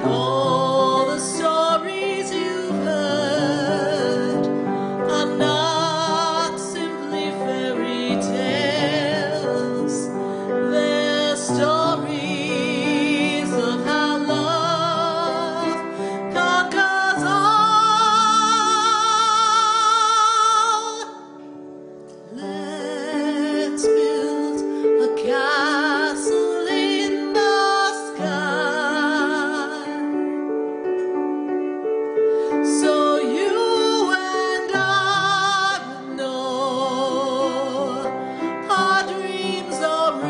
All the stories you've heard are not simply fairy tales. They're stories of how love conquers all. Let's build a castle in the sky, so you and I know our dreams are real.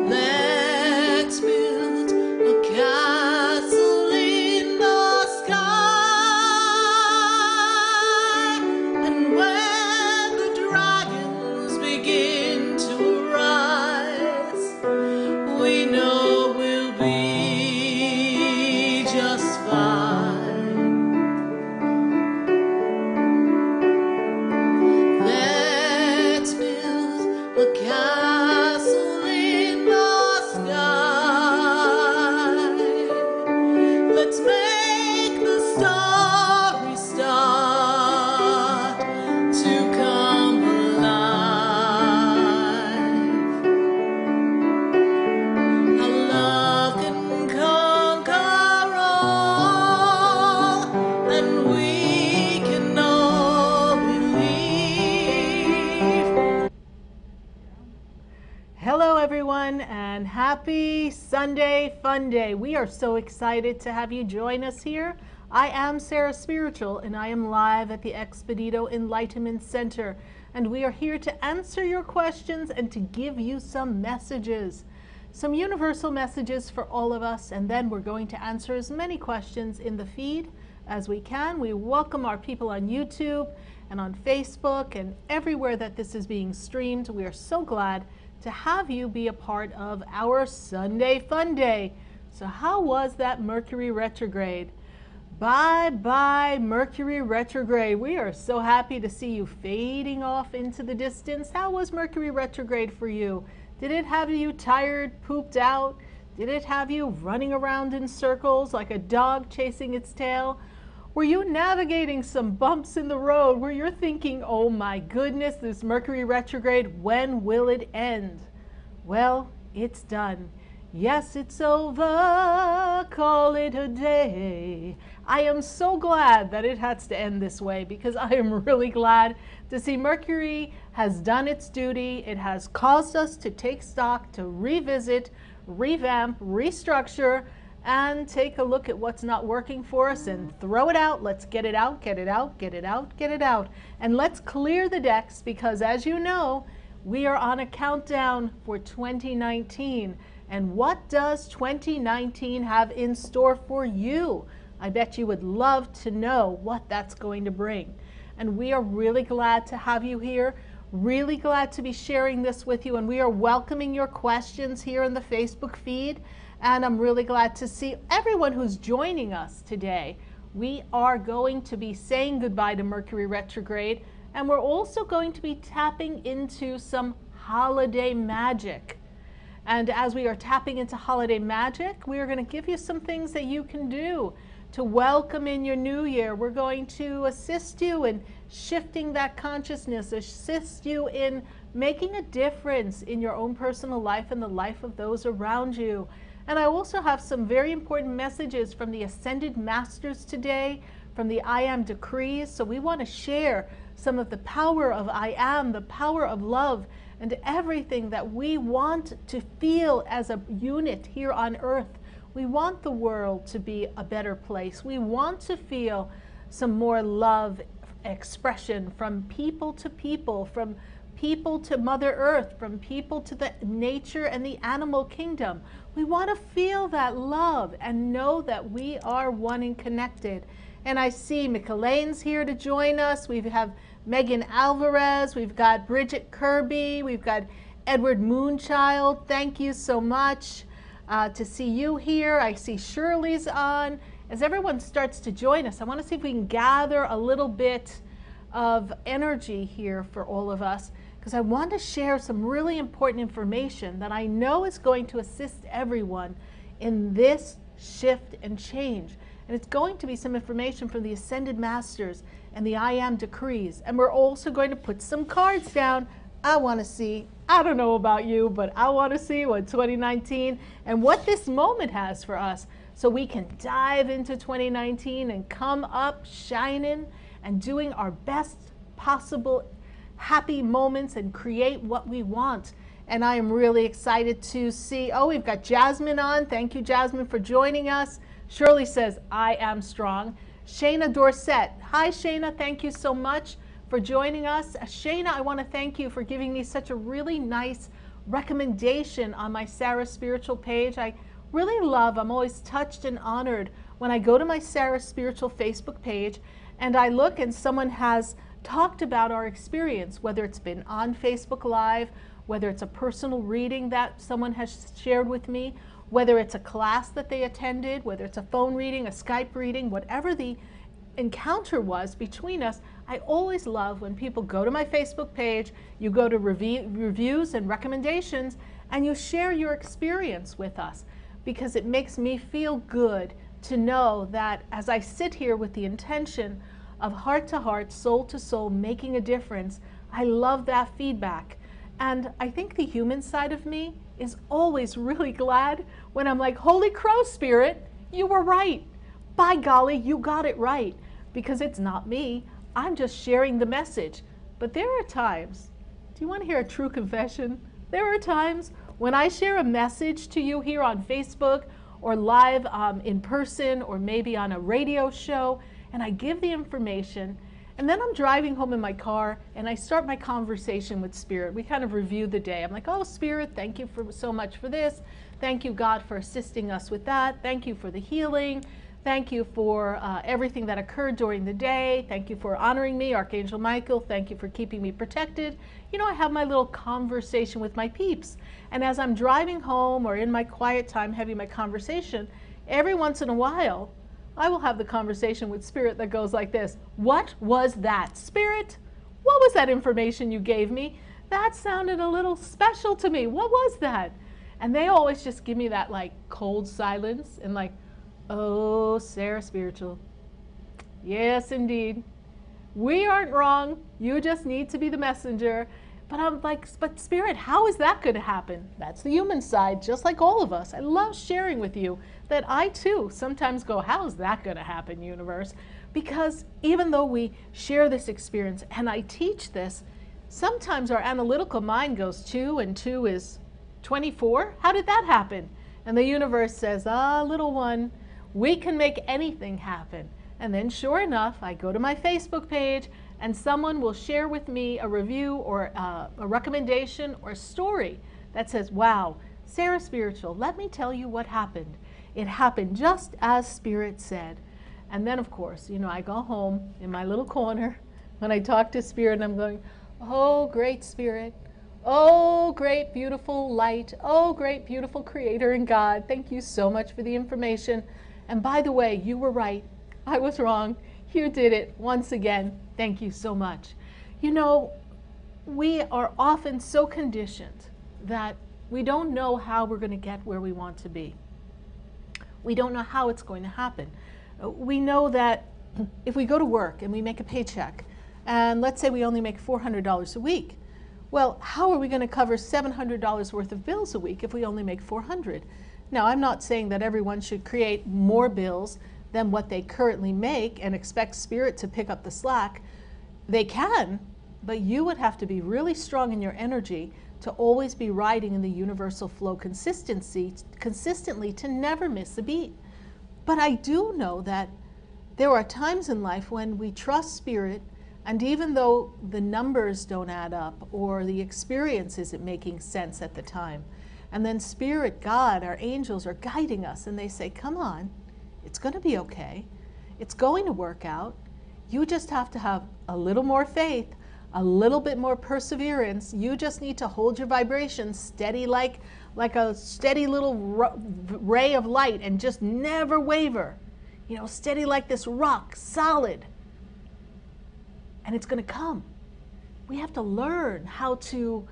Let's build a castle in the sky, and when the dragons begin to rise, we know we'll be just fine. Let's build a castle in the sky. Let's make the starry start to come alive. Our love can conquer all, and we can all believe. Hello everyone, and happy Sunday Funday. We are so excited to have you join us here. I am SarahSpiritual, and I am live at the Expedito Enlightenment Center, and we are here to answer your questions and to give you some messages, some universal messages for all of us, and then we're going to answer as many questions in the feed as we can. We welcome our people on YouTube and on Facebook and everywhere that this is being streamed. We are so glad to have you be a part of our Sunday Fun Day. So how was that Mercury retrograde? Bye-bye, Mercury retrograde. We are so happy to see you fading off into the distance. How was Mercury retrograde for you? Did it have you tired, pooped out? Did it have you running around in circles like a dog chasing its tail? Were you navigating some bumps in the road where you're thinking, oh my goodness, this Mercury retrograde, when will it end? Well, it's done. Yes, it's over. Call it a day. I am so glad that it has to end this way, because I am really glad to see Mercury has done its duty. It has caused us to take stock, to revisit, revamp, restructure, and take a look at what's not working for us and throw it out. Let's get it out, get it out, get it out, get it out. And let's clear the decks, because as you know, we are on a countdown for 2019. And what does 2019 have in store for you? I bet you would love to know what that's going to bring. And we are really glad to have you here, really glad to be sharing this with you. And we are welcoming your questions here in the Facebook feed. And I'm really glad to see everyone who's joining us today. We are going to be saying goodbye to Mercury retrograde, and we're also going to be tapping into some holiday magic. And as we are tapping into holiday magic, we are going to give you some things that you can do to welcome in your new year. We're going to assist you in shifting that consciousness, assist you in making a difference in your own personal life and the life of those around you. And I also have some very important messages from the Ascended Masters today, from the I Am Decrees. So we want to share some of the power of I Am, the power of love, and everything that we want to feel as a unit here on Earth. We want the world to be a better place. We want to feel some more love expression from people to people, from people to Mother Earth, from people to the nature and the animal kingdom. We want to feel that love and know that we are one and connected. And I see Michelane's here to join us. We have Megan Alvarez. We've got Bridget Kirby. We've got Edward Moonchild. Thank you so much to see you here. I see Shirley's on. As everyone starts to join us, I want to see if we can gather a little bit of energy here for all of us. because I want to share some really important information that I know is going to assist everyone in this shift and change. And it's going to be some information from the Ascended Masters and the I Am Decrees. And we're also going to put some cards down. I want to see, I don't know about you, but I want to see what 2019 and what this moment has for us, so we can dive into 2019 and come up shining and doing our best possible happy moments and create what we want. And I am really excited to see, oh, we've got Jasmine on. Thank you, Jasmine, for joining us. Shirley says, I am strong. Shayna Dorset. Hi, Shayna. Thank you so much for joining us. Shayna, I want to thank you for giving me such a really nice recommendation on my Sarah Spiritual page. I really love, I'm always touched and honored when I go to my Sarah Spiritual Facebook page and I look and someone has talked about our experience, whether it's been on Facebook Live, whether it's a personal reading that someone has shared with me, whether it's a class that they attended, whether it's a phone reading, a Skype reading, whatever the encounter was between us. I always love when people go to my Facebook page, you go to reviews and recommendations, and you share your experience with us, because it makes me feel good to know that as I sit here with the intention of heart to heart, soul to soul, making a difference, I love that feedback. And I think the human side of me is always really glad when I'm like, holy crow, Spirit, you were right. By golly, you got it right. Because it's not me, I'm just sharing the message. But there are times, do you want to hear a true confession? There are times when I share a message to you here on Facebook or live in person or maybe on a radio show, and I give the information, and then I'm driving home in my car and I start my conversation with Spirit. We kind of review the day. I'm like, oh, Spirit, thank you for so much for this. Thank you, God, for assisting us with that. Thank you for the healing. Thank you for everything that occurred during the day. Thank you for honoring me, Archangel Michael. Thank you for keeping me protected. You know, I have my little conversation with my peeps. And as I'm driving home or in my quiet time having my conversation, every once in a while, I will have the conversation with Spirit that goes like this. What was that, Spirit? What was that information you gave me? That sounded a little special to me. What was that? And they always just give me that like cold silence and like, oh, Sarah Spiritual. Yes, indeed. We aren't wrong. You just need to be the messenger. But I'm like, but Spirit, how is that going to happen? That's the human side, just like all of us. I love sharing with you that I too sometimes go, how is that going to happen, universe? Because even though we share this experience and I teach this, sometimes our analytical mind goes 2 and 2 is 24. How did that happen? And the universe says, ah, little one, we can make anything happen. And then sure enough, I go to my Facebook page and someone will share with me a review or a recommendation or a story that says, wow, Sarah Spiritual, let me tell you what happened. It happened just as Spirit said. And then of course, you know, I go home in my little corner when I talk to Spirit and I'm going, oh, great Spirit. Oh, great, beautiful light. Oh, great, beautiful Creator and God. Thank you so much for the information. And by the way, you were right. I was wrong. You did it once again. Thank you so much. You know, we are often so conditioned that we don't know how we're going to get where we want to be. We don't know how it's going to happen. We know that if we go to work and we make a paycheck, and let's say we only make $400 a week, well, how are we going to cover $700 worth of bills a week if we only make $400? Now, I'm not saying that everyone should create more bills than what they currently make and expect Spirit to pick up the slack. They can, but you would have to be really strong in your energy to always be riding in the universal flow consistently to never miss a beat. But I do know that there are times in life when we trust Spirit, and even though the numbers don't add up or the experience isn't making sense at the time, and then Spirit, God, our angels are guiding us and they say, come on, it's going to be okay. It's going to work out. You just have to have a little more faith, a little bit more perseverance. You just need to hold your vibration steady like a steady little ray of light and just never waver. You know, steady like this rock, solid. And it's going to come. we have to learn how to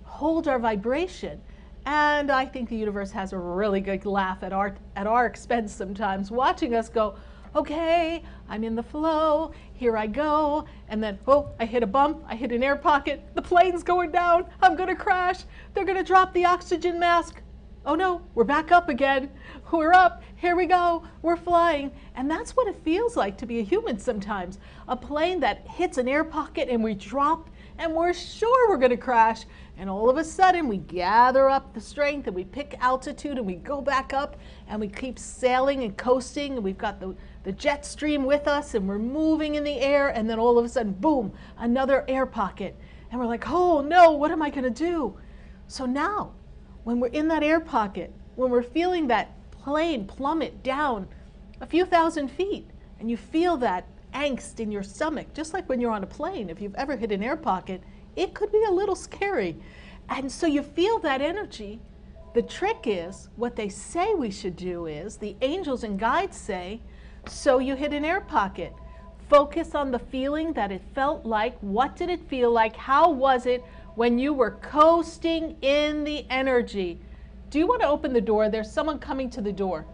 hold our vibration. And I think the universe has a really good laugh at our expense sometimes, watching us go, okay, I'm in the flow, here I go, and then, oh, I hit a bump, I hit an air pocket, the plane's going down, I'm gonna crash, they're gonna drop the oxygen mask. Oh no, we're back up again, we're up, here we go, we're flying. And that's what it feels like to be a human sometimes. A plane that hits an air pocket and we drop, and we're sure we're gonna crash. And all of a sudden we gather up the strength and we pick altitude and we go back up and we keep sailing and coasting, and we've got the jet stream with us and we're moving in the air, and then all of a sudden, boom, another air pocket. And we're like, oh no, what am I gonna do? So now, when we're in that air pocket, when we're feeling that plane plummet down a few thousand feet, and you feel that angst in your stomach, just like when you're on a plane, if you've ever hit an air pocket, it could be a little scary. And so you feel that energy. The trick is, what they say we should do is, the angels and guides say, so you hit an air pocket. Focus on the feeling that it felt like. What did it feel like? How was it when you were coasting in the energy? Do you want to open the door? There's someone coming to the door.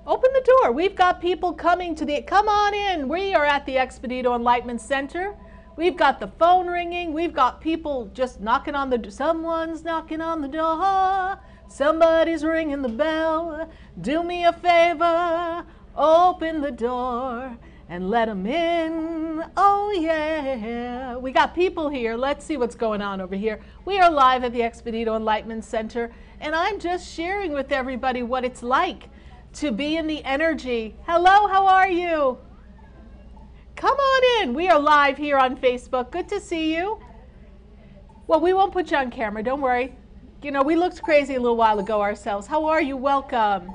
Open the door. We've got people coming to the, come on in. We are at the Expedito Enlightenment Center. We've got the phone ringing. We've got people just knocking on the, someone's knocking on the door. Somebody's ringing the bell. Do me a favor. Open the door and let them in. Oh yeah. We got people here. Let's see what's going on over here. We are live at the Expedito Enlightenment Center, and I'm just sharing with everybody what it's like to be in the energy. Hello, how are you? Come on in. We are live here on Facebook. Good to see you. Well, we won't put you on camera. Don't worry. You know, we looked crazy a little while ago ourselves. How are you? Welcome.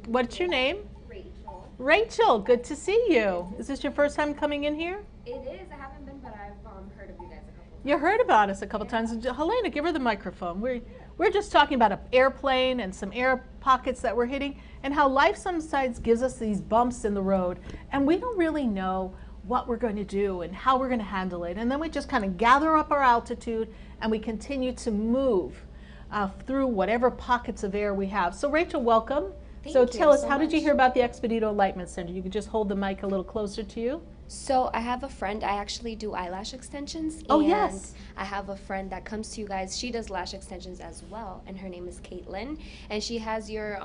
What's your name? Rachel. Rachel, good to see you. Is this your first time coming in here? It is. I haven't been, but I've heard of you guys a couple times. You heard about us a couple times. Helena, give her the microphone. We're just talking about an airplane and some air pockets that we're hitting, and how life sometimes gives us these bumps in the road, and we don't really know what we're going to do and how we're going to handle it. And then we just kind of gather up our altitude and we continue to move through whatever pockets of air we have. So Rachel, welcome. Thank So you tell us, so how did you much. hear about the Expedito Enlightenment Center? You could just hold the mic a little closer to you. So I have a friend. I actually do eyelash extensions. Oh, and yes. I have a friend that comes to you guys. She does lash extensions as well, and her name is Caitlin. And she has your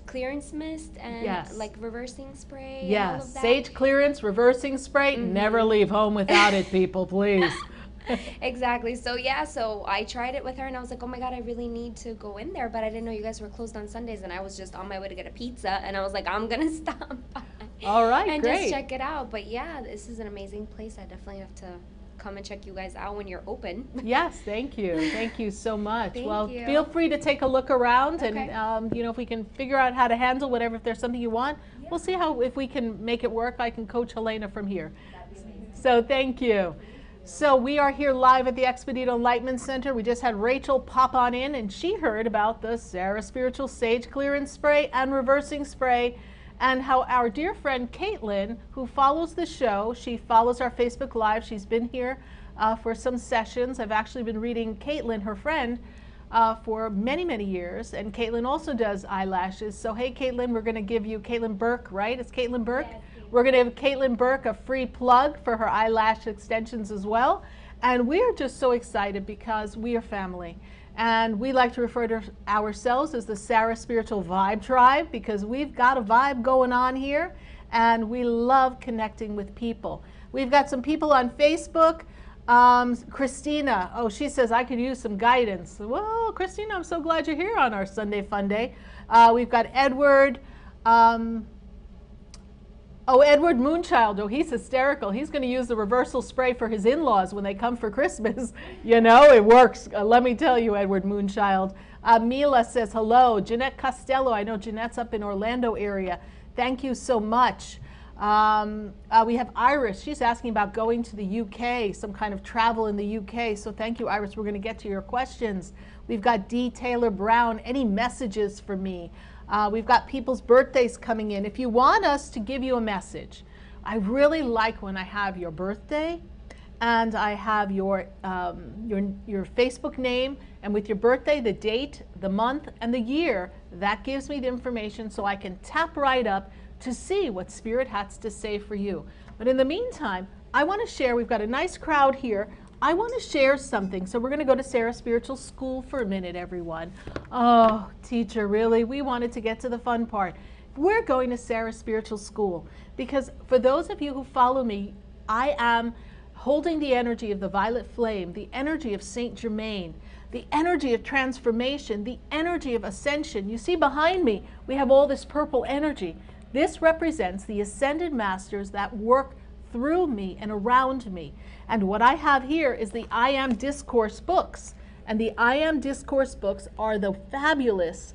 clearance mist and Yes. like reversing spray. And all Yes, of that. sage clearance, reversing spray. Never leave home without it, people, please. Exactly. So yeah, so I tried it with her and I was like, oh my God, I really need to go in there, but I didn't know you guys were closed on Sundays, and I was just on my way to get a pizza, and I was like, I'm gonna stop by All right, and great. just check it out. But yeah, this is an amazing place. I definitely have to come and check you guys out when you're open. Yes, thank you. Thank you so much. Thank Well, you. feel free to take a look around, Okay. and you know, if we can figure out how to handle whatever, if there's something you want, we'll see how, if we can make it work. I can coach Helena from here. That'd be amazing. So thank you. So we are here live at the Expedito Enlightenment Center. We just had Rachel pop on in, and she heard about the SarahSpiritual Sage Clearance Spray and Reversing Spray, and how our dear friend Caitlin, who follows the show, she follows our Facebook Live. She's been here for some sessions. I've actually been reading Caitlin, her friend, for many, many years. And Caitlin also does eyelashes. So hey, Caitlin, we're going to give you, Caitlin Burke, right? It's Caitlin Burke? Yes, We're going to give Caitlin Burke a free plug for her eyelash extensions as well. And we are just so excited because we are family. And we like to refer to ourselves as the SarahSpiritual Vibe Tribe, because we've got a vibe going on here and we love connecting with people. We've got some people on Facebook. Christina, oh, she says, I could use some guidance. Well, Christina, I'm so glad you're here on our Sunday Funday. We've got Edward. Oh, Edward Moonchild, oh, he's hysterical. He's going to use the reversal spray for his in-laws when they come for Christmas. You know, it works. Let me tell you, Edward Moonchild. Mila says hello. Jeanette Costello, I know Jeanette's up in Orlando area. Thank you so much. We have Iris. She's asking about going to the UK, some kind of travel in the UK. So thank you, Iris. We're going to get to your questions. We've got D. Taylor Brown. Any messages for me? We've got people's birthdays coming in. If you want us to give you a message, I really like when I have your birthday and I have your Facebook name, and with your birthday, the date, the month, and the year. That gives me the information so I can tap right up to see what Spirit has to say for you. But in the meantime, I want to share, we've got a nice crowd here. I want to share something. So we're going to go to Sarah Spiritual School for a minute, everyone. Oh, teacher, really? We wanted to get to the fun part. We're going to Sarah Spiritual School because for those of you who follow me, I am holding the energy of the violet flame, the energy of Saint Germain, the energy of transformation, the energy of ascension. You see behind me, we have all this purple energy. This represents the ascended masters that work through me and around me. And what I have here is the I Am Discourse books. And the I Am Discourse books are the fabulous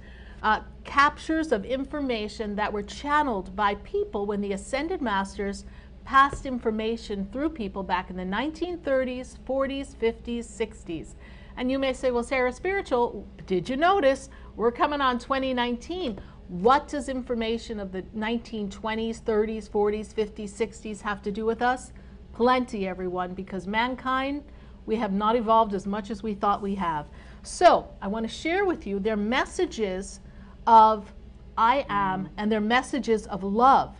captures of information that were channeled by people when the ascended masters passed information through people back in the 1930s, 40s, 50s, 60s. And you may say, well, Sarah Spiritual, did you notice we're coming on 2019? What does information of the 1920s, 30s, 40s, 50s, 60s have to do with us? Plenty, everyone, because mankind, we have not evolved as much as we thought we have. So I want to share with you their messages of I am and their messages of love.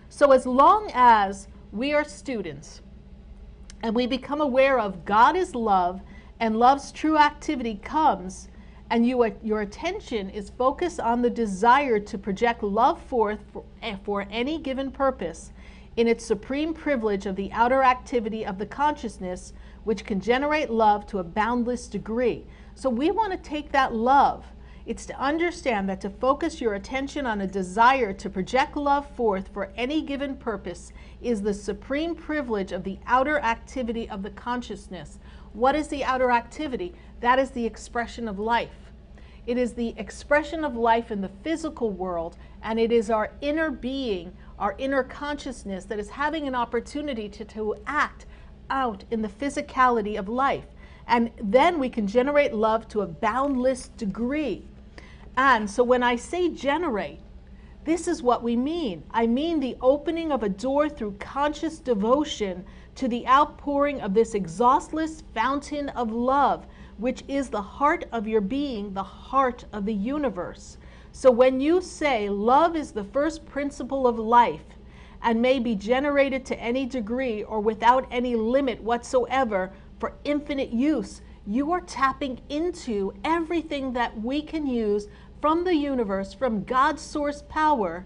So as long as we are students and we become aware of God is love and love's true activity comes, and your attention is focused on the desire to project love forth for any given purpose in its supreme privilege of the outer activity of the consciousness, which can generate love to a boundless degree. So we want to take that love. It's to understand that to focus your attention on a desire to project love forth for any given purpose is the supreme privilege of the outer activity of the consciousness. What is the outer activity? That is the expression of life. It is the expression of life in the physical world, and it is our inner being, our inner consciousness that is having an opportunity to act out in the physicality of life. And then we can generate love to a boundless degree. And so when I say generate, this is what we mean. I mean the opening of a door through conscious devotion to the outpouring of this exhaustless fountain of love, which is the heart of your being, the heart of the universe. So when you say love is the first principle of life and may be generated to any degree or without any limit whatsoever for infinite use, you are tapping into everything that we can use from the universe, from God's source power,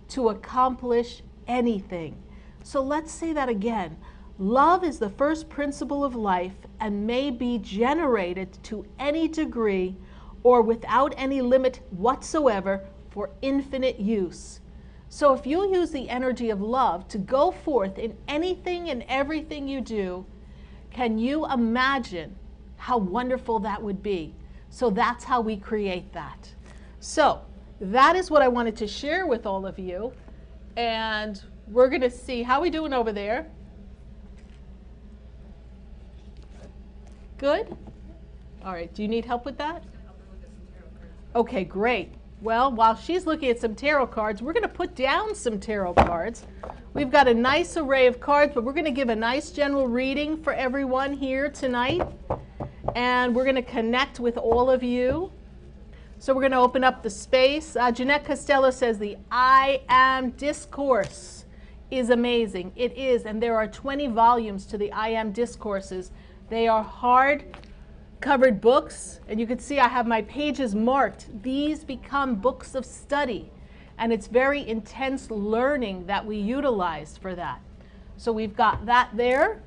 to accomplish anything. So let's say that again. Love is the first principle of life and may be generated to any degree or without any limit whatsoever for infinite use. So if you use the energy of love to go forth in anything and everything you do, can you imagine how wonderful that would be? So that's how we create that. So that is what I wanted to share with all of you. And we're going to see, how are we doing over there? Good? All right, do you need help with that? Okay, great. Well, while she's looking at some tarot cards, we're going to put down some tarot cards. We've got a nice array of cards, but we're going to give a nice general reading for everyone here tonight. And we're going to connect with all of you. So we're going to open up the space. Jeanette Costello says the I Am Discourse is amazing. It is, and there are 20 volumes to the I Am Discourses. They are hard-covered books, and you can see I have my pages marked. These become books of study, and it's very intense learning that we utilize for that. So we've got that there.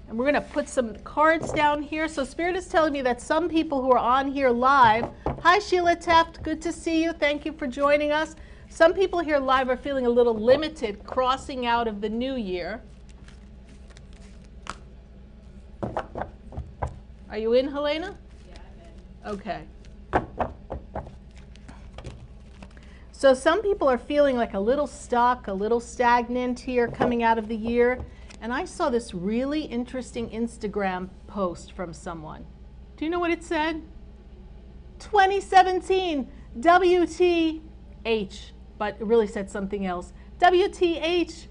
And we're going to put some cards down here. So Spirit is telling me that some people who are on here live, hi Sheila Teft, good to see you. Thank you for joining us. Some people here live are feeling a little limited crossing out of the new year. Are you in, Helena? Yeah, I'm in. Okay. So some people are feeling like a little stuck, a little stagnant here coming out of the year. And I saw this really interesting Instagram post from someone. Do you know what it said? 2017, WTH, but it really said something else. WTH,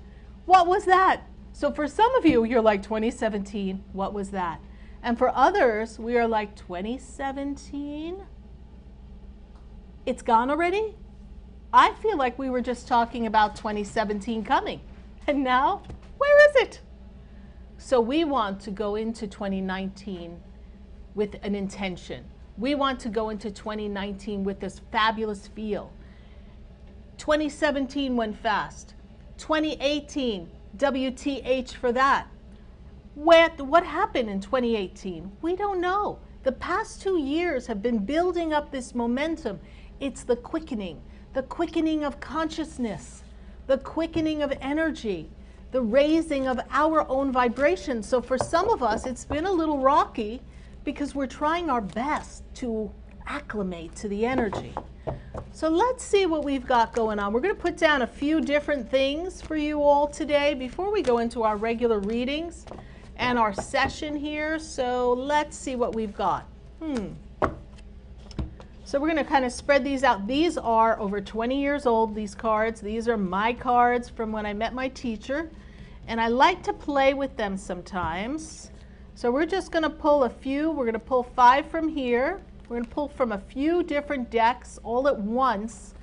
what was that? So for some of you, you're like 2017, what was that? And for others, we are like 2017, it's gone already? I feel like we were just talking about 2017 coming. And now, where is it? So we want to go into 2019 with an intention. We want to go into 2019 with this fabulous feel. 2017 went fast. 2018, WTH for that. What happened in 2018? We don't know. The past 2 years have been building up this momentum. It's the quickening of consciousness, the quickening of energy, the raising of our own vibration. So for some of us, it's been a little rocky because we're trying our best to acclimate to the energy. So let's see what we've got going on. We're going to put down a few different things for you all today before we go into our regular readings and our session here. So let's see what we've got. So we're going to kind of spread these out. These are over 20 years old, these cards. These are my cards from when I met my teacher. And I like to play with them sometimes. So we're just going to pull a few. We're going to pull 5 from here. We're going to pull from a few different decks all at once.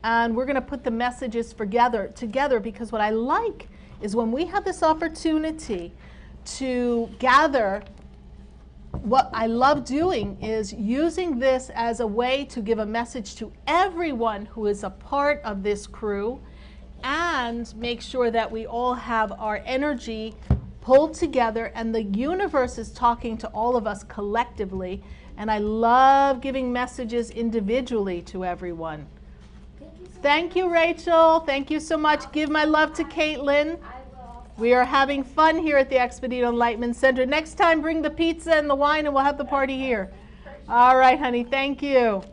And we're going to put the messages together because what I like is when we have this opportunity to gather. What I love doing is using this as a way to give a message to everyone who is a part of this crew and make sure that we all have our energy pulled together and the universe is talking to all of us collectively. And I love giving messages individually to everyone. Thank you, Rachel. Thank you so much. Give my love to Caitlin. We are having fun here at the Expedito Enlightenment Center. Next time, bring the pizza and the wine, and we'll have the party here. All right, honey. Thank you.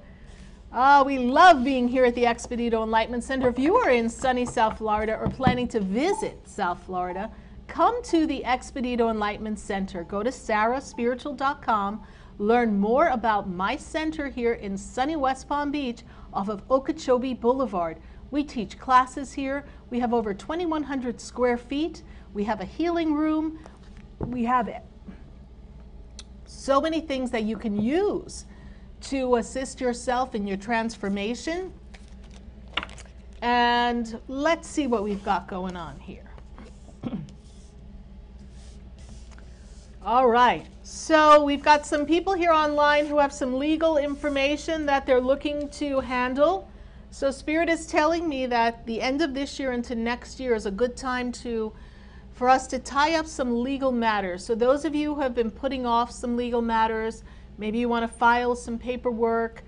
Oh, we love being here at the Expedito Enlightenment Center. If you are in sunny South Florida or planning to visit South Florida, come to the Expedito Enlightenment Center. Go to SarahSpiritual.com. Learn more about my center here in sunny West Palm Beach off of Okeechobee Boulevard. We teach classes here. We have over 2,100 square feet. We have a healing room. We have so many things that you can use to assist yourself in your transformation. And let's see what we've got going on here. All right, so we've got some people here online who have some legal information that they're looking to handle. So Spirit is telling me that the end of this year into next year is a good time for us to tie up some legal matters. So those of you who have been putting off some legal matters, maybe you want to file some paperwork,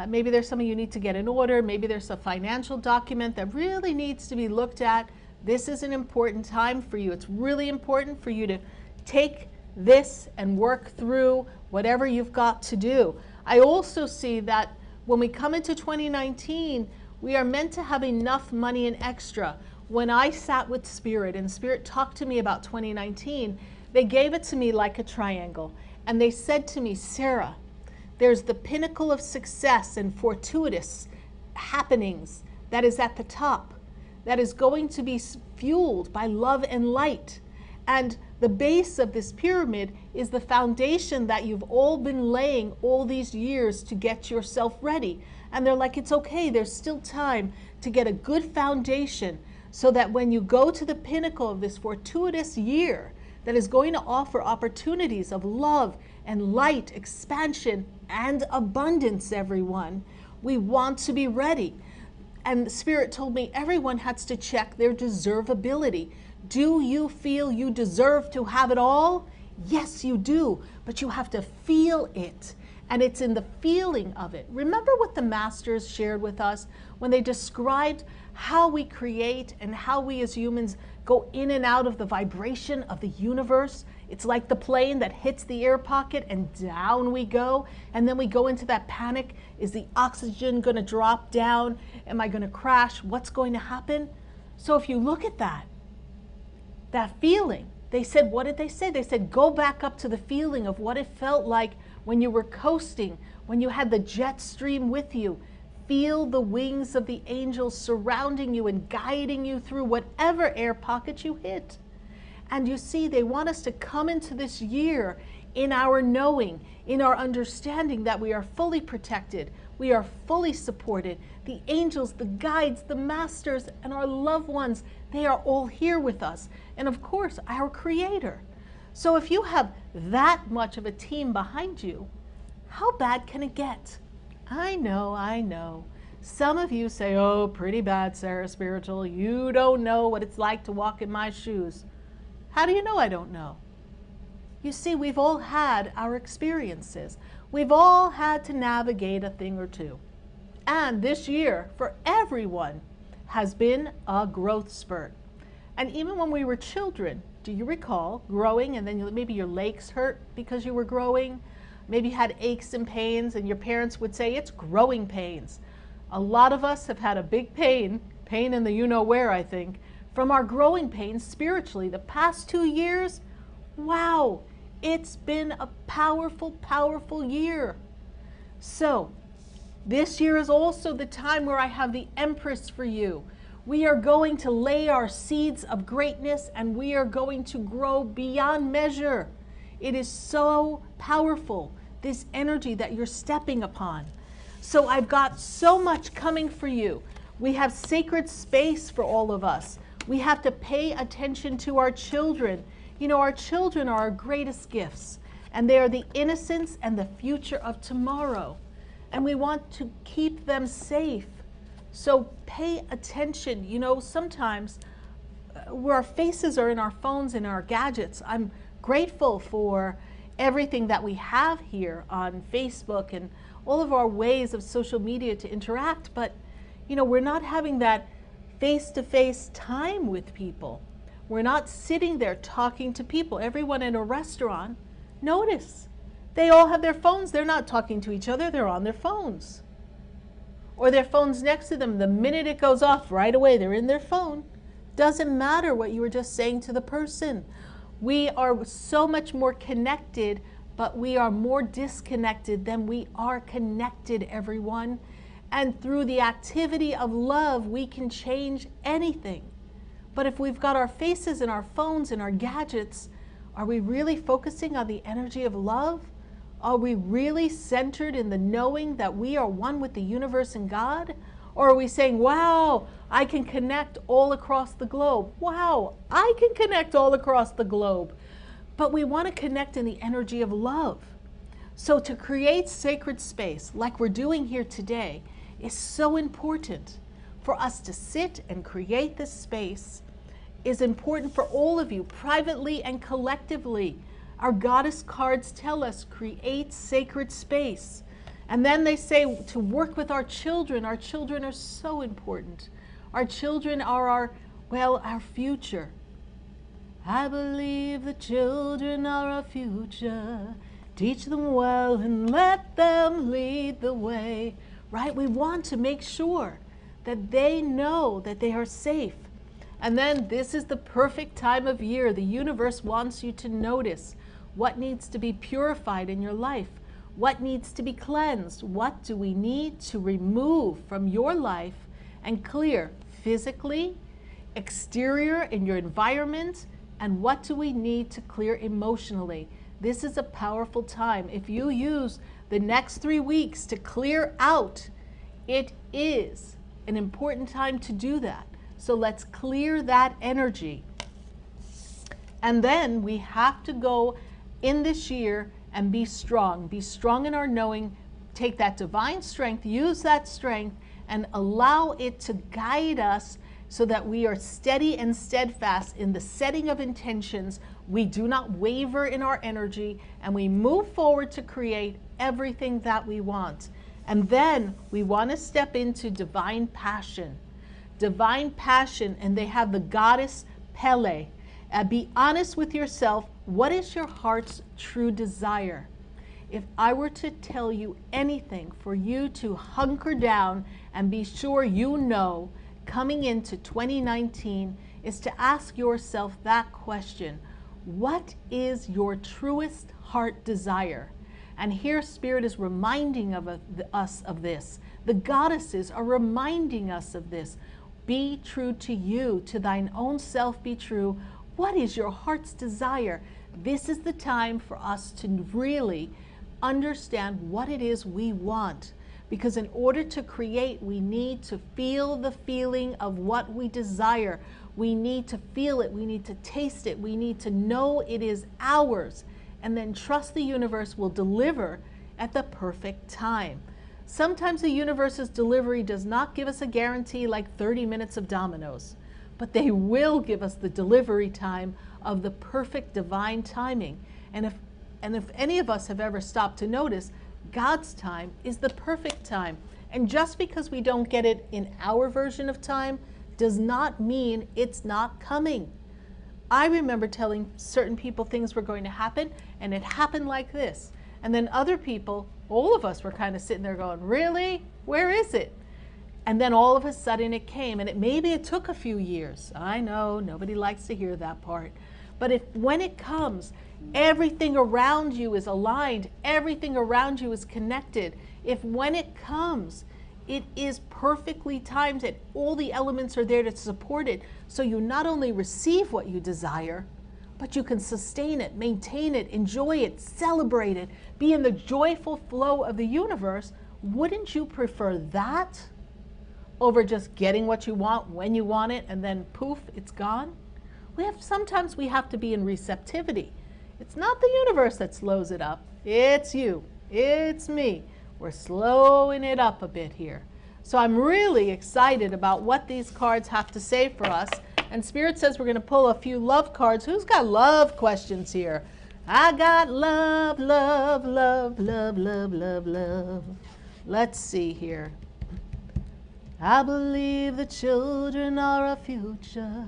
maybe there's something you need to get in order, maybe there's a financial document that really needs to be looked at. This is an important time for you. It's really important for you to take this and work through whatever you've got to do. I also see that when we come into 2019, we are meant to have enough money and extra. When I sat with Spirit and Spirit talked to me about 2019, they gave it to me like a triangle. And they said to me, Sarah, there's the pinnacle of success and fortuitous happenings that is at the top, that is going to be fueled by love and light. And the base of this pyramid is the foundation that you've all been laying all these years to get yourself ready. And they're like, it's okay, there's still time to get a good foundation so that when you go to the pinnacle of this fortuitous year that is going to offer opportunities of love and light, expansion, and abundance, everyone, we want to be ready. And Spirit told me everyone has to check their deservability. Do you feel you deserve to have it all? Yes, you do, but you have to feel it. And it's in the feeling of it. Remember what the masters shared with us when they described how we create and how we as humans go in and out of the vibration of the universe? It's like the plane that hits the air pocket and down we go. And then we go into that panic. Is the oxygen going to drop down? Am I going to crash? What's going to happen? So if you look at that feeling, they said, what did they say? They said, go back up to the feeling of what it felt like when you were coasting, when you had the jet stream with you. Feel the wings of the angels surrounding you and guiding you through whatever air pocket you hit. And you see, they want us to come into this year in our knowing, in our understanding that we are fully protected, we are fully supported. The angels, the guides, the masters, and our loved ones, they are all here with us. And of course, our Creator. So if you have that much of a team behind you, how bad can it get? I know, I know. Some of you say, oh, pretty bad, Sarah Spiritual. You don't know what it's like to walk in my shoes. How do you know I don't know? You see, we've all had our experiences. We've all had to navigate a thing or two. And this year, for everyone, has been a growth spurt. And even when we were children, do you recall growing and then maybe your legs hurt because you were growing? Maybe you had aches and pains and your parents would say, it's growing pains. A lot of us have had a big pain in the you-know-where, I think, from our growing pains spiritually. The past 2 years, wow, it's been a powerful, powerful year. So, this year is also the time where I have the Empress for you. We are going to lay our seeds of greatness and we are going to grow beyond measure. It is so powerful, this energy that you're stepping upon. So I've got so much coming for you. We have sacred space for all of us. We have to pay attention to our children. You know, our children are our greatest gifts, and they are the innocence and the future of tomorrow. And we want to keep them safe. So pay attention. You know, sometimes where our faces are in our phones and our gadgets, I'm grateful for everything that we have here on Facebook and all of our ways of social media to interact, but you know, we're not having that face-to-face time with people. We're not sitting there talking to people. Everyone in a restaurant, notice, they all have their phones. They're not talking to each other, they're on their phones. Or their phone's next to them. The minute it goes off, right away, they're in their phone. Doesn't matter what you were just saying to the person. We are so much more connected, but we are more disconnected than we are connected, everyone. And through the activity of love, we can change anything. But if we've got our faces in our phones and our gadgets, are we really focusing on the energy of love? Are we really centered in the knowing that we are one with the universe and God? Or are we saying, wow, I can connect all across the globe. Wow, I can connect all across the globe. But we want to connect in the energy of love. So to create sacred space, like we're doing here today, is so important. For us to sit and create this space is important for all of you, privately and collectively. Our goddess cards tell us, create sacred space. And then they say to work with our children. Our children are so important. Our children are our future. I believe the children are our future. Teach them well and let them lead the way. Right? We want to make sure that they know that they are safe. And then this is the perfect time of year. The universe wants you to notice what needs to be purified in your life. What needs to be cleansed? What do we need to remove from your life and clear physically, exterior in your environment, and what do we need to clear emotionally? This is a powerful time. If you use the next 3 weeks to clear out, it is an important time to do that. So let's clear that energy. And then we have to go in this year and be strong. Be strong in our knowing. Take that divine strength, use that strength, and allow it to guide us so that we are steady and steadfast in the setting of intentions. We do not waver in our energy, and we move forward to create everything that we want. And then we want to step into divine passion. Divine passion, and they have the goddess Pele. Be honest with yourself. What is your heart's true desire? If I were to tell you anything for you to hunker down and be sure you know coming into 2019 is to ask yourself that question. What is your truest heart desire? And here Spirit is reminding us of this. The goddesses are reminding us of this. Be true to you, to thine own self be true. What is your heart's desire? This is the time for us to really understand what it is we want. Because in order to create, we need to feel the feeling of what we desire. We need to feel it. We need to taste it. We need to know it is ours. And then trust the universe will deliver at the perfect time. Sometimes the universe's delivery does not give us a guarantee like 30 minutes of dominoes, but they will give us the delivery time of the perfect divine timing. And if any of us have ever stopped to notice, God's time is the perfect time. And just because we don't get it in our version of time does not mean it's not coming. I remember telling certain people things were going to happen, and it happened like this. And then other people, all of us were kind of sitting there going, really? Where is it? And then all of a sudden it came, and maybe it took a few years. I know, nobody likes to hear that part. But when it comes, everything around you is aligned. Everything around you is connected. If when it comes, it is perfectly timed and all the elements are there to support it. So you not only receive what you desire, but you can sustain it, maintain it, enjoy it, celebrate it, be in the joyful flow of the universe. Wouldn't you prefer that over just getting what you want when you want it and then poof, it's gone? Sometimes we have to be in receptivity. It's not the universe that slows it up. It's you. It's me. We're slowing it up a bit here. So I'm really excited about what these cards have to say for us. And Spirit says we're going to pull a few love cards. Who's got love questions here? I got love, love, love, love, love, love, love. Let's see here. I believe the children are our future.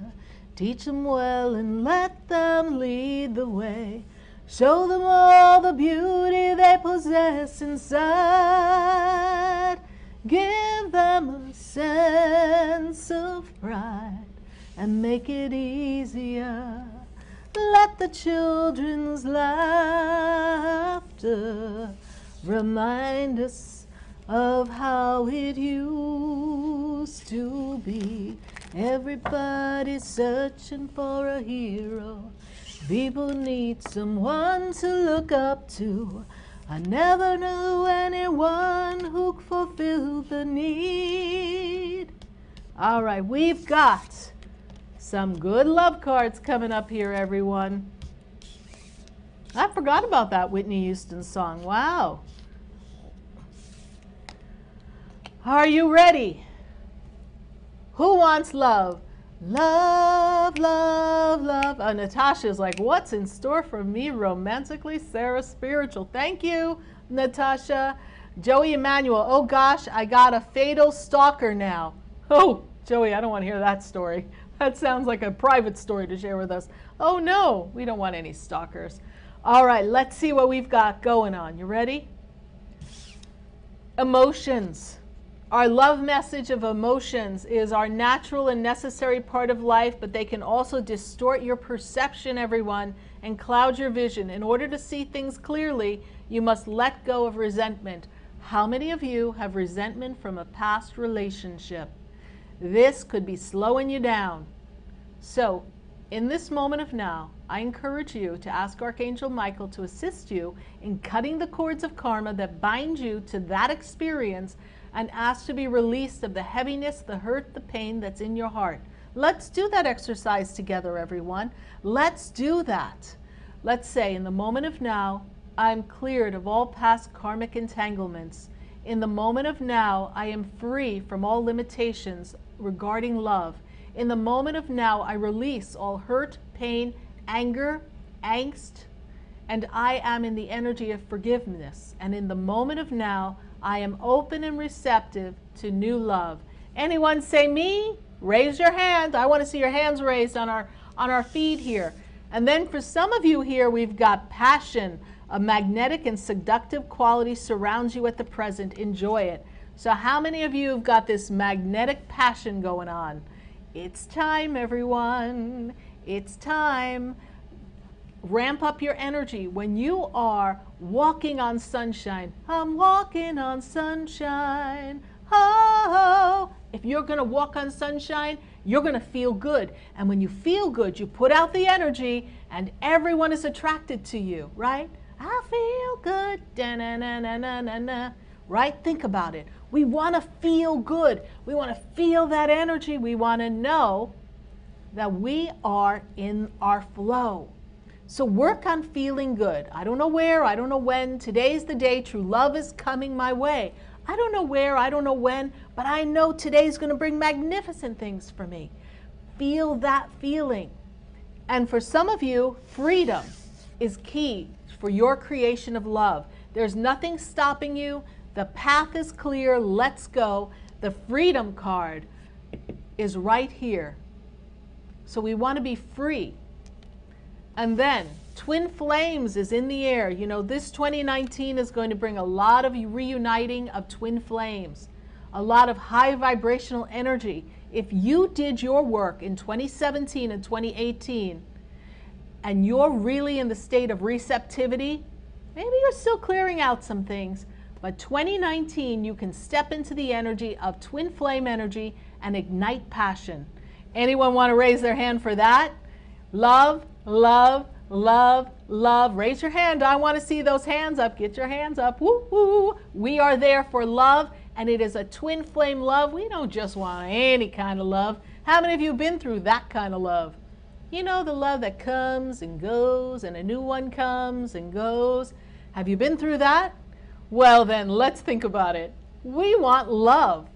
Teach them well and let them lead the way. Show them all the beauty they possess inside. Give them a sense of pride and make it easier. Let the children's laughter remind us of how it used to be. Everybody's searching for a hero. People need someone to look up to. I never knew anyone who fulfilled the need. All right, we've got some good love cards coming up here, everyone. I forgot about that Whitney Houston song. Wow. Are you ready? Who wants love? Love, love, love. Natasha's like, what's in store for me romantically? Sarah Spiritual. Thank you, Natasha. Joey Emmanuel. Oh gosh, I got a fatal stalker now. Oh, Joey, I don't want to hear that story. That sounds like a private story to share with us. Oh no, we don't want any stalkers. All right, let's see what we've got going on. You ready? Emotions. Our love message of emotions is our natural and necessary part of life, but they can also distort your perception, everyone, and cloud your vision. In order to see things clearly, you must let go of resentment. How many of you have resentment from a past relationship? This could be slowing you down. So, in this moment of now, I encourage you to ask Archangel Michael to assist you in cutting the cords of karma that bind you to that experience and ask to be released of the heaviness, the hurt, the pain that's in your heart. Let's do that exercise together, everyone. Let's do that. Let's say, in the moment of now, I'm cleared of all past karmic entanglements. In the moment of now, I am free from all limitations regarding love. In the moment of now, I release all hurt, pain, anger, angst, and I am in the energy of forgiveness. And in the moment of now, I am open and receptive to new love. Anyone say me? Raise your hand. I want to see your hands raised on our feed here. And then for some of you here, we've got passion. A magnetic and seductive quality surrounds you at the present. Enjoy it. So how many of you have got this magnetic passion going on? It's time, everyone. It's time. ramp up your energy when you are walking on sunshine. I'm walking on sunshine. Oh, if you're going to walk on sunshine, you're going to feel good. And when you feel good, you put out the energy and everyone is attracted to you, right? I feel good. Da-na-na-na-na-na-na. Right? Think about it. We want to feel good. We want to feel that energy. We want to know that we are in our flow. So work on feeling good. I don't know where, I don't know when. Today's the day true love is coming my way. I don't know where, I don't know when, but I know today's going to bring magnificent things for me. Feel that feeling. And for some of you, freedom is key for your creation of love. There's nothing stopping you. The path is clear. Let's go. The freedom card is right here. So we want to be free. And then twin flames is in the air. You know, this 2019 is going to bring a lot of reuniting of twin flames, a lot of high vibrational energy. If you did your work in 2017 and 2018, and you're really in the state of receptivity, maybe you're still clearing out some things, but 2019, you can step into the energy of twin flame energy and ignite passion. Anyone want to raise their hand for that? Love, love, love, love. Raise your hand. I want to see those hands up. Get your hands up. Woo, woo. We are there for love, and it is a twin flame love. We don't just want any kind of love. How many of you have been through that kind of love? You know, the love that comes and goes, and a new one comes and goes. Have you been through that? Well, then let's think about it. We want love.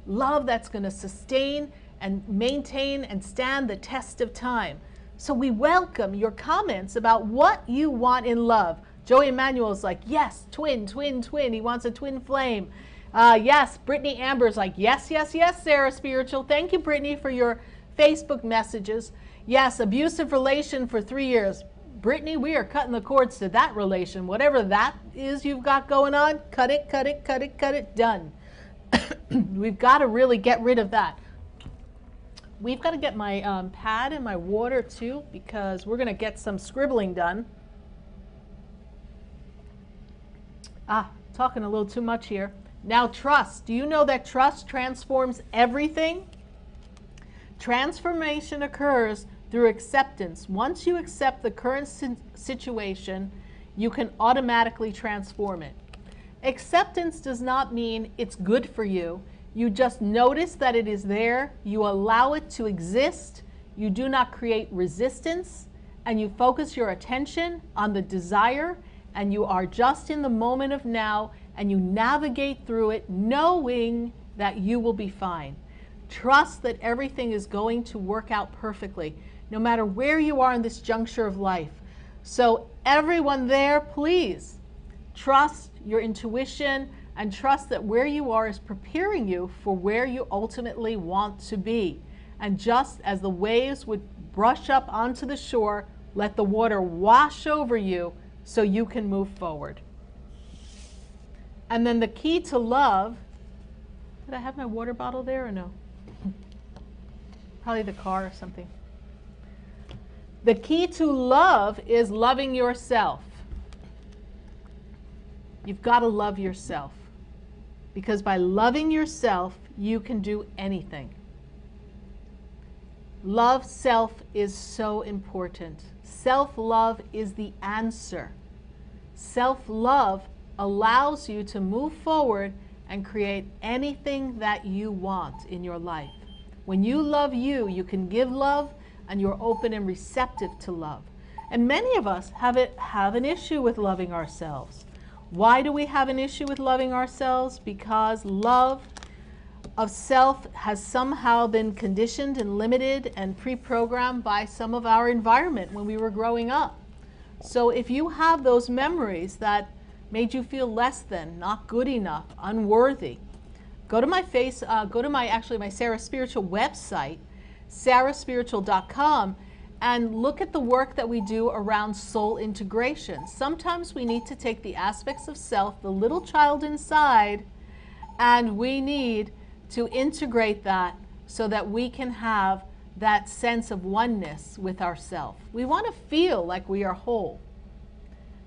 Love that's going to sustain and maintain and stand the test of time. So we welcome your comments about what you want in love. Joey Emmanuel's like, yes, twin, twin, twin. He wants a twin flame. Yes, Brittany Amber's like, yes, yes, yes, Sarah Spiritual. Thank you, Brittany, for your Facebook messages. Yes, abusive relation for 3 years. Brittany, we are cutting the cords to that relation. Whatever that is you've got going on, cut it, cut it, cut it, cut it, done. We've got to really get rid of that. We've got to get my pad and my water too, because we're going to get some scribbling done. Talking a little too much here. Now trust. Do you know that trust transforms everything? Transformation occurs through acceptance. Once you accept the current situation, you can automatically transform it. Acceptance does not mean it's good for you. You just notice that it is there, you allow it to exist, you do not create resistance, and you focus your attention on the desire, and you are just in the moment of now, and you navigate through it knowing that you will be fine. Trust that everything is going to work out perfectly, no matter where you are in this juncture of life. So everyone there, please trust your intuition, and trust that where you are is preparing you for where you ultimately want to be. And just as the waves would brush up onto the shore, let the water wash over you so you can move forward. And then the key to love, did I have my water bottle there or no? Probably the car or something. The key to love is loving yourself. You've got to love yourself. Because by loving yourself, you can do anything. Love self is so important. Self-love is the answer. Self-love allows you to move forward and create anything that you want in your life. When you love you, you can give love, and you're open and receptive to love. And many of us have an issue with loving ourselves. Why do we have an issue with loving ourselves? Because love of self has somehow been conditioned and limited and pre-programmed by some of our environment when we were growing up. So if you have those memories that made you feel less than, not good enough, unworthy, go to my my Sarah Spiritual website, SarahSpiritual.com, and look at the work that we do around soul integration. Sometimes we need to take the aspects of self, the little child inside, and we need to integrate that so that we can have that sense of oneness with ourselves. We want to feel like we are whole.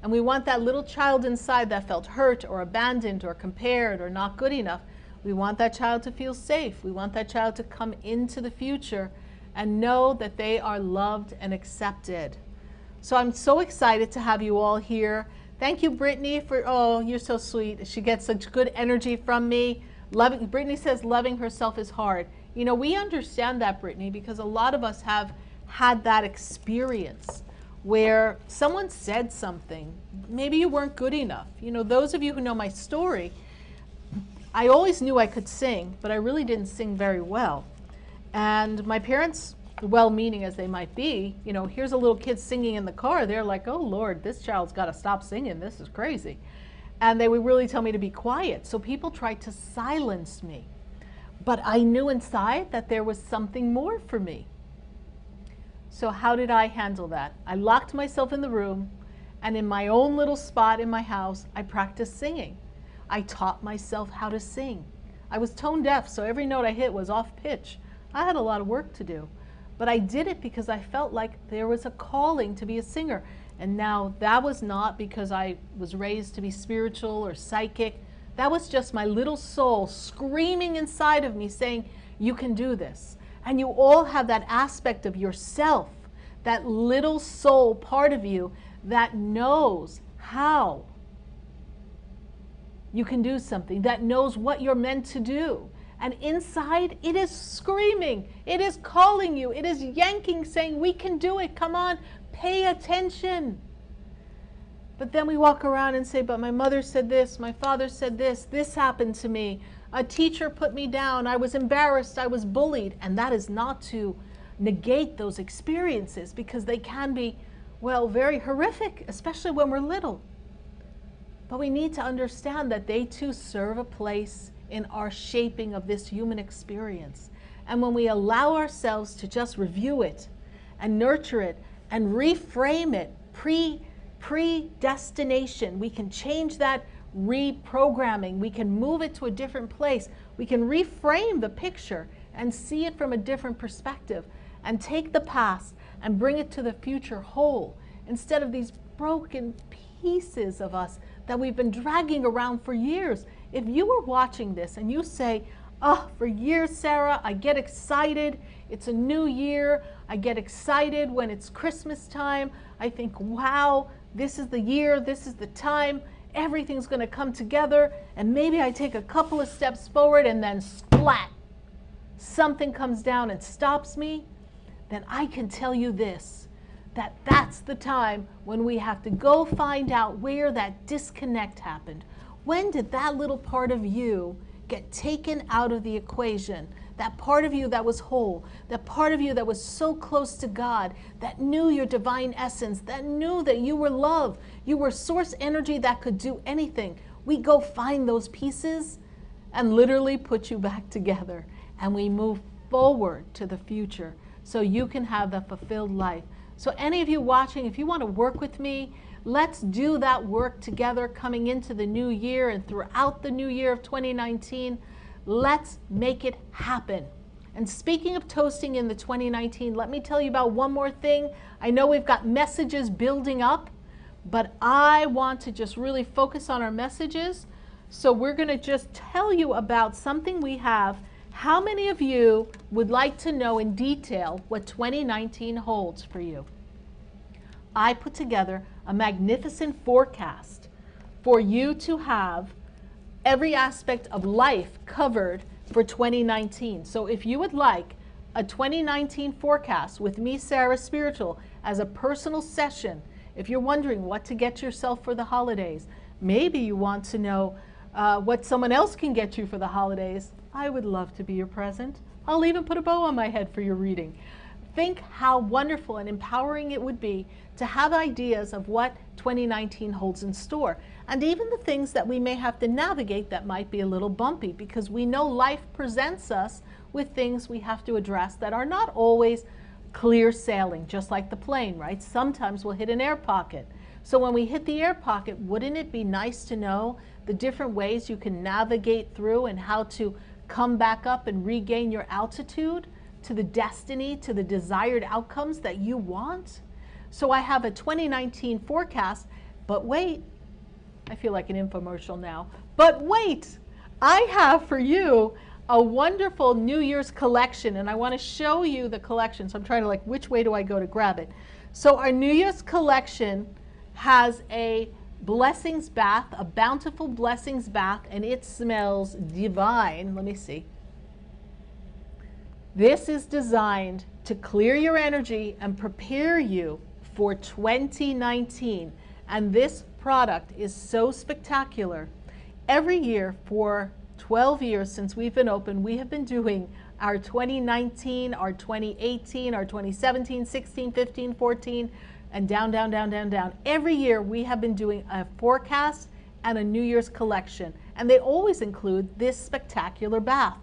And we want that little child inside that felt hurt or abandoned or compared or not good enough. We want that child to feel safe. We want that child to come into the future and know that they are loved and accepted. So I'm so excited to have you all here. Thank you, Brittany, for, oh, you're so sweet. She gets such good energy from me. Brittany says loving herself is hard. You know, we understand that, Brittany, because a lot of us have had that experience where someone said something, maybe you weren't good enough. You know, those of you who know my story, I always knew I could sing, but I really didn't sing very well. And my parents, well-meaning as they might be, you know, here's a little kid singing in the car. They're like, oh, Lord, this child's got to stop singing. This is crazy. And they would really tell me to be quiet. So people tried to silence me. But I knew inside that there was something more for me. So how did I handle that? I locked myself in the room, and in my own little spot in my house, I practiced singing. I taught myself how to sing. I was tone deaf, so every note I hit was off pitch. I had a lot of work to do. But I did it because I felt like there was a calling to be a singer. And now that was not because I was raised to be spiritual or psychic. That was just my little soul screaming inside of me saying, you can do this. And you all have that aspect of yourself, that little soul part of you that knows how you can do something, that knows what you're meant to do. And inside, it is screaming, it is calling you, it is yanking, saying, we can do it, come on, pay attention. But then we walk around and say, but my mother said this, my father said this happened to me. A teacher put me down, I was embarrassed, I was bullied. And that is not to negate those experiences because they can be, well, very horrific, especially when we're little. But we need to understand that they too serve a place in our shaping of this human experience. And when we allow ourselves to just review it and nurture it and reframe it, predestination, we can change that reprogramming, we can move it to a different place, we can reframe the picture and see it from a different perspective and take the past and bring it to the future whole instead of these broken pieces of us that we've been dragging around for years. If you were watching this and you say, oh, for years, Sarah, I get excited, it's a new year, I get excited when it's Christmas time, I think, wow, this is the year, this is the time, everything's going to come together, and maybe I take a couple of steps forward and then splat, something comes down and stops me, then I can tell you this, that that's the time when we have to go find out where that disconnect happened. When did that little part of you get taken out of the equation? That part of you that was whole, that part of you that was so close to God, that knew your divine essence, that knew that you were love, you were source energy that could do anything. We go find those pieces and literally put you back together, and we move forward to the future so you can have the fulfilled life. So any of you watching, if you want to work with me, let's do that work together coming into the new year and throughout the new year of 2019. Let's make it happen. And speaking of toasting in the 2019, let me tell you about one more thing. I know we've got messages building up, but I want to just really focus on our messages. So we're going to just tell you about something we have. How many of you would like to know in detail what 2019 holds for you? I put together a magnificent forecast for you to have every aspect of life covered for 2019. So if you would like a 2019 forecast with me, Sarah Spiritual, as a personal session, if you're wondering what to get yourself for the holidays, maybe you want to know what someone else can get you for the holidays, I would love to be your present. I'll even put a bow on my head for your reading. Think how wonderful and empowering it would be to have ideas of what 2019 holds in store. And even the things that we may have to navigate that might be a little bumpy, because we know life presents us with things we have to address that are not always clear sailing, just like the plane, right? Sometimes we'll hit an air pocket. So when we hit the air pocket, wouldn't it be nice to know the different ways you can navigate through and how to come back up and regain your altitude? to the destiny, to the desired outcomes that you want? So I have a 2019 forecast, but wait, I feel like an infomercial now, but wait, I have for you a wonderful New Year's collection, and I want to show you the collection. So I'm trying to like, which way do I go to grab it? So our New Year's collection has a blessings bath, a bountiful blessings bath, and it smells divine. Let me see. This is designed to clear your energy and prepare you for 2019. And this product is so spectacular. Every year for 12 years since we've been open, we have been doing our 2019, our 2018, our 2017, 16, 15, 14, and down, down, down, down, down. Every year we have been doing a forecast and a New Year's collection. And they always include this spectacular bath.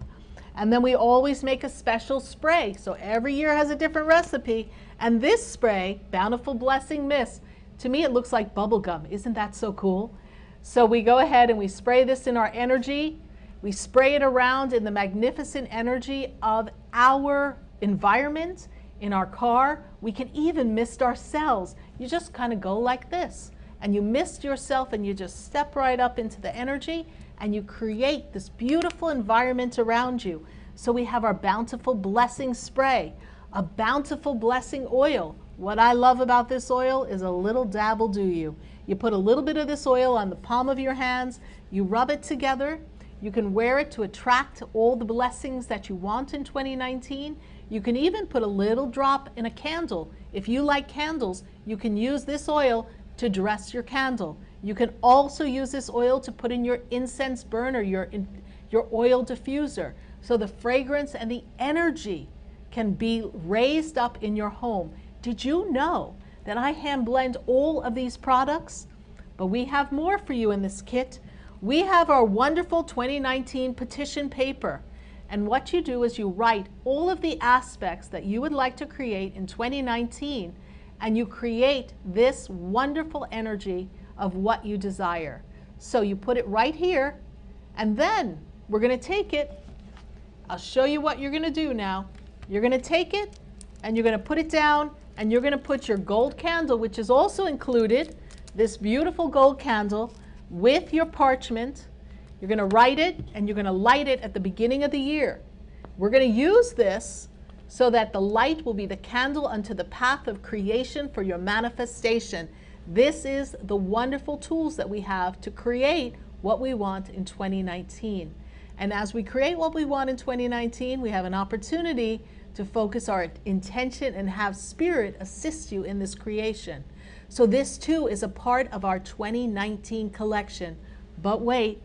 And then we always make a special spray. So every year has a different recipe. And this spray, Bountiful Blessing Mist, to me it looks like bubble gum. Isn't that so cool? So we go ahead and we spray this in our energy. We spray it around in the magnificent energy of our environment, in our car. We can even mist ourselves. You just kind of go like this. And you mist yourself and you just step right up into the energy and you create this beautiful environment around you. So we have our Bountiful Blessing Spray, a Bountiful Blessing Oil. What I love about this oil is a little dab will do you. You put a little bit of this oil on the palm of your hands, you rub it together, you can wear it to attract all the blessings that you want in 2019. You can even put a little drop in a candle. If you like candles, you can use this oil to dress your candle. You can also use this oil to put in your incense burner, your oil diffuser. So the fragrance and the energy can be raised up in your home. Did you know that I hand blend all of these products? But we have more for you in this kit. We have our wonderful 2019 petition paper. And what you do is you write all of the aspects that you would like to create in 2019, and you create this wonderful energy of what you desire. So you put it right here, and then we're going to take it. I'll show you what you're going to do now. You're going to take it, and you're going to put it down, and you're going to put your gold candle, which is also included, this beautiful gold candle, with your parchment. You're going to write it, and you're going to light it at the beginning of the year. We're going to use this so that the light will be the candle unto the path of creation for your manifestation. This is the wonderful tools that we have to create what we want in 2019. And as we create what we want in 2019, we have an opportunity to focus our intention and have Spirit assist you in this creation. So this too is a part of our 2019 collection. But wait,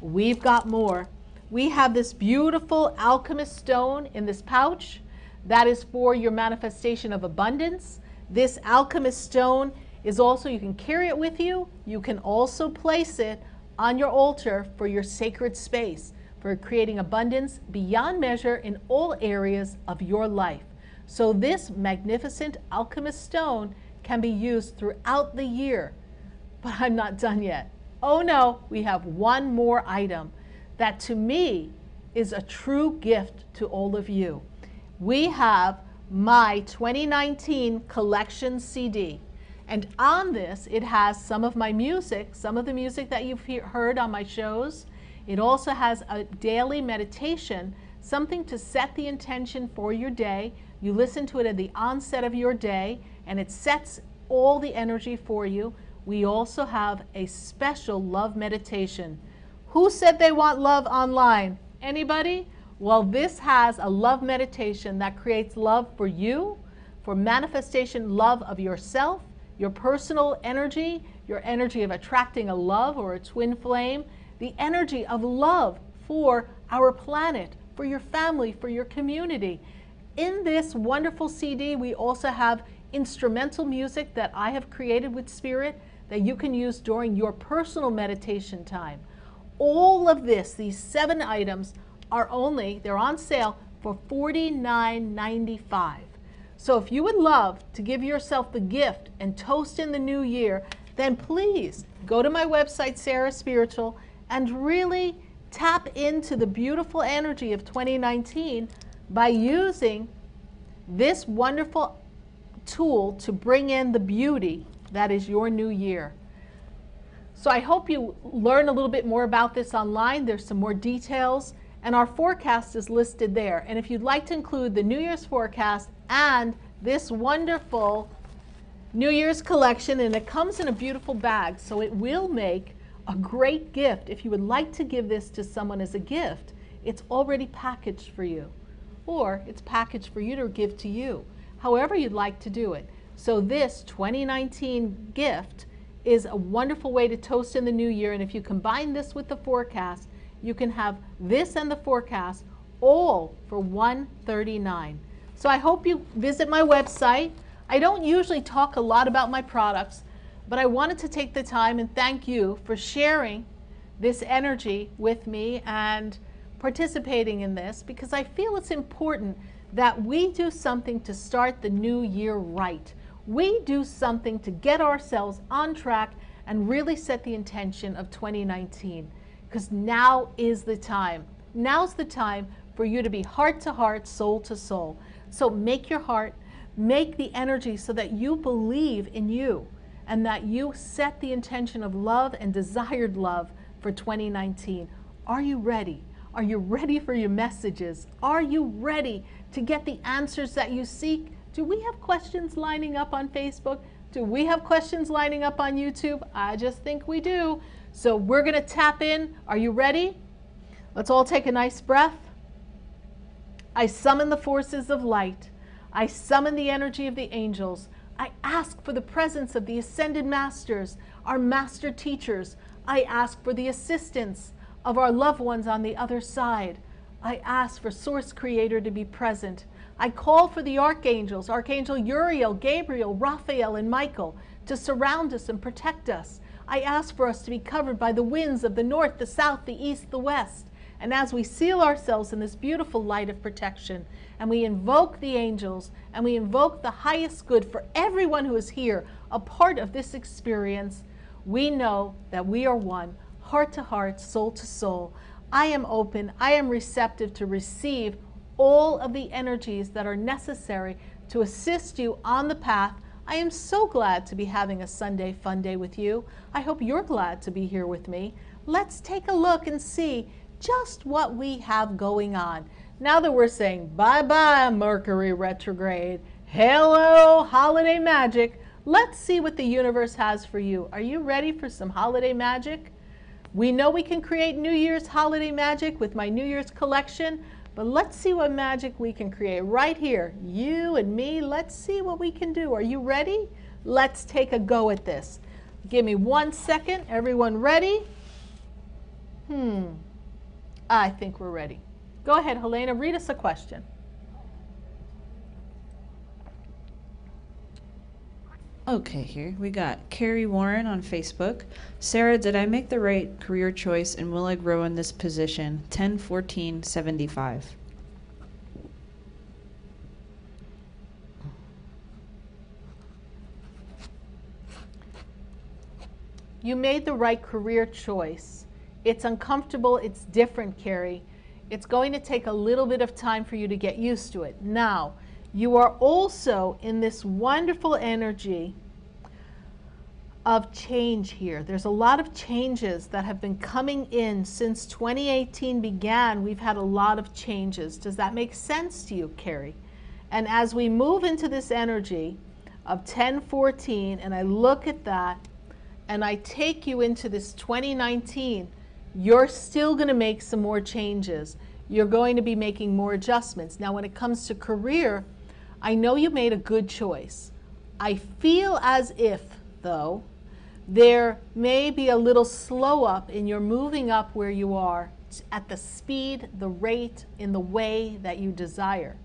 we've got more. We have this beautiful Alchemist Stone in this pouch. That is for your manifestation of abundance. This Alchemist Stone is also, you can carry it with you. You can also place it on your altar for your sacred space, for creating abundance beyond measure in all areas of your life. So this magnificent Alchemist Stone can be used throughout the year. But I'm not done yet. Oh no, we have one more item that to me is a true gift to all of you. We have my 2019 collection CD. And on this, it has some of my music, some of the music that you've heard on my shows. It also has a daily meditation, something to set the intention for your day. You listen to it at the onset of your day, and it sets all the energy for you. We also have a special love meditation. Who said they want love online? Anybody? Well, this has a love meditation that creates love for you, for manifestation, love of yourself, your personal energy, your energy of attracting a love or a twin flame, the energy of love for our planet, for your family, for your community. In this wonderful CD, we also have instrumental music that I have created with Spirit that you can use during your personal meditation time. All of this, these 7 items, are they're on sale for $49.95. So if you would love to give yourself the gift and toast in the new year, then please go to my website, SarahSpiritual, and really tap into the beautiful energy of 2019 by using this wonderful tool to bring in the beauty that is your new year. So I hope you learn a little bit more about this online. There's some more details, and our forecast is listed there. And if you'd like to include the New Year's forecast and this wonderful New Year's collection, and it comes in a beautiful bag, so it will make a great gift. If you would like to give this to someone as a gift, it's already packaged for you, or it's packaged for you to give to you, however you'd like to do it. So this 2019 gift is a wonderful way to toast in the new year, and if you combine this with the forecast, you can have this and the forecast all for $139. So I hope you visit my website. I don't usually talk a lot about my products, but I wanted to take the time and thank you for sharing this energy with me and participating in this, because I feel it's important that we do something to start the new year right. We do something to get ourselves on track and really set the intention of 2019, because now is the time. Now's the time for you to be heart to heart, soul to soul. So make your heart, make the energy so that you believe in you and that you set the intention of love and desired love for 2019. Are you ready? Are you ready for your messages? Are you ready to get the answers that you seek? Do we have questions lining up on Facebook? Do we have questions lining up on YouTube? I just think we do. So we're going to tap in. Are you ready? Let's all take a nice breath. I summon the forces of light. I summon the energy of the angels. I ask for the presence of the ascended masters, our master teachers. I ask for the assistance of our loved ones on the other side. I ask for Source Creator to be present. I call for the archangels, Archangel Uriel, Gabriel, Raphael, and Michael, to surround us and protect us. I ask for us to be covered by the winds of the north, the south, the east, the west. And as we seal ourselves in this beautiful light of protection, and we invoke the angels, and we invoke the highest good for everyone who is here, a part of this experience, we know that we are one, heart to heart, soul to soul. I am open, I am receptive to receive all of the energies that are necessary to assist you on the path. I am so glad to be having a Sunday fun day with you. I hope you're glad to be here with me. Let's take a look and see just what we have going on. Now that we're saying bye-bye Mercury retrograde, hello holiday magic, let's see what the universe has for you. Are you ready for some holiday magic? We know we can create New Year's holiday magic with my New Year's collection, but let's see what magic we can create right here. You and me, let's see what we can do. Are you ready? Let's take a go at this. Give me 1 second. Everyone ready? I think we're ready. Go ahead, Helena, read us a question. Okay, here we got Carrie Warren on Facebook. Sarah, did I make the right career choice and will I grow in this position? 10/14/75. You made the right career choice. It's uncomfortable, it's different, Carrie. It's going to take a little bit of time for you to get used to it. Now, you are also in this wonderful energy of change here. There's a lot of changes that have been coming in since 2018 began. We've had a lot of changes. Does that make sense to you, Carrie? And as we move into this energy of 10/14, and I look at that, and I take you into this 2019, you're still going to make some more changes. You're going to be making more adjustments. Now, when it comes to career, I know you made a good choice. I feel as if, though, there may be a little slow up in your moving up where you are at the speed, the rate, in the way that you desire.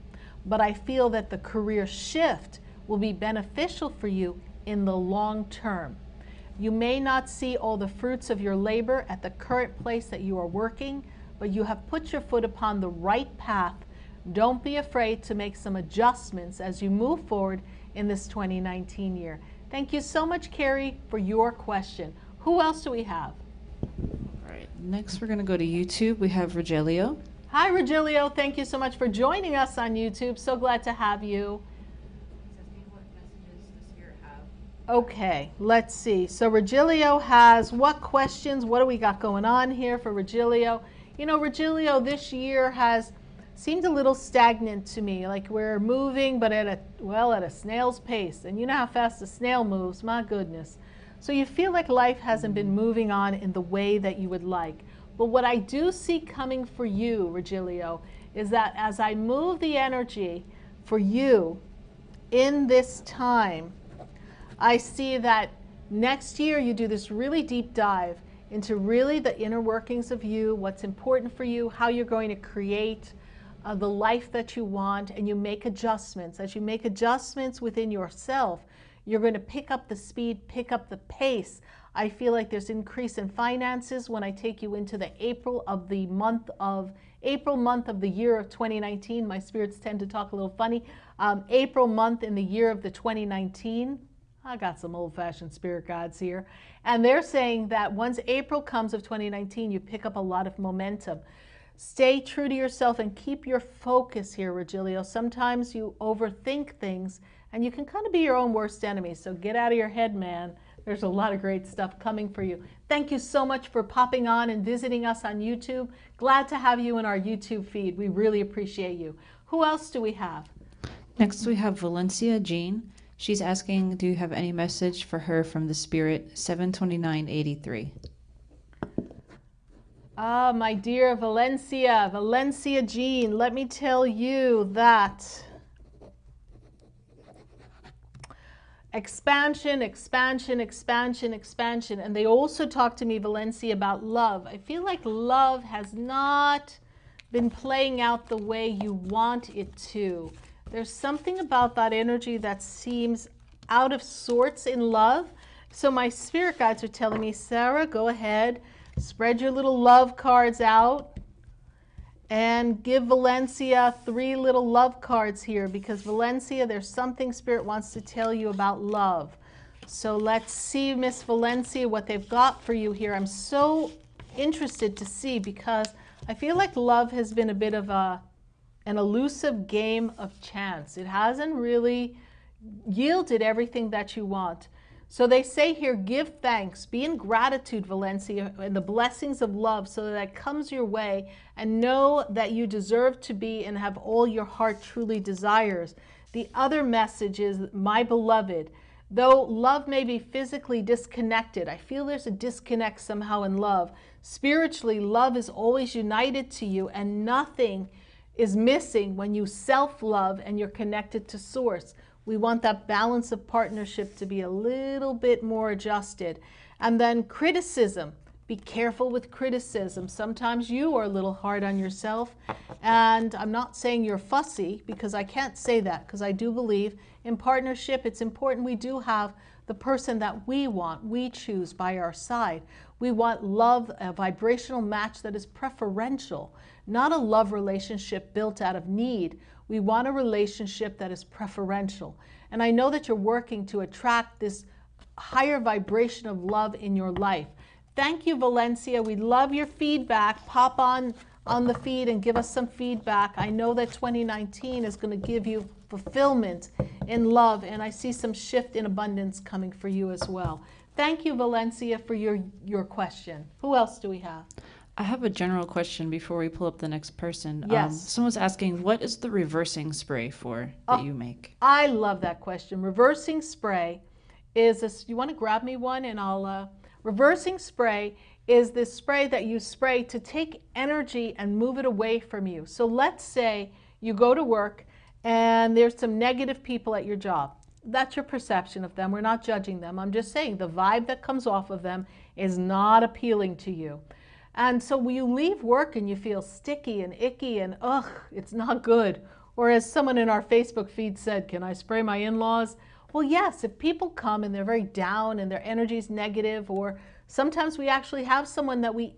But I feel that the career shift will be beneficial for you in the long term. You may not see all the fruits of your labor at the current place that you are working, but you have put your foot upon the right path. Don't be afraid to make some adjustments as you move forward in this 2019 year. Thank you so much, Carrie, for your question. Who else do we have? All right, next we're going to go to YouTube. We have Rogelio. Hi, Regilio. Thank you so much for joining us on YouTube. So glad to have you. Okay, let's see. So Regilio has what questions? What do we got going on here for Regilio? You know, Regilio this year has seemed a little stagnant to me. Like we're moving, but at a snail's pace. And you know how fast a snail moves, my goodness. So you feel like life hasn't been moving on in the way that you would like. But what I do see coming for you, Regilio, is that as I move the energy for you in this time, I see that next year you do this really deep dive into really the inner workings of you, what's important for you, how you're going to create the life that you want, and you make adjustments. As you make adjustments within yourself, you're going to pick up the speed, pick up the pace. I feel like there's increase in finances when I take you into the April month of the year of 2019. My spirits tend to talk a little funny. April month in the year of the 2019. I got some old-fashioned spirit guides here. And they're saying that once April comes of 2019, you pick up a lot of momentum. Stay true to yourself and keep your focus here, Regilio. Sometimes you overthink things and you can kind of be your own worst enemy. So get out of your head, man. There's a lot of great stuff coming for you. Thank you so much for popping on and visiting us on YouTube. Glad to have you in our YouTube feed. We really appreciate you. Who else do we have? Next we have Valencia Jean. She's asking, do you have any message for her from the Spirit? 72983. Ah, my dear Valencia Jean, let me tell you that expansion, expansion, expansion, expansion. And they also talk to me, Valencia, about love. I feel like love has not been playing out the way you want it to. There's something about that energy that seems out of sorts in love. So my spirit guides are telling me, Sarah, go ahead, spread your little love cards out and give Valencia 3 little love cards here, because Valencia, there's something Spirit wants to tell you about love. So let's see, Miss Valencia, what they've got for you here. I'm so interested to see, because I feel like love has been a bit of an elusive game of chance. It hasn't really yielded everything that you want. So they say here, give thanks, be in gratitude, Valencia, and the blessings of love so that it comes your way, and know that you deserve to be and have all your heart truly desires. The other message is, my beloved, though love may be physically disconnected, I feel there's a disconnect somehow in love. Spiritually, love is always united to you, and nothing is missing when you self-love and you're connected to Source. We want that balance of partnership to be a little bit more adjusted. And then criticism. Be careful with criticism. Sometimes you are a little hard on yourself. And I'm not saying you're fussy, because I can't say that, because I do believe in partnership, it's important we do have the person that we want, we choose by our side. We want love, a vibrational match that is preferential, not a love relationship built out of need. We want a relationship that is preferential. And I know that you're working to attract this higher vibration of love in your life. Thank you, Valencia. We love your feedback. Pop on the feed and give us some feedback. I know that 2019 is going to give you fulfillment in love, and I see some shift in abundance coming for you as well. Thank you, Valencia, for your question. Who else do we have? I have a general question before we pull up the next person. Yes. Someone's asking, what is the reversing spray for that you make? I love that question. Reversing spray is this. You want to grab me one and I'll... Reversing spray is this spray that you spray to take energy and move it away from you. So let's say you go to work and there's some negative people at your job. That's your perception of them. We're not judging them. I'm just saying the vibe that comes off of them is not appealing to you. And so when you leave work and you feel sticky and icky and ugh, it's not good. Or as someone in our Facebook feed said, can I spray my in-laws? Well, yes, if people come and they're very down and their energy is negative, or sometimes we actually have someone that we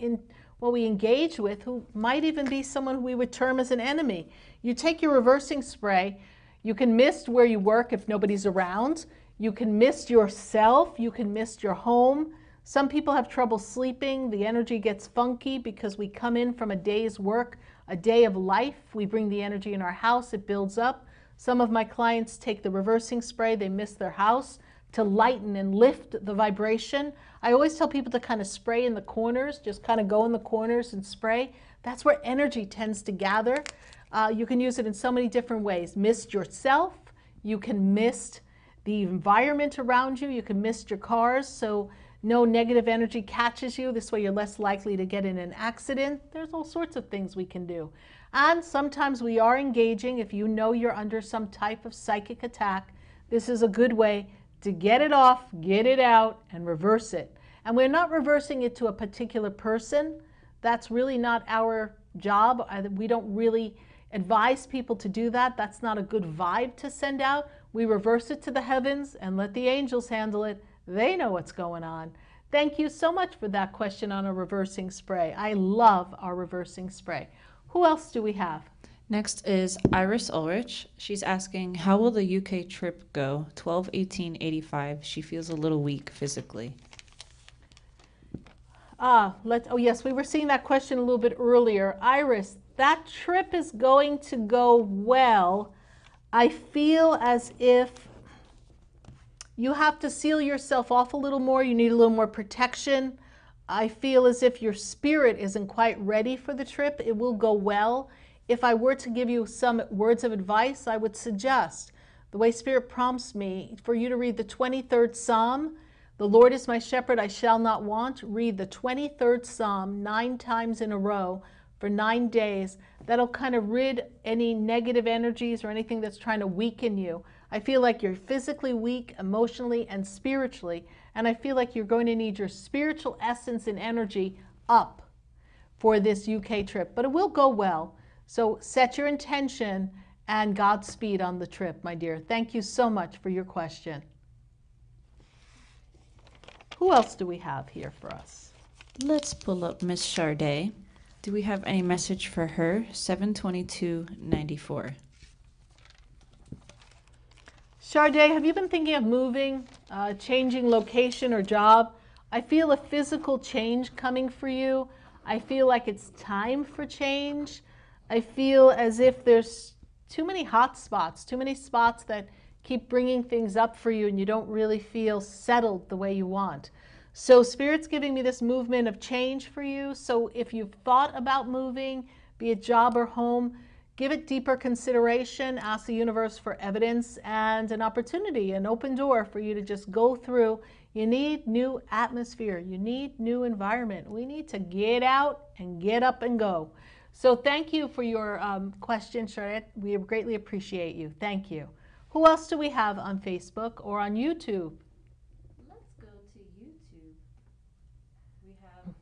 engage with who might even be someone who we would term as an enemy. You take your reversing spray, you can mist where you work if nobody's around, you can mist yourself, you can mist your home. Some people have trouble sleeping, the energy gets funky because we come in from a day's work, a day of life. We bring the energy in our house, it builds up. Some of my clients take the reversing spray, they mist their house to lighten and lift the vibration. I always tell people to kind of spray in the corners, just kind of go in the corners and spray. That's where energy tends to gather. You can use it in so many different ways. Mist yourself, you can mist the environment around you, you can mist your cars so no negative energy catches you. This way you're less likely to get in an accident. There's all sorts of things we can do. And sometimes we are engaging. If you know you're under some type of psychic attack, this is a good way to get it off, get it out, and reverse it. And we're not reversing it to a particular person. That's really not our job. We don't really advise people to do that. That's not a good vibe to send out. We reverse it to the heavens and let the angels handle it. They know what's going on. Thank you so much for that question on a reversing spray. I love our reversing spray. Who else do we have? Next is Iris Ulrich. She's asking, how will the UK trip go? 12/18/85. She feels a little weak physically. Oh yes, we were seeing that question a little bit earlier. Iris, that trip is going to go well. I feel as if you have to seal yourself off a little more. You need a little more protection. I feel as if your spirit isn't quite ready for the trip. It will go well. If I were to give you some words of advice, I would suggest, the way Spirit prompts me, for you to read the 23rd Psalm. The Lord is my shepherd, I shall not want. Read the 23rd Psalm 9 times in a row for 9 days. That'll kind of rid any negative energies or anything that's trying to weaken you. I feel like you're physically weak, emotionally and spiritually, and I feel like you're going to need your spiritual essence and energy up for this UK trip, but it will go well. So set your intention and Godspeed on the trip, my dear. Thank you so much for your question. Who else do we have here for us? Let's pull up Miss Charday. Do we have any message for her? 7/22/94. Charday, have you been thinking of moving, changing location or job? I feel a physical change coming for you. I feel like it's time for change. I feel as if there's too many hot spots, too many spots that keep bringing things up for you and you don't really feel settled the way you want. So Spirit's giving me this movement of change for you. So if you've thought about moving, be it job or home, give it deeper consideration, ask the universe for evidence and an opportunity, an open door for you to just go through. You need new atmosphere. You need new environment. We need to get out and get up and go. So thank you for your question, Charlotte. We greatly appreciate you. Thank you. Who else do we have on Facebook or on YouTube? Let's go to YouTube. We have,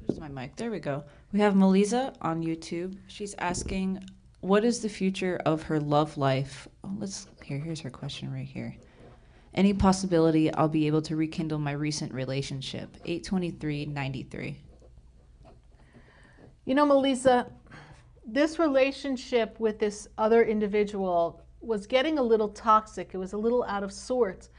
there's my mic. There we go. We have Melissa on YouTube. She's asking, what is the future of her love life? Oh, here's her question right here. Any possibility I'll be able to rekindle my recent relationship? 8/23/93. You know, Melissa, this relationship with this other individual was getting a little toxic. It was a little out of sorts.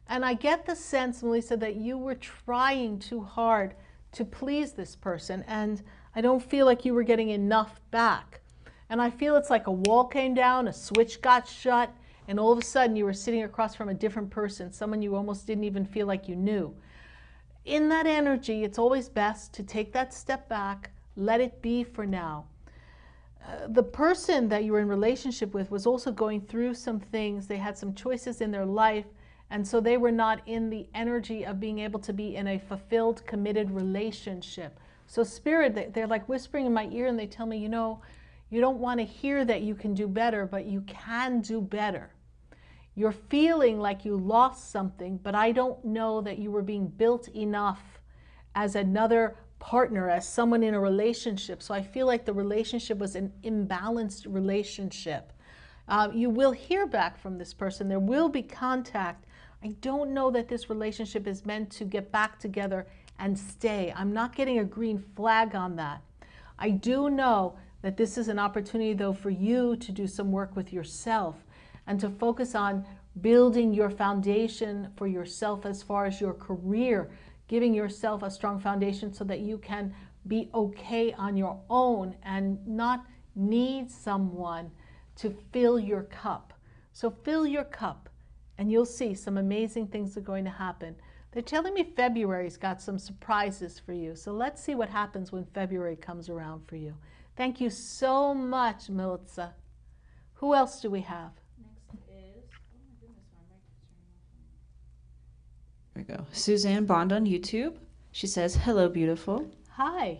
And I get the sense, Melissa, that you were trying too hard to please this person. And I don't feel like you were getting enough back. And I feel it's like a wall came down, a switch got shut, and all of a sudden you were sitting across from a different person, someone you almost didn't even feel like you knew. In that energy, it's always best to take that step back, let it be for now. The person that you were in relationship with was also going through some things. They had some choices in their life, and so they were not in the energy of being able to be in a fulfilled, committed relationship. So Spirit, they're like whispering in my ear, and they tell me, you know, you don't want to hear that you can do better, but you can do better. You're feeling like you lost something, but I don't know that you were being built enough as another partner, as someone in a relationship. So I feel like the relationship was an imbalanced relationship. You will hear back from this person. There will be contact. I don't know that this relationship is meant to get back together and stay. I'm not getting a green flag on that. I do know that this is an opportunity, though, for you to do some work with yourself and to focus on building your foundation for yourself as far as your career, giving yourself a strong foundation so that you can be okay on your own and not need someone to fill your cup. So fill your cup and you'll see some amazing things are going to happen. They're telling me February's got some surprises for you. So let's see what happens when February comes around for you. Thank you so much, Melissa. Who else do we have? Next is, oh my goodness, my mic is turning off. There we go. Suzanne Bond on YouTube. She says, hello, beautiful. Hi.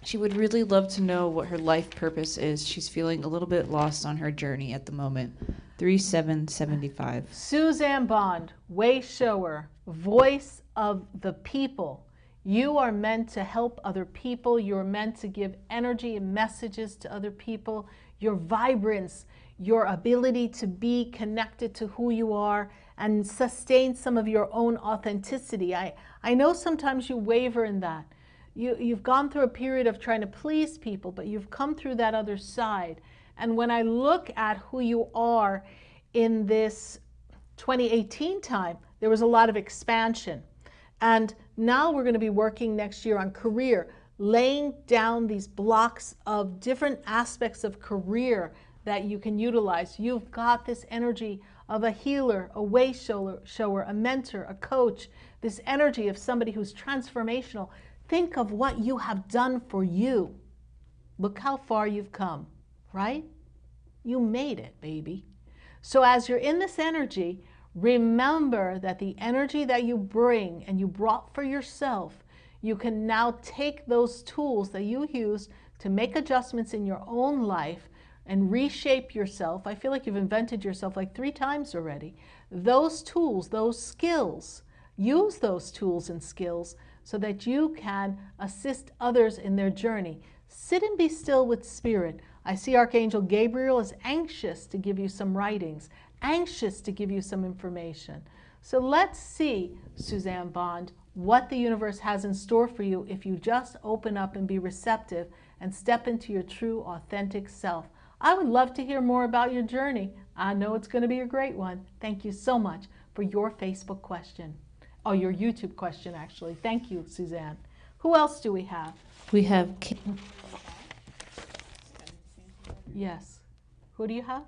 She would really love to know what her life purpose is. She's feeling a little bit lost on her journey at the moment. 3775. Suzanne Bond, way shower, voice of the people. You are meant to help other people. You're meant to give energy and messages to other people. Your vibrance, your ability to be connected to who you are and sustain some of your own authenticity. I know sometimes you waver in that. You've gone through a period of trying to please people, but you've come through that other side. And when I look at who you are in this 2018 time, there was a lot of expansion. And now we're going to be working next year on career, laying down these blocks of different aspects of career that you can utilize. You've got this energy of a healer, a way shower, a mentor, a coach, this energy of somebody who's transformational. Think of what you have done for you. Look how far you've come, right? You made it, baby. So as you're in this energy, remember that the energy that you bring and you brought for yourself, you can now take those tools that you use to make adjustments in your own life and reshape yourself. I feel like you've invented yourself like 3 times already. Those tools, those skills, use those tools and skills so that you can assist others in their journey. Sit and be still with spirit. I see Archangel Gabriel is anxious to give you some writings, anxious to give you some information. So let's see, Suzanne Bond, what the universe has in store for you if you just open up and be receptive and step into your true, authentic self. I would love to hear more about your journey. I know it's going to be a great one. Thank you so much for your Facebook question. Oh, your YouTube question, actually. Thank you, Suzanne. Who else do we have? We have Yes. Who do you have?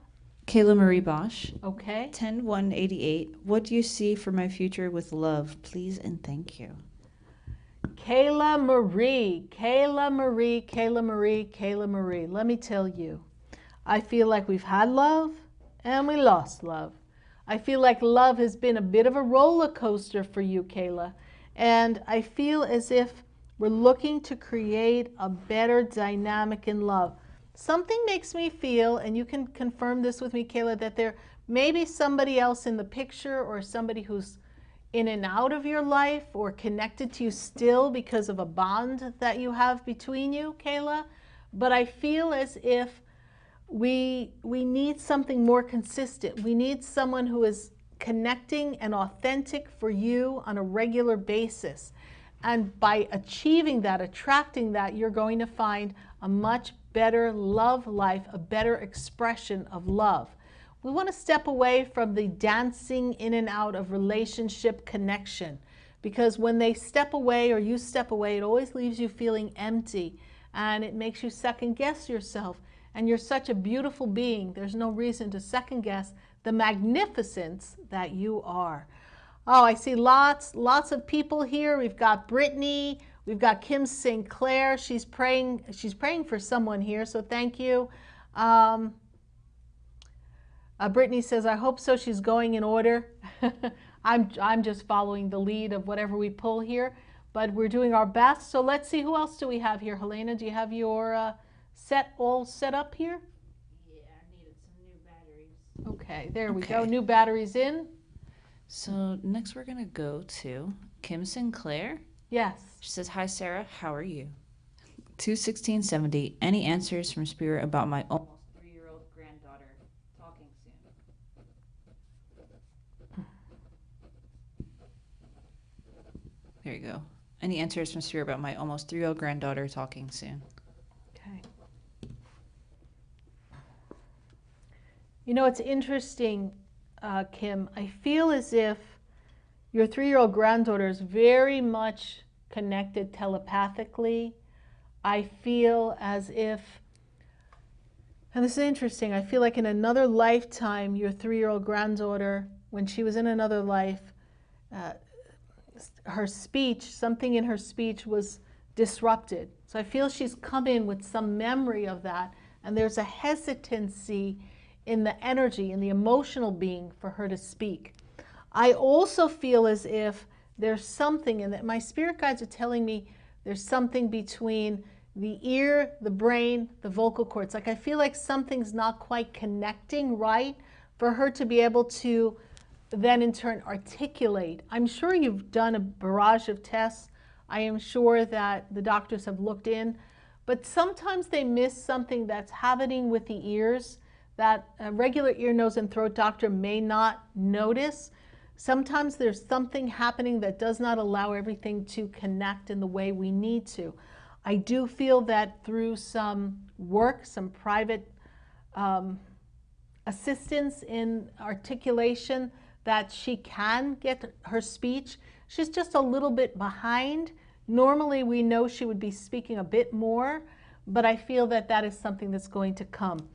Kayla Marie Bosch. Okay. 10188. What do you see for my future with love? Please and thank you. Kayla Marie, Kayla Marie, Kayla Marie, Kayla Marie. Let me tell you, I feel like we've had love and we lost love. I feel like love has been a bit of a roller coaster for you, Kayla. And I feel as if we're looking to create a better dynamic in love. Something makes me feel, and you can confirm this with me, Kayla, that there may be somebody else in the picture or somebody who's in and out of your life or connected to you still because of a bond that you have between you, Kayla. But I feel as if we need something more consistent. We need someone who is connecting and authentic for you on a regular basis. And by achieving that, attracting that, you're going to find a much better love life, a better expression of love. We want to step away from the dancing in and out of relationship connection, because when they step away or you step away, it always leaves you feeling empty and it makes you second guess yourself. And you're such a beautiful being. There's no reason to second guess the magnificence that you are. Oh, I see lots of people here. We've got Brittany. We've got Kim Sinclair. She's praying for someone here, so thank you. Brittany says, I hope so. She's going in order. I'm just following the lead of whatever we pull here, but we're doing our best. So let's see, who else do we have here? Helena, do you have your all set up here? Yeah, I needed some new batteries. Okay, there we go. New batteries in. So next we're going to go to Kim Sinclair. Yes. She says, hi, Sarah. How are you? 21670. Any answers from Spirit about my almost 3-year-old granddaughter talking soon? There you go. Any answers from Spirit about my almost 3-year-old granddaughter talking soon? Okay. You know, it's interesting, Kim. I feel as if your 3-year-old granddaughter is very much connected telepathically. I feel as if And this is interesting. I feel like in another lifetime, your 3-year-old granddaughter, when she was in another life, her speech, something in her speech was disrupted. So I feel she's come in with some memory of that, and there's a hesitancy in the energy, in the emotional being for her to speak. I also feel as if there's something, and that my spirit guides are telling me there's something between the ear, the brain, the vocal cords. Like I feel like something's not quite connecting right for her to be able to then in turn articulate. I'm sure you've done a barrage of tests. I am sure that the doctors have looked in, but sometimes they miss something that's happening with the ears that a regular ear, nose, and throat doctor may not notice. Sometimes there's something happening that does not allow everything to connect in the way we need to. I do feel that through some work, some private assistance in articulation, that she can get her speech. She's just a little bit behind. Normally we know she would be speaking a bit more, but I feel that that is something that's going to come.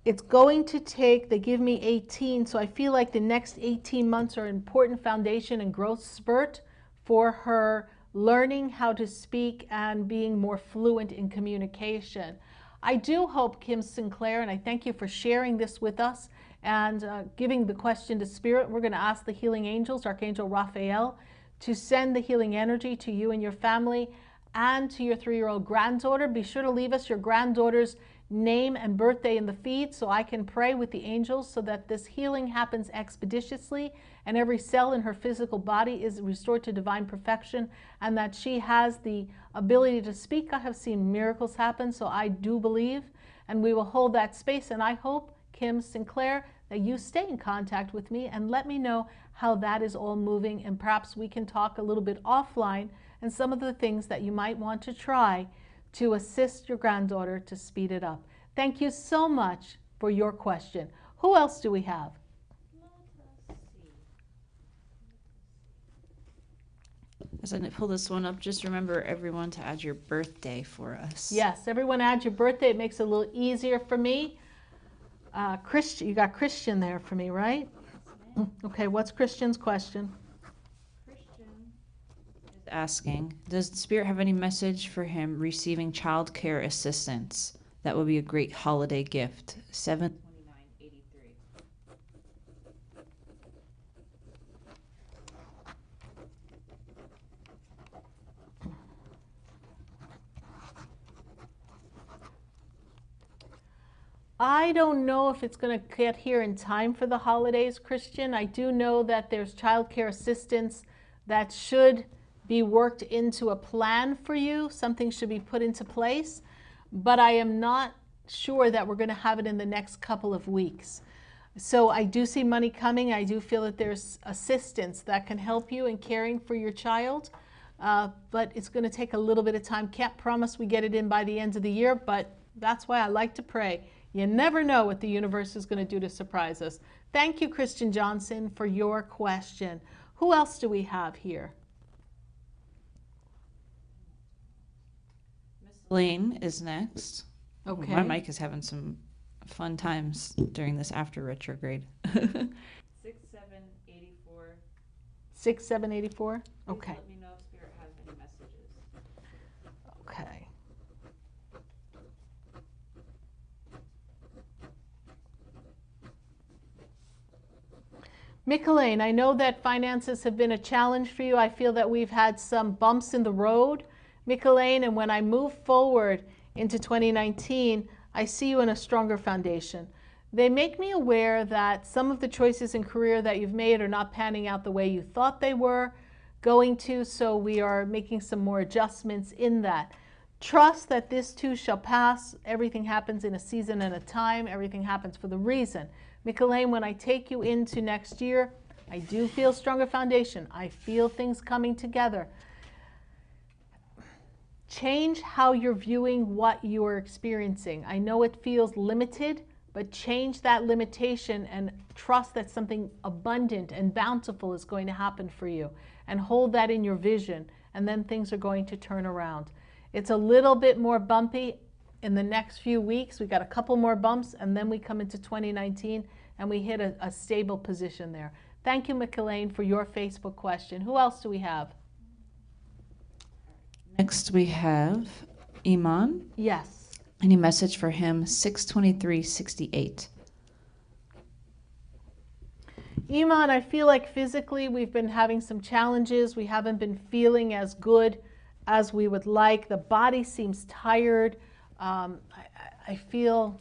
It's going to take, they give me 18, so I feel like the next 18 months are an important foundation and growth spurt for her learning how to speak and being more fluent in communication. I do hope, Kim Sinclair, and I thank you for sharing this with us and giving the question to Spirit. We're going to ask the healing angels, Archangel Raphael, to send the healing energy to you and your family and to your 3-year-old granddaughter. Be sure to leave us your granddaughter's name and birthday in the feed so I can pray with the angels so that this healing happens expeditiously and every cell in her physical body is restored to divine perfection and that she has the ability to speak. I have seen miracles happen, so I do believe, and we will hold that space. And I hope, Kim Sinclair, that you stay in contact with me and let me know how that is all moving, and perhaps we can talk a little bit offline and some of the things that you might want to try to assist your granddaughter to speed it up. Thank you so much for your question. Who else do we have? As I pull this one up, just remember everyone to add your birthday for us. Yes, everyone add your birthday. It makes it a little easier for me. Christian, you got Christian there for me, right? Okay, what's Christian's question? Asking, does the Spirit have any message for him receiving child care assistance? That would be a great holiday gift. 7/29/83. I don't know if it's going to get here in time for the holidays, Christian. I do know that there's child care assistance that should be worked into a plan for you. Something should be put into place, but I am not sure that we're going to have it in the next couple of weeks. So I do see money coming. I do feel that there's assistance that can help you in caring for your child, but it's going to take a little bit of time. Can't promise we get it in by the end of the year, but that's why I like to pray. You never know what the universe is going to do to surprise us. Thank you, Christian Johnson, for your question. Who else do we have here? Lane is next. Okay. My mic is having some fun times during this after retrograde. 6784. 6784? Okay. Let me know if Spirit has any messages. Okay. Micheline, I know that finances have been a challenge for you. I feel that we've had some bumps in the road, Micheline, and when I move forward into 2019, I see you in a stronger foundation. They make me aware that some of the choices in career that you've made are not panning out the way you thought they were going to, so we are making some more adjustments in that. Trust that this too shall pass. Everything happens in a season and a time. Everything happens for the reason. Micheline, when I take you into next year, I do feel stronger foundation. I feel things coming together. Change how you're viewing what you're experiencing. I know it feels limited, but change that limitation and trust that something abundant and bountiful is going to happen for you. And hold that in your vision, and then things are going to turn around. It's a little bit more bumpy. in the next few weeks. We got a couple more bumps, and then we come into 2019 and we hit a stable position there. Thank you, McElwain, for your Facebook question. Who else do we have? Next we have Iman. Yes. Any message for him? 6/23/68. Iman, I feel like physically we've been having some challenges. We haven't been feeling as good as we would like. The body seems tired. I feel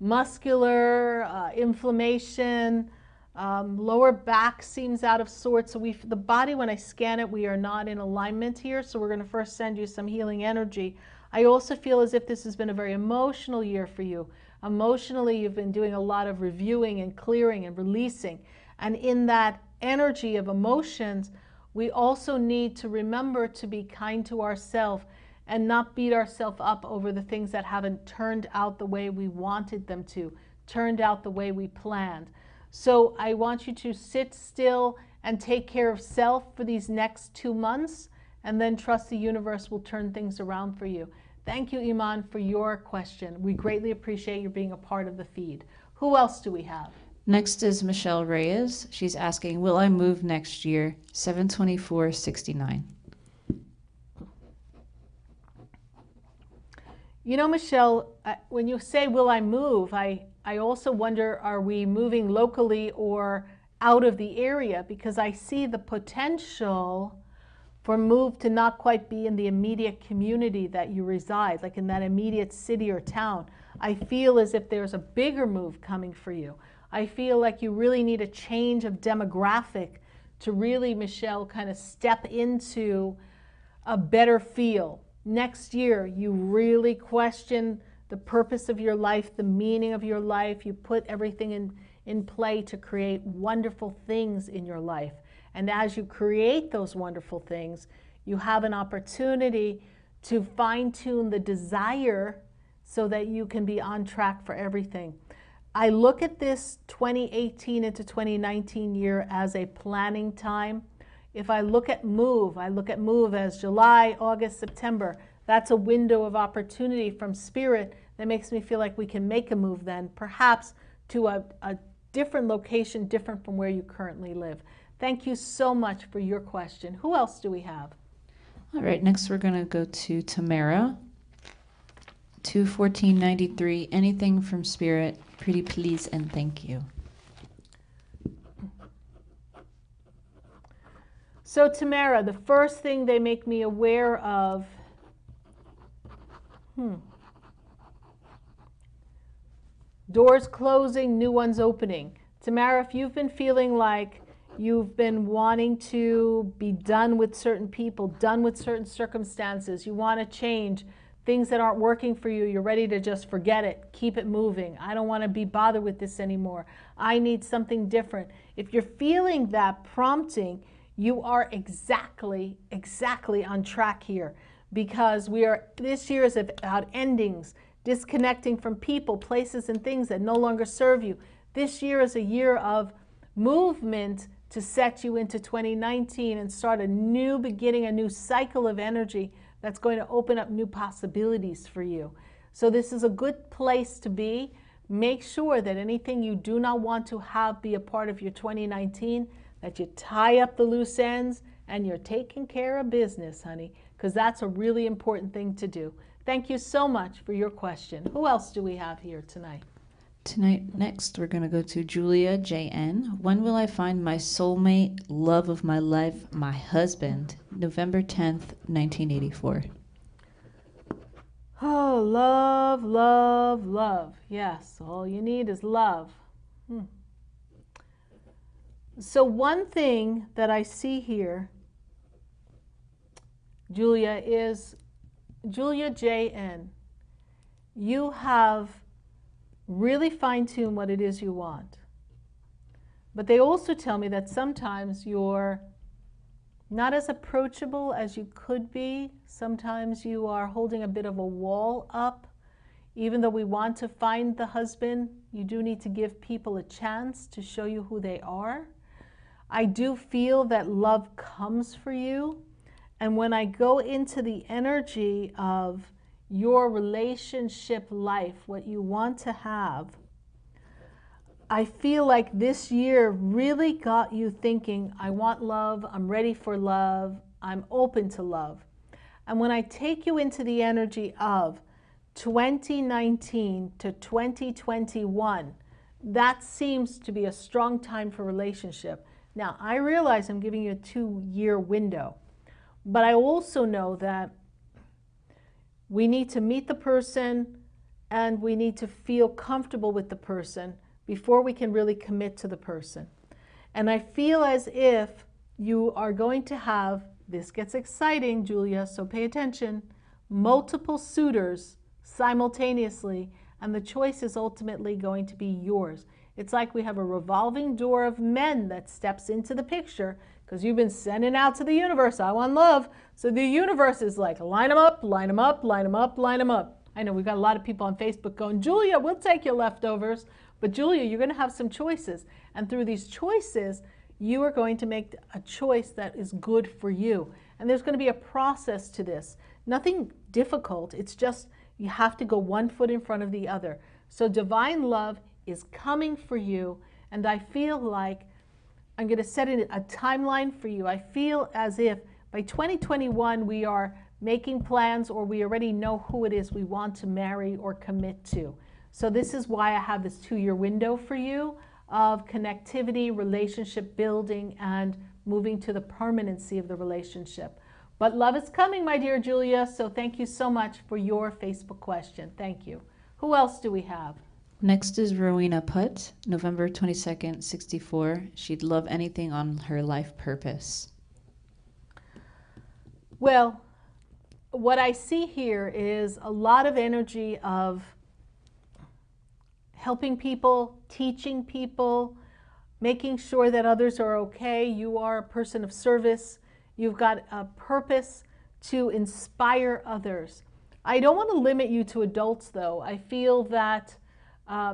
muscular, inflammation, lower back seems out of sorts. So the body, when I scan it, we are not in alignment here. So we're going to first send you some healing energy. I also feel as if this has been a very emotional year for you. Emotionally, you've been doing a lot of reviewing and clearing and releasing. And in that energy of emotions, we also need to remember to be kind to ourselves and not beat ourselves up over the things that haven't turned out the way we wanted them to, turned out the way we planned. So I want you to sit still and take care of self for these next 2 months, and then trust the universe will turn things around for you. Thank you, Iman, for your question. We greatly appreciate you being a part of the feed. Who else do we have? Next is Michelle Reyes. She's asking, will I move next year? 7/24/69. You know, Michelle, when you say, will I move, I also wonder, are we moving locally or out of the area? Because I see the potential for move to not quite be in the immediate community that you reside, like in that immediate city or town. I feel as if there's a bigger move coming for you. I feel like you really need a change of demographic to really, Michelle, kind of step into a better feel. Next year, you really question the purpose of your life, the meaning of your life. You put everything in play to create wonderful things in your life. And as you create those wonderful things, you have an opportunity to fine-tune the desire so that you can be on track for everything. I look at this 2018 into 2019 year as a planning time. If I look at move as July, August, September. That's a window of opportunity from Spirit that makes me feel like we can make a move then, perhaps to a different location, different from where you currently live. Thank you so much for your question. Who else do we have? All right, next we're going to go to Tamara. 2/14/93. Anything from Spirit, pretty please and thank you. So Tamara, the first thing they make me aware of, doors closing, new ones opening. Tamara, if you've been feeling like you've been wanting to be done with certain people, done with certain circumstances, you want to change, things that aren't working for you, you're ready to just forget it, keep it moving. I don't want to be bothered with this anymore. I need something different. If you're feeling that prompting, you are exactly on track here, because this year is about endings, disconnecting from people, places, and things that no longer serve you. This year is a year of movement to set you into 2019 and start a new beginning, a new cycle of energy that's going to open up new possibilities for you. So this is a good place to be. Make sure that anything you do not want to have be a part of your 2019, that you tie up the loose ends and you're taking care of business, honey, because that's a really important thing to do. Thank you so much for your question. Who else do we have here tonight? Next, we're going to go to Julia JN. When will I find my soulmate, love of my life, my husband? November 10th, 1984. Oh, love, love, love. Yes, all you need is love. So one thing that I see here, Julia, is Julia JN. You have really fine-tune what it is you want. But they also tell me that sometimes you're not as approachable as you could be. Sometimes you are holding a bit of a wall up. Even though we want to find the husband, you do need to give people a chance to show you who they are. I do feel that love comes for you. And when I go into the energy of your relationship life, what you want to have, I feel like this year really got you thinking, I want love, I'm ready for love, I'm open to love. And when I take you into the energy of 2019 to 2021, that seems to be a strong time for relationship. Now, I realize I'm giving you a 2-year window, but I also know that we need to meet the person and we need to feel comfortable with the person before we can really commit to the person. And I feel as if you are going to have, this gets exciting, Julia, so pay attention, multiple suitors simultaneously, and the choice is ultimately going to be yours. It's like we have a revolving door of men that steps into the picture because you've been sending out to the universe, I want love. So the universe is like, line them up, line them up, line them up, line them up. I know we've got a lot of people on Facebook going, Julia, we'll take your leftovers. But Julia, you're going to have some choices. And through these choices, you are going to make a choice that is good for you. And there's going to be a process to this. Nothing difficult. It's just you have to go one foot in front of the other. So divine love is coming for you. And I feel like I'm going to set a timeline for you. I feel as if by 2021, we are making plans or we already know who it is we want to marry or commit to. So this is why I have this 2-year window for you of connectivity, relationship building, and moving to the permanency of the relationship. But love is coming, my dear Julia, so thank you so much for your Facebook question. Thank you. Who else do we have? Next is Rowena Putt, November 22nd, 64. She'd love anything on her life purpose. Well, what I see here is a lot of energy of helping people, teaching people, making sure that others are okay. You are a person of service. You've got a purpose to inspire others. I don't want to limit you to adults, though. I feel that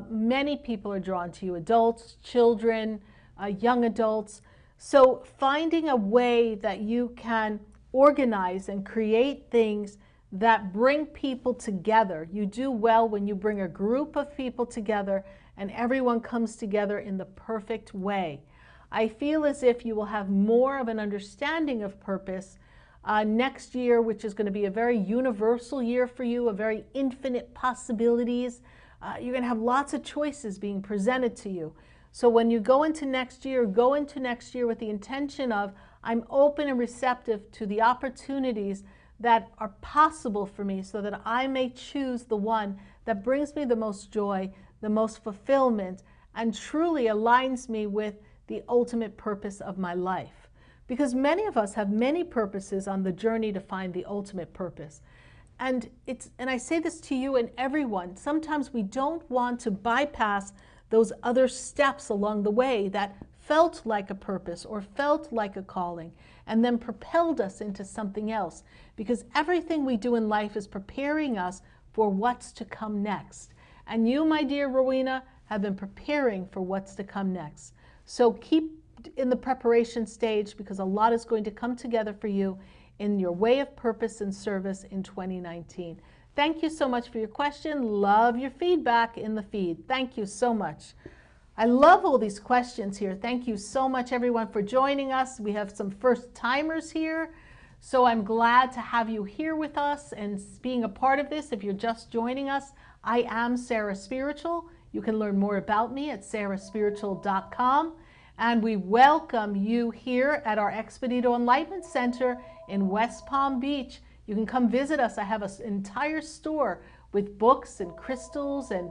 many people are drawn to you, adults, children, young adults. So finding a way that you can organize and create things that bring people together. You do well when you bring a group of people together and everyone comes together in the perfect way. I feel as if you will have more of an understanding of purpose next year, which is going to be a very universal year for you, a very infinite possibilities. You're going to have lots of choices being presented to you. So when you go into next year with the intention of, I'm open and receptive to the opportunities that are possible for me so that I may choose the one that brings me the most joy, the most fulfillment, and truly aligns me with the ultimate purpose of my life. Because many of us have many purposes on the journey to find the ultimate purpose. And I say this to you and everyone, sometimes we don't want to bypass those other steps along the way that felt like a purpose or felt like a calling and then propelled us into something else. Because everything we do in life is preparing us for what's to come next. And you, my dear Rowena, have been preparing for what's to come next. So keep in the preparation stage because a lot is going to come together for you in your way of purpose and service in 2019. Thank you so much for your question. Love your feedback in the feed. Thank you so much. I love all these questions here. Thank you so much, everyone, for joining us. We have some first timers here. So I'm glad to have you here with us and being a part of this. If you're just joining us, I am Sarah Spiritual. You can learn more about me at SarahSpiritual.com. And we welcome you here at our Expedito Enlightenment Center in West Palm Beach. You can come visit us. I have an entire store with books and crystals and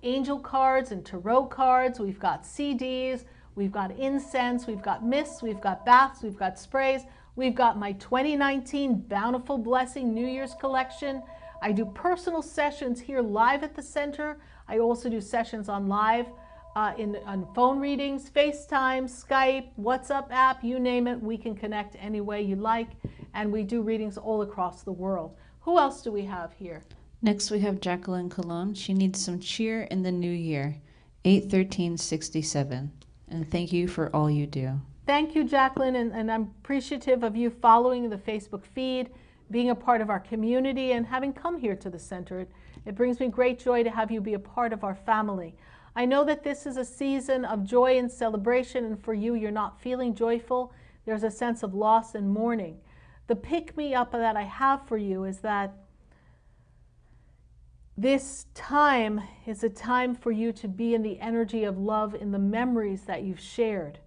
angel cards and tarot cards. We've got CDs, we've got incense, we've got mists, we've got baths, we've got sprays. We've got my 2019 Bountiful Blessing New Year's collection. I do personal sessions here live at the center. I also do sessions on live on phone readings, FaceTime, Skype, WhatsApp app, you name it. We can connect any way you like. And we do readings all across the world. Who else do we have here? Next, we have Jacqueline Colon. She needs some cheer in the new year, 8/13/67. And thank you for all you do. Thank you, Jacqueline, and I'm appreciative of you following the Facebook feed. being a part of our community and having come here to the center. It brings me great joy to have you be a part of our family. I know that this is a season of joy and celebration, and for you, you're not feeling joyful. There's a sense of loss and mourning. The pick-me-up that I have for you is that this time is a time for you to be in the energy of love in the memories that you've shared.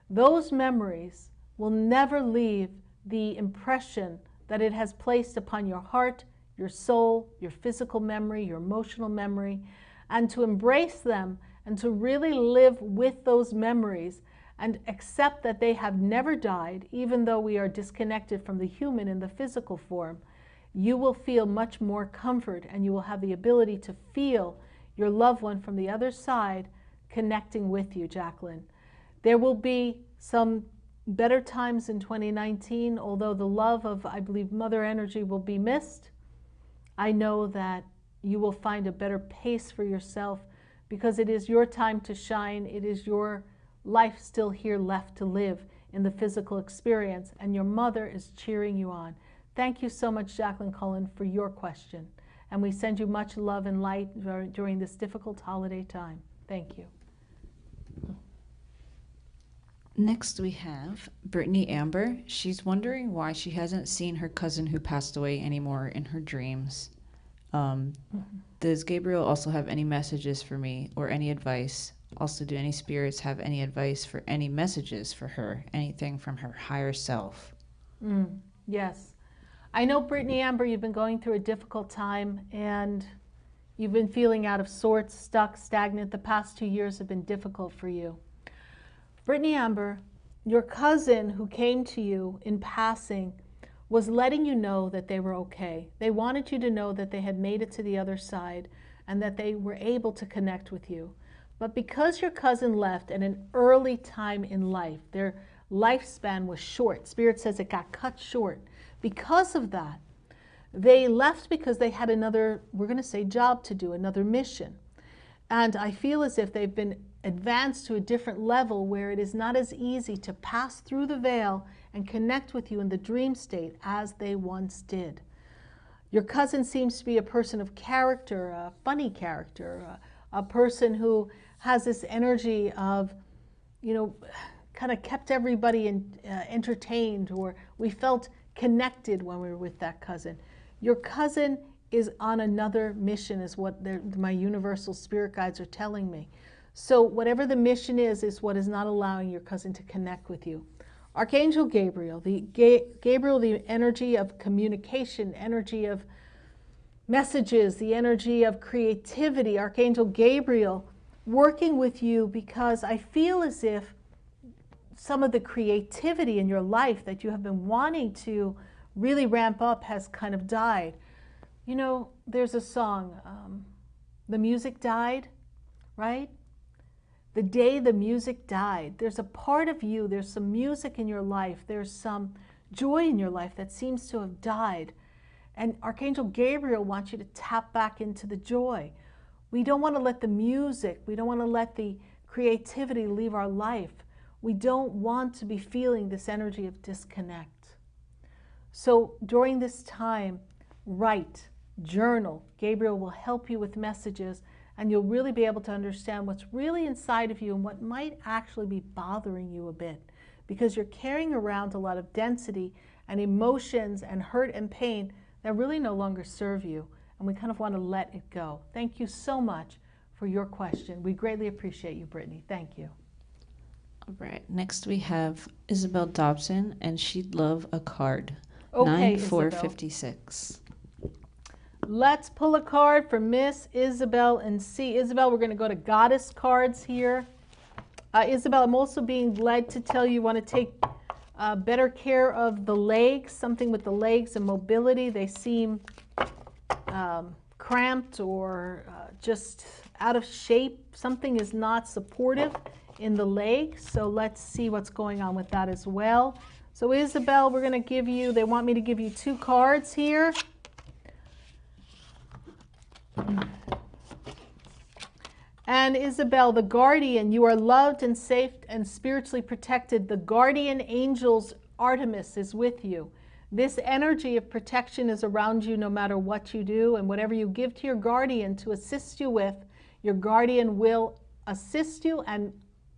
Those memories will never leave the impression that it has placed upon your heart, your soul, your physical memory, your emotional memory, and to embrace them and to really live with those memories and accept that they have never died, even though we are disconnected from the human in the physical form. You will feel much more comfort, and you will have the ability to feel your loved one from the other side connecting with you, Jacqueline. There will be some better times in 2019, although the love of, I believe, Mother Energy will be missed. I know that you will find a better pace for yourself because it is your time to shine. It is your life still here left to live in the physical experience, and your mother is cheering you on. Thank you so much, Jacqueline Cullen, for your question. And we send you much love and light during this difficult holiday time. Thank you. Next we have Brittany Amber. She's wondering why she hasn't seen her cousin who passed away anymore in her dreams. Does Gabriel also have any messages for me or any advice? Also, do any spirits have any advice for any messages for her? Anything from her higher self? Yes. I know, Brittany Amber, you've been going through a difficult time and you've been feeling out of sorts, stuck, stagnant. The past 2 years have been difficult for you. Brittany Amber, your cousin who came to you in passing was letting you know that they were okay. They wanted you to know that they had made it to the other side and that they were able to connect with you. But because your cousin left at an early time in life, their lifespan was short. Spirit says it got cut short. Because of that, they left because they had another, we're going to say, job to do, another mission. And I feel as if they've been advanced to a different level where it is not as easy to pass through the veil and connect with you in the dream state as they once did. Your cousin seems to be a person of character, a funny character, a person who has this energy of, you know, kind of kept everybody entertained, or we felt connected when we were with that cousin. Your cousin is on another mission, is what my universal spirit guides are telling me. So whatever the mission is what is not allowing your cousin to connect with you. Archangel Gabriel, Gabriel, the energy of communication, energy of messages, the energy of creativity. Archangel Gabriel working with you because I feel as if some of the creativity in your life that you have been wanting to really ramp up has kind of died. You know, there's a song, The Music Died, right? The day the music died. There's a part of you, there's some music in your life, there's some joy in your life that seems to have died. And Archangel Gabriel wants you to tap back into the joy. We don't want to let the music, we don't want to let the creativity leave our life. We don't want to be feeling this energy of disconnect. So during this time, write, journal. Gabriel will help you with messages, and you'll really be able to understand what's really inside of you and what might actually be bothering you a bit, because you're carrying around a lot of density and emotions and hurt and pain that really no longer serve you, and we kind of want to let it go. Thank you so much for your question. We greatly appreciate you, Brittany. Thank you. All right, next we have Isabel Dobson, and she'd love a card. Okay, 9456. Let's pull a card for Miss Isabel and see. Isabel, we're going to go to Goddess cards here. Isabel, I'm also being led to tell you want to take better care of the legs, something with the legs and mobility. They seem cramped or just out of shape. Something is not supportive in the leg, so let's see what's going on with that as well. So Isabel, we're going to give you, they want me to give you 2 cards here. And Isabel, the guardian, you are loved and safe and spiritually protected. The guardian angels, Artemis, is with you. This energy of protection is around you no matter what you do, and whatever you give to your guardian to assist you with, your guardian will assist you and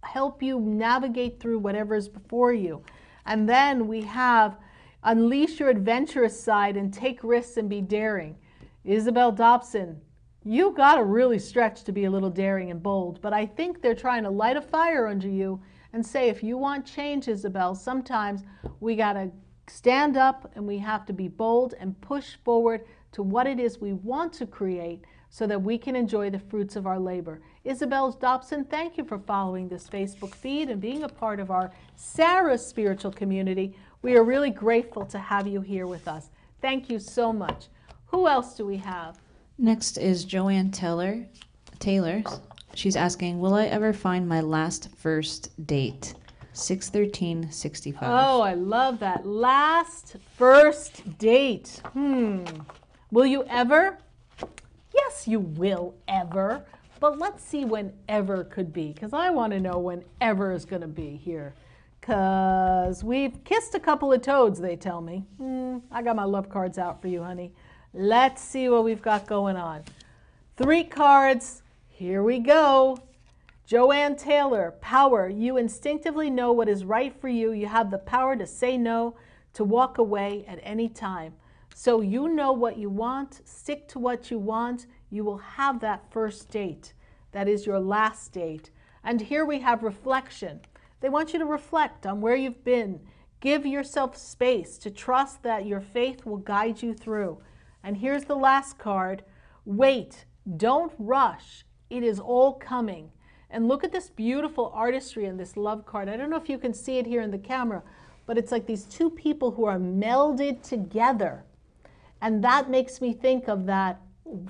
help you navigate through whatever is before you. And then we have unleash your adventurous side and take risks and be daring. Isabel Dobson, you got to really stretch to be a little daring and bold, but I think they're trying to light a fire under you and say, if you want change, Isabel, sometimes we got to stand up and we have to be bold and push forward to what it is we want to create so that we can enjoy the fruits of our labor. Isabel Dobson, thank you for following this Facebook feed and being a part of our Sarah Spiritual community. We are really grateful to have you here with us. Thank you so much. Who else do we have? Next is Joanne Taylor. She's asking, will I ever find my last first date? 6/13/65. Oh, I love that. Last first date. Will you ever? Yes, you will ever. But let's see when ever could be, because I want to know when ever is going to be here. Because we've kissed a couple of toads, they tell me. I got my love cards out for you, honey. Let's see what we've got going on. 3 cards. Here we go. Joanne Taylor, power. You instinctively know what is right for you. You have the power to say no, to walk away at any time. So you know what you want. Stick to what you want. You will have that first date. That is your last date. And here we have reflection. They want you to reflect on where you've been. Give yourself space to trust that your faith will guide you through. And here's the last card. Wait. Don't rush. It is all coming. And look at this beautiful artistry in this love card. I don't know if you can see it here in the camera, but it's like these 2 people who are melded together. And that makes me think of that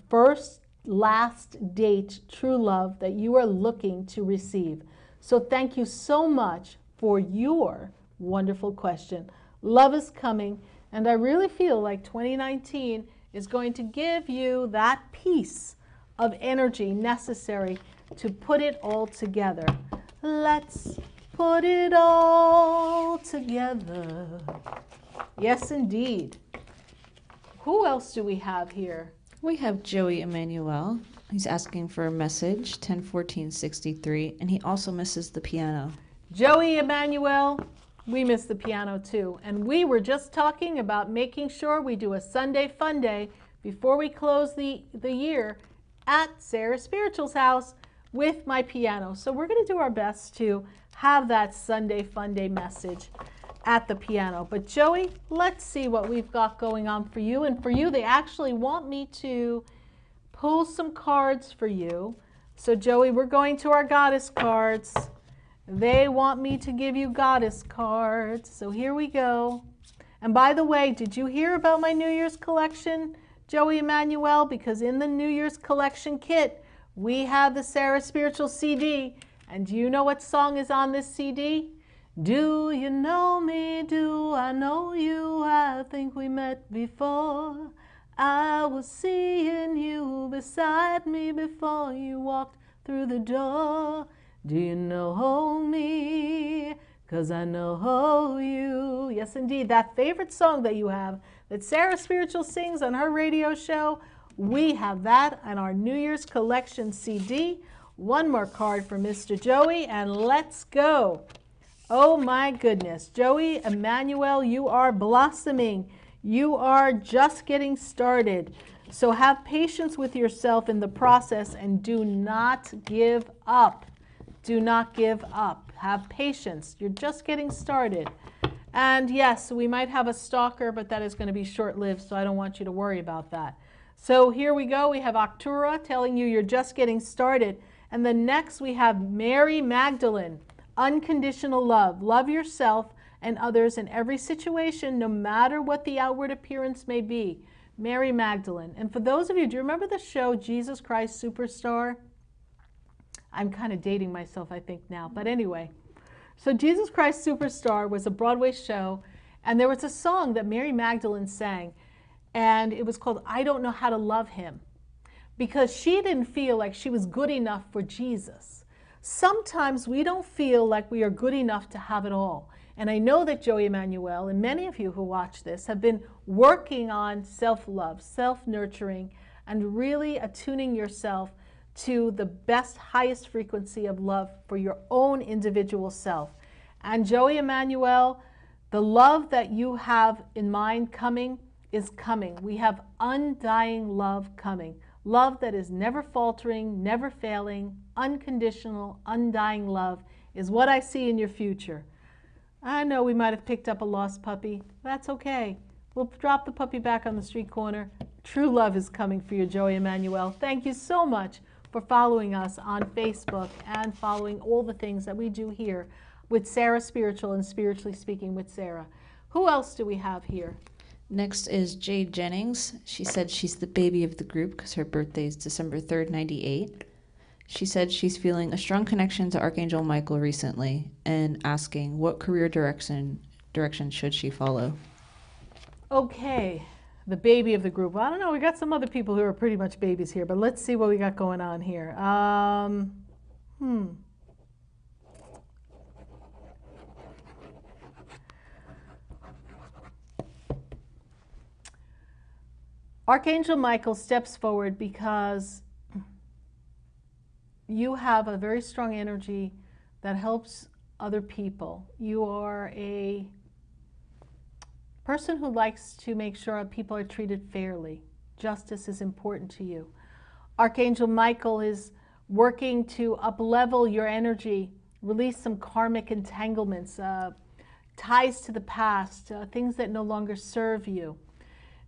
first, last date, true love that you are looking to receive. So thank you so much for your wonderful question. Love is coming, and I really feel like 2019 is going to give you that piece of energy necessary to put it all together. Let's put it all together. Yes, indeed. Who else do we have here? We have Joey Emmanuel. He's asking for a message, 10/14/63, and he also misses the piano. Joey Emmanuel, we miss the piano too. And we were just talking about making sure we do a Sunday fun day before we close the year at Sarah Spiritual's house with my piano. So we're going to do our best to have that Sunday fun day message at the piano. But Joey, let's see what we've got going on for you. And for you, they actually want me to pull some cards for you. So Joey, we're going to our goddess cards. They want me to give you goddess cards. So here we go. And by the way, did you hear about my New Year's collection, Joey Emmanuel? Because in the New Year's collection kit, we have the Sarah Spiritual CD. And do you know what song is on this CD? Do you know me? Do I know you? I think we met before. I was seeing you beside me before you walked through the door. Do you know me? 'Cause I know you. Yes, indeed. That favorite song that you have that Sarah Spiritual sings on her radio show, we have that on our New Year's collection CD. One more card for Mr. Joey, and let's go. Oh my goodness. Joey Emmanuel, you are blossoming. You are just getting started. So have patience with yourself in the process and do not give up. Do not give up. Have patience. You're just getting started. And yes, we might have a stalker, but that is going to be short-lived, so I don't want you to worry about that. So here we go. We have Octura telling you you're just getting started. And then next we have Mary Magdalene. Unconditional love. Love yourself and others in every situation, no matter what the outward appearance may be. Mary Magdalene. And for those of you, do you remember the show Jesus Christ Superstar? I'm kind of dating myself, I think, now. But anyway, so Jesus Christ Superstar was a Broadway show, and there was a song that Mary Magdalene sang, and it was called I Don't Know How to Love Him, because she didn't feel like she was good enough for Jesus. Sometimes we don't feel like we are good enough to have it all. And I know that Joey Emmanuel and many of you who watch this have been working on self-love, self-nurturing, and really attuning yourself to the best, highest frequency of love for your own individual self. And Joey Emmanuel, the love that you have in mind coming is coming. We have undying love coming. Love that is never faltering, never failing, unconditional, undying love is what I see in your future. I know we might have picked up a lost puppy. That's okay. We'll drop the puppy back on the street corner. True love is coming for you, Joey Emmanuel. Thank you so much for following us on Facebook and following all the things that we do here with Sarah Spiritual and Spiritually Speaking with Sarah. Who else do we have here? Next is Jade Jennings. She said she's the baby of the group because her birthday is December 3rd, 98. She said she's feeling a strong connection to Archangel Michael recently and asking what career direction should she follow. Okay, the baby of the group. Well, I don't know, we got some other people who are pretty much babies here, but let's see what we got going on here. Archangel Michael steps forward because you have a very strong energy that helps other people. You are a person who likes to make sure people are treated fairly. Justice is important to you. Archangel Michael is working to up-level your energy, release some karmic entanglements, ties to the past, things that no longer serve you.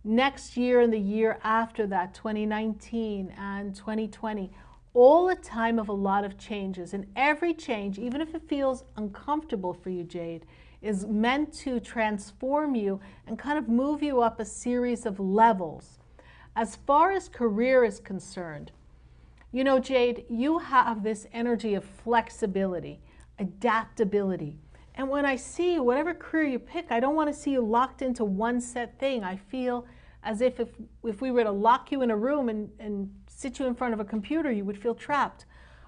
Next year and the year after that, 2019 and 2020, all a time of a lot of changes. And every change, even if it feels uncomfortable for you, Jade, is meant to transform you and kind of move you up a series of levels. As far as career is concerned, you know, Jade, you have this energy of flexibility, adaptability. And when I see you, whatever career you pick, I don't want to see you locked into one set thing. I feel as if we were to lock you in a room and sit you in front of a computer, you would feel trapped.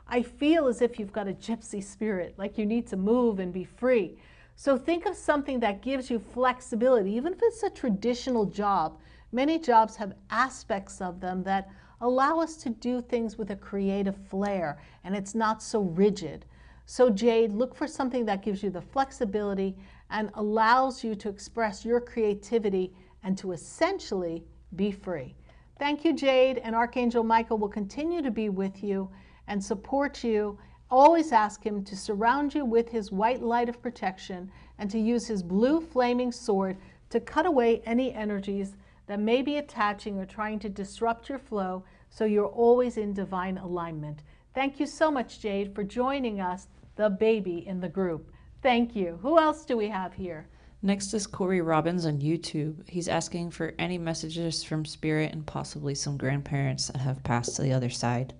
I feel as if you've got a gypsy spirit, like you need to move and be free. So think of something that gives you flexibility, even if it's a traditional job. Many jobs have aspects of them that allow us to do things with a creative flair, and it's not so rigid. So Jade, look for something that gives you the flexibility and allows you to express your creativity and to essentially be free. Thank you, Jade, and Archangel Michael will continue to be with you and support you. Always ask him to surround you with his white light of protection and to use his blue flaming sword to cut away any energies that may be attaching or trying to disrupt your flow so you're always in divine alignment. Thank you so much, Jade, for joining us, the baby in the group. Thank you. Who else do we have here? Next is Corey Robbins on YouTube. He's asking for any messages from Spirit and possibly some grandparents that have passed to the other side.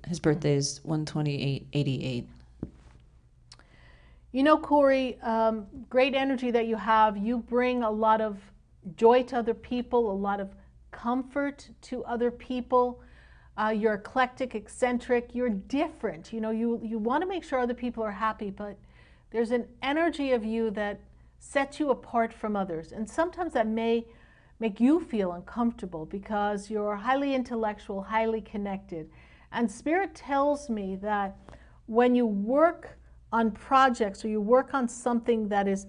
His birthday is 1/28/88. You know, Corey, great energy that you have. You bring a lot of joy to other people, a lot of comfort to other people. You're eclectic, eccentric, you're different. You know, you want to make sure other people are happy, but there's an energy of you that sets you apart from others. And sometimes that may make you feel uncomfortable because you're highly intellectual, highly connected. And Spirit tells me that when you work on projects or you work on something that is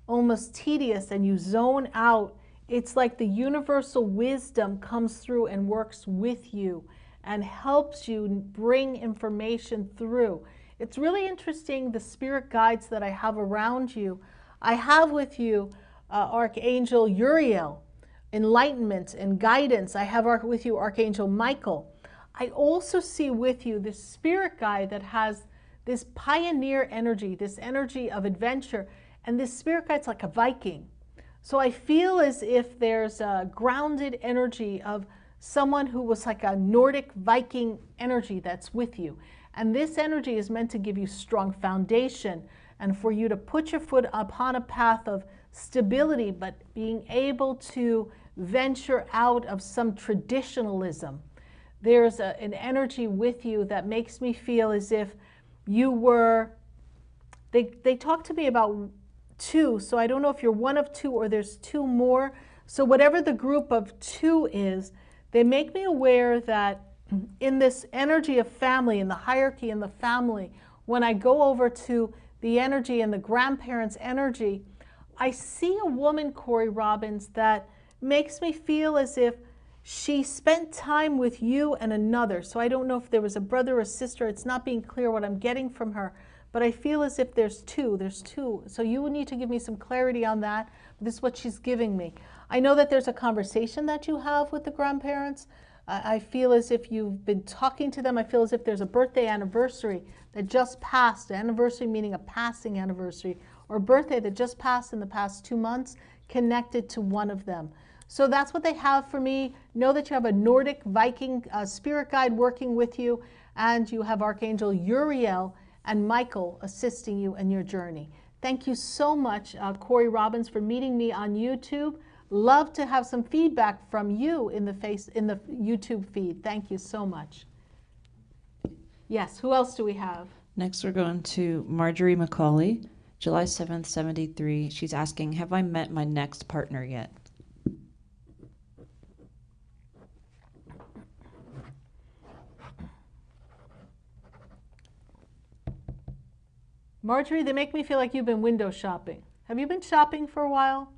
almost tedious and you zone out, it's like the universal wisdom comes through and works with you and helps you bring information through. It's really interesting, the spirit guides that I have around you. I have with you Archangel Uriel, enlightenment and guidance. I have with you Archangel Michael. I also see with you this spirit guide that has this pioneer energy, this energy of adventure, and this spirit guide's like a Viking. So I feel as if there's a grounded energy of someone who was like a Nordic Viking energy that's with you. And this energy is meant to give you strong foundation and for you to put your foot upon a path of stability, but being able to venture out of some traditionalism. There's an energy with you that makes me feel as if you were, they talk to me about two. So I don't know if you're one of two or there's two more. So whatever the group of two is, they make me aware that in this energy of family, in the hierarchy in the family, when I go over to the energy and the grandparents' energy, I see a woman, Corey Robbins, that makes me feel as if she spent time with you and another. So I don't know if there was a brother or sister. It's not being clear what I'm getting from her. But I feel as if there's two. There's two. So you need to give me some clarity on that. This is what she's giving me. I know that there's a conversation that you have with the grandparents. I feel as if you've been talking to them. I feel as if there's a birthday anniversary that just passed. Anniversary meaning a passing anniversary, or a birthday that just passed in the past 2 months connected to one of them. So that's what they have for me. Know that you have a Nordic Viking spirit guide working with you, and you have Archangel Uriel and Michael assisting you in your journey. Thank you so much, Corey Robbins, for meeting me on YouTube. Love to have some feedback from you in the YouTube feed. Thank you so much. Yes, who else do we have? Next, we're going to Marjorie Macaulay, July 7th, 73. She's asking, have I met my next partner yet? Marjorie, they make me feel like you've been window shopping. Have you been shopping for a while?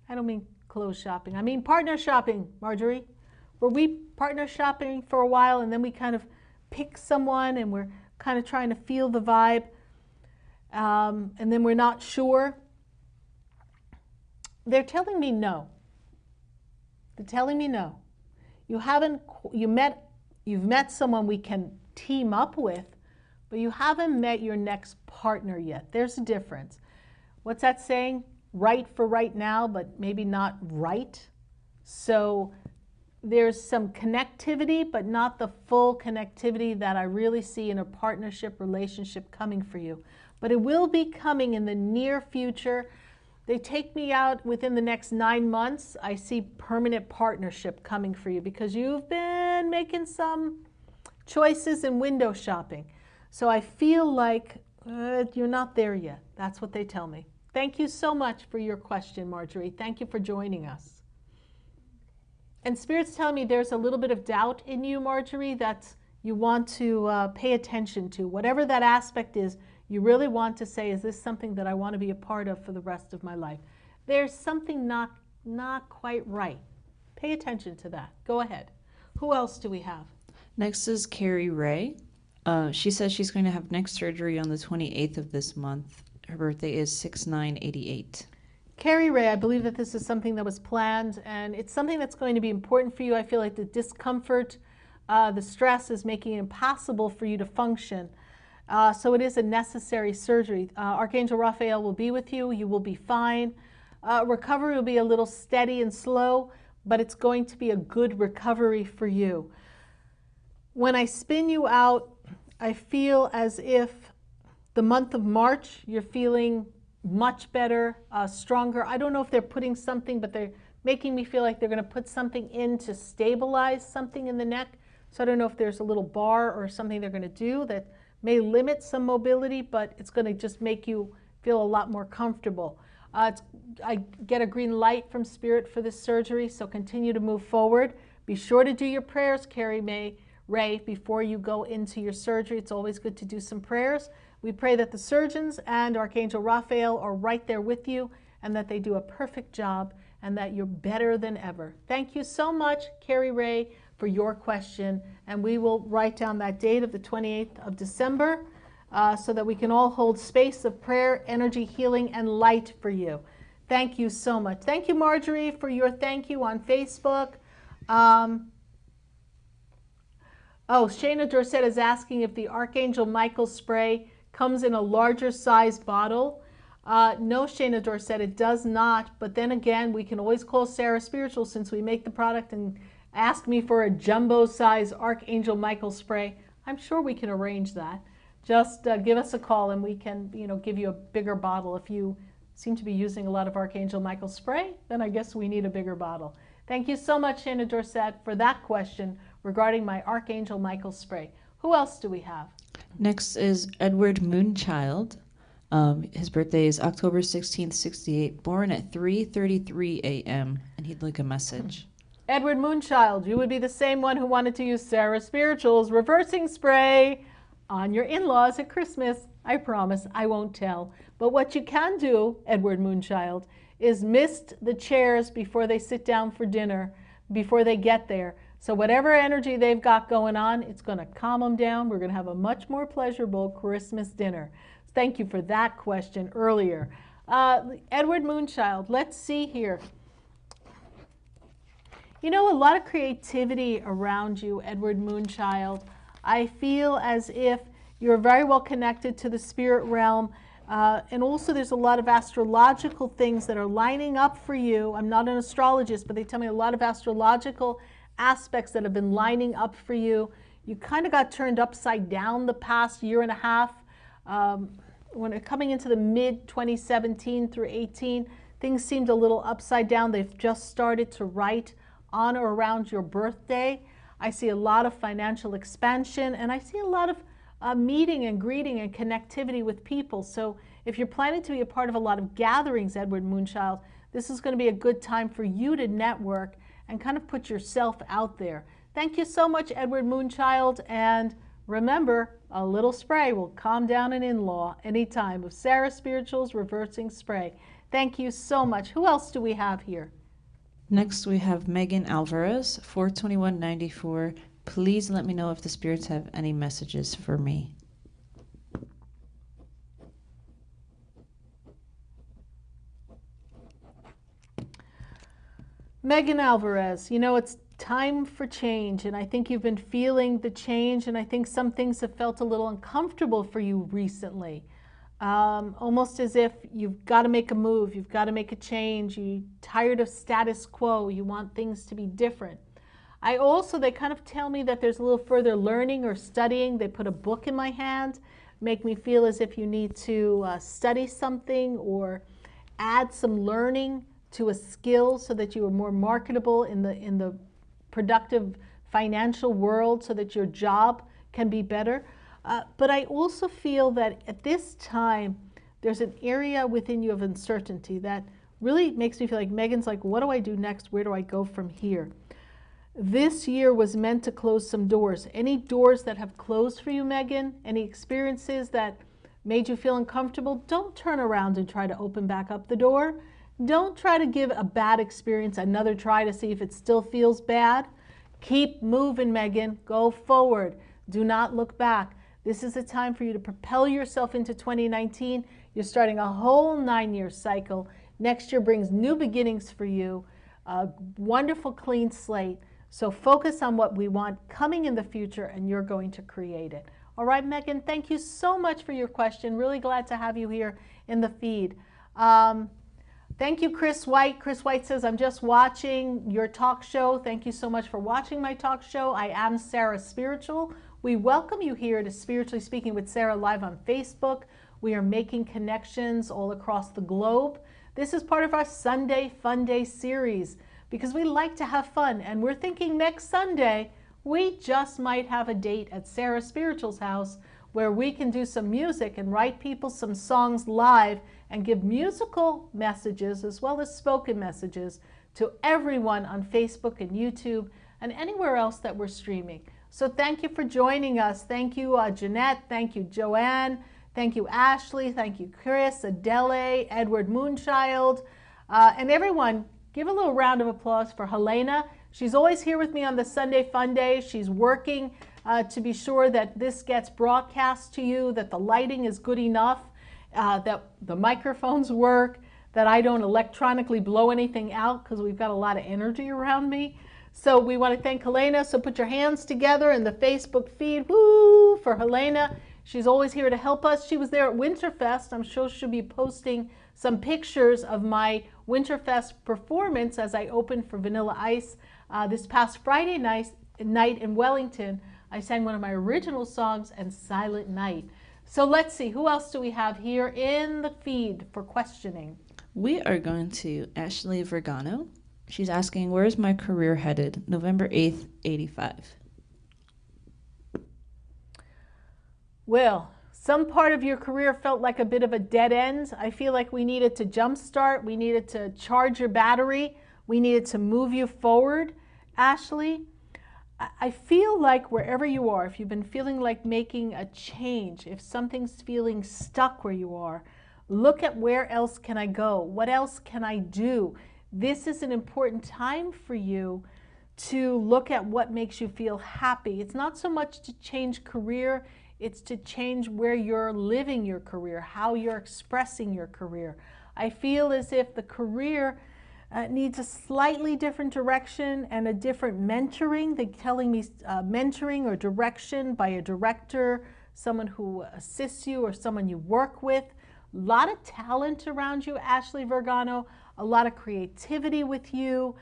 I don't mean clothes shopping. I mean partner shopping, Marjorie. Were we partner shopping for a while and then we kind of pick someone and we're kind of trying to feel the vibe and then we're not sure? They're telling me no. They're telling me no. You've met someone we can team up with, but you haven't met your next partner yet. There's a difference. What's that saying? Right for right now, but maybe not right. So there's some connectivity, but not the full connectivity that I really see in a partnership relationship coming for you. But it will be coming in the near future. They take me out within the next 9 months. I see permanent partnership coming for you because you've been making some choices and window shopping. So I feel like you're not there yet. That's what they tell me. Thank you so much for your question, Marjorie. Thank you for joining us. And Spirit's telling me there's a little bit of doubt in you, Marjorie, that you want to pay attention to. Whatever that aspect is, you really want to say, is this something that I want to be a part of for the rest of my life? There's something not quite right. Pay attention to that. Go ahead. Who else do we have? Next is Carrie Ray. She says she's going to have neck surgery on the 28th of this month. Her birthday is 6/9/88. Carrie Ray, I believe that this is something that was planned, and it's something that's going to be important for you. I feel like the discomfort, the stress is making it impossible for you to function. So it is a necessary surgery. Archangel Raphael will be with you. You will be fine. Recovery will be a little steady and slow, but it's going to be a good recovery for you. When I spin you out, I feel as if the month of March, you're feeling much better, stronger. I don't know if they're putting something, but they're making me feel like they're going to put something in to stabilize something in the neck. So I don't know if there's a little bar or something they're going to do that may limit some mobility, but it's going to just make you feel a lot more comfortable. I get a green light from Spirit for this surgery, so continue to move forward. Be sure to do your prayers, Carrie Ray, before you go into your surgery. It's always good to do some prayers. We pray that the surgeons and Archangel Raphael are right there with you and that they do a perfect job and that you're better than ever. Thank you so much, Carrie Ray, for your question. And we will write down that date of the 28th of December so that we can all hold space of prayer, energy, healing, and light for you. Thank you so much. Thank you, Marjorie, for your thank you on Facebook. Shayna Dorset is asking if the Archangel Michael spray comes in a larger size bottle. No, Shayna Dorset, it does not. But then again, we can always call SarahSpiritual since we make the product and ask me for a jumbo size Archangel Michael spray. I'm sure we can arrange that. Just give us a call and we can, give you a bigger bottle. If you seem to be using a lot of Archangel Michael spray, then I guess we need a bigger bottle. Thank you so much, Shayna Dorset, for that question regarding my Archangel Michael spray. Who else do we have? Next is Edward Moonchild. His birthday is October 16th, 68, born at 3:33 a.m., and he'd like a message. Edward Moonchild, you would be the same one who wanted to use Sarah Spiritual's reversing spray on your in-laws at Christmas. I promise I won't tell. But what you can do, Edward Moonchild, is mist the chairs before they sit down for dinner, before they get there. So whatever energy they've got going on, it's going to calm them down. We're going to have a much more pleasurable Christmas dinner. Thank you for that question earlier. Edward Moonchild, let's see here. You know, a lot of creativity around you, Edward Moonchild. I feel as if you're very well connected to the spirit realm. And also there's a lot of astrological things that are lining up for you. I'm not an astrologist, but they tell me a lot of astrological aspects that have been lining up for you. You kind of got turned upside down the past year and a half. When coming into the mid 2017 through 18, things seemed a little upside down. They've just started to right on or around your birthday. I see a lot of financial expansion, and I see a lot of meeting and greeting and connectivity with people. So if you're planning to be a part of a lot of gatherings, Edward Moonchild, this is going to be a good time for you to network and kind of put yourself out there. Thank you so much, Edward Moonchild, and remember, a little spray will calm down an in-law anytime of Sarah Spiritual's reversing spray. Thank you so much. Who else do we have here? Next, we have Megan Alvarez, 42194. Please let me know if the spirits have any messages for me. Megan Alvarez, you know, it's time for change, and I think you've been feeling the change, and I think some things have felt a little uncomfortable for you recently. Almost as if you've got to make a move, you've got to make a change, you're tired of status quo, you want things to be different. They kind of tell me that there's a little further learning or studying. They put a book in my hand, make me feel as if you need to study something or add some learning to a skill so that you are more marketable in the productive financial world, so that your job can be better. But I also feel that at this time, there's an area within you of uncertainty that really makes me feel like Megan's like, what do I do next? Where do I go from here? This year was meant to close some doors. Any doors that have closed for you, Megan, any experiences that made you feel uncomfortable, don't turn around and try to open back up the door. Don't try to give a bad experience another try to see if it still feels bad. Keep moving, Megan. Go forward. Do not look back. This is a time for you to propel yourself into 2019. You're starting a whole 9-year cycle. Next year brings new beginnings for you, a wonderful clean slate. So focus on what we want coming in the future, and you're going to create it. All right, Megan, thank you so much for your question. Really glad to have you here in the feed. Thank you, Chris White. Chris White says, I'm just watching your talk show. Thank you so much for watching my talk show. I am Sarah Spiritual. We welcome you here to Spiritually Speaking with Sarah live on Facebook. We are making connections all across the globe. This is part of our Sunday Funday series because we like to have fun, and we're thinking next Sunday we just might have a date at Sarah Spiritual's house where we can do some music and write people some songs live and give musical messages as well as spoken messages to everyone on Facebook and YouTube and anywhere else that we're streaming. So thank you for joining us. Thank you, Jeanette. Thank you, Joanne. Thank you, Ashley. Thank you, Chris, Adele, Edward Moonchild, and everyone. Give a little round of applause for Helena. She's always here with me on the Sunday Funday. She's working to be sure that this gets broadcast to you, that the lighting is good enough, that the microphones work, that I don't electronically blow anything out because we've got a lot of energy around me. So we want to thank Helena. So put your hands together in the Facebook feed. Woo for Helena. She's always here to help us. She was there at Winterfest. I'm sure she'll be posting some pictures of my Winterfest performance as I opened for Vanilla Ice. This past Friday night in Wellington, I sang one of my original songs, and Silent Night. So let's see, who else do we have here in the feed for questioning? We are going to Ashley Vergano. She's asking, where's my career headed? November 8th, 85. Well, Some part of your career felt like a bit of a dead end. I feel like we needed to jumpstart. We needed to charge your battery. We needed to move you forward, Ashley. I feel like wherever you are, if you've been feeling like making a change, if something's feeling stuck where you are, look at where else can I go? What else can I do? This is an important time for you to look at what makes you feel happy. It's not so much to change career, it's to change where you're living your career, how you're expressing your career. I feel as if the career needs a slightly different direction and a different mentoring. They're telling me mentoring or direction by a director, someone who assists you or someone you work with. A lot of talent around you, Ashley Vergano, a lot of creativity with you.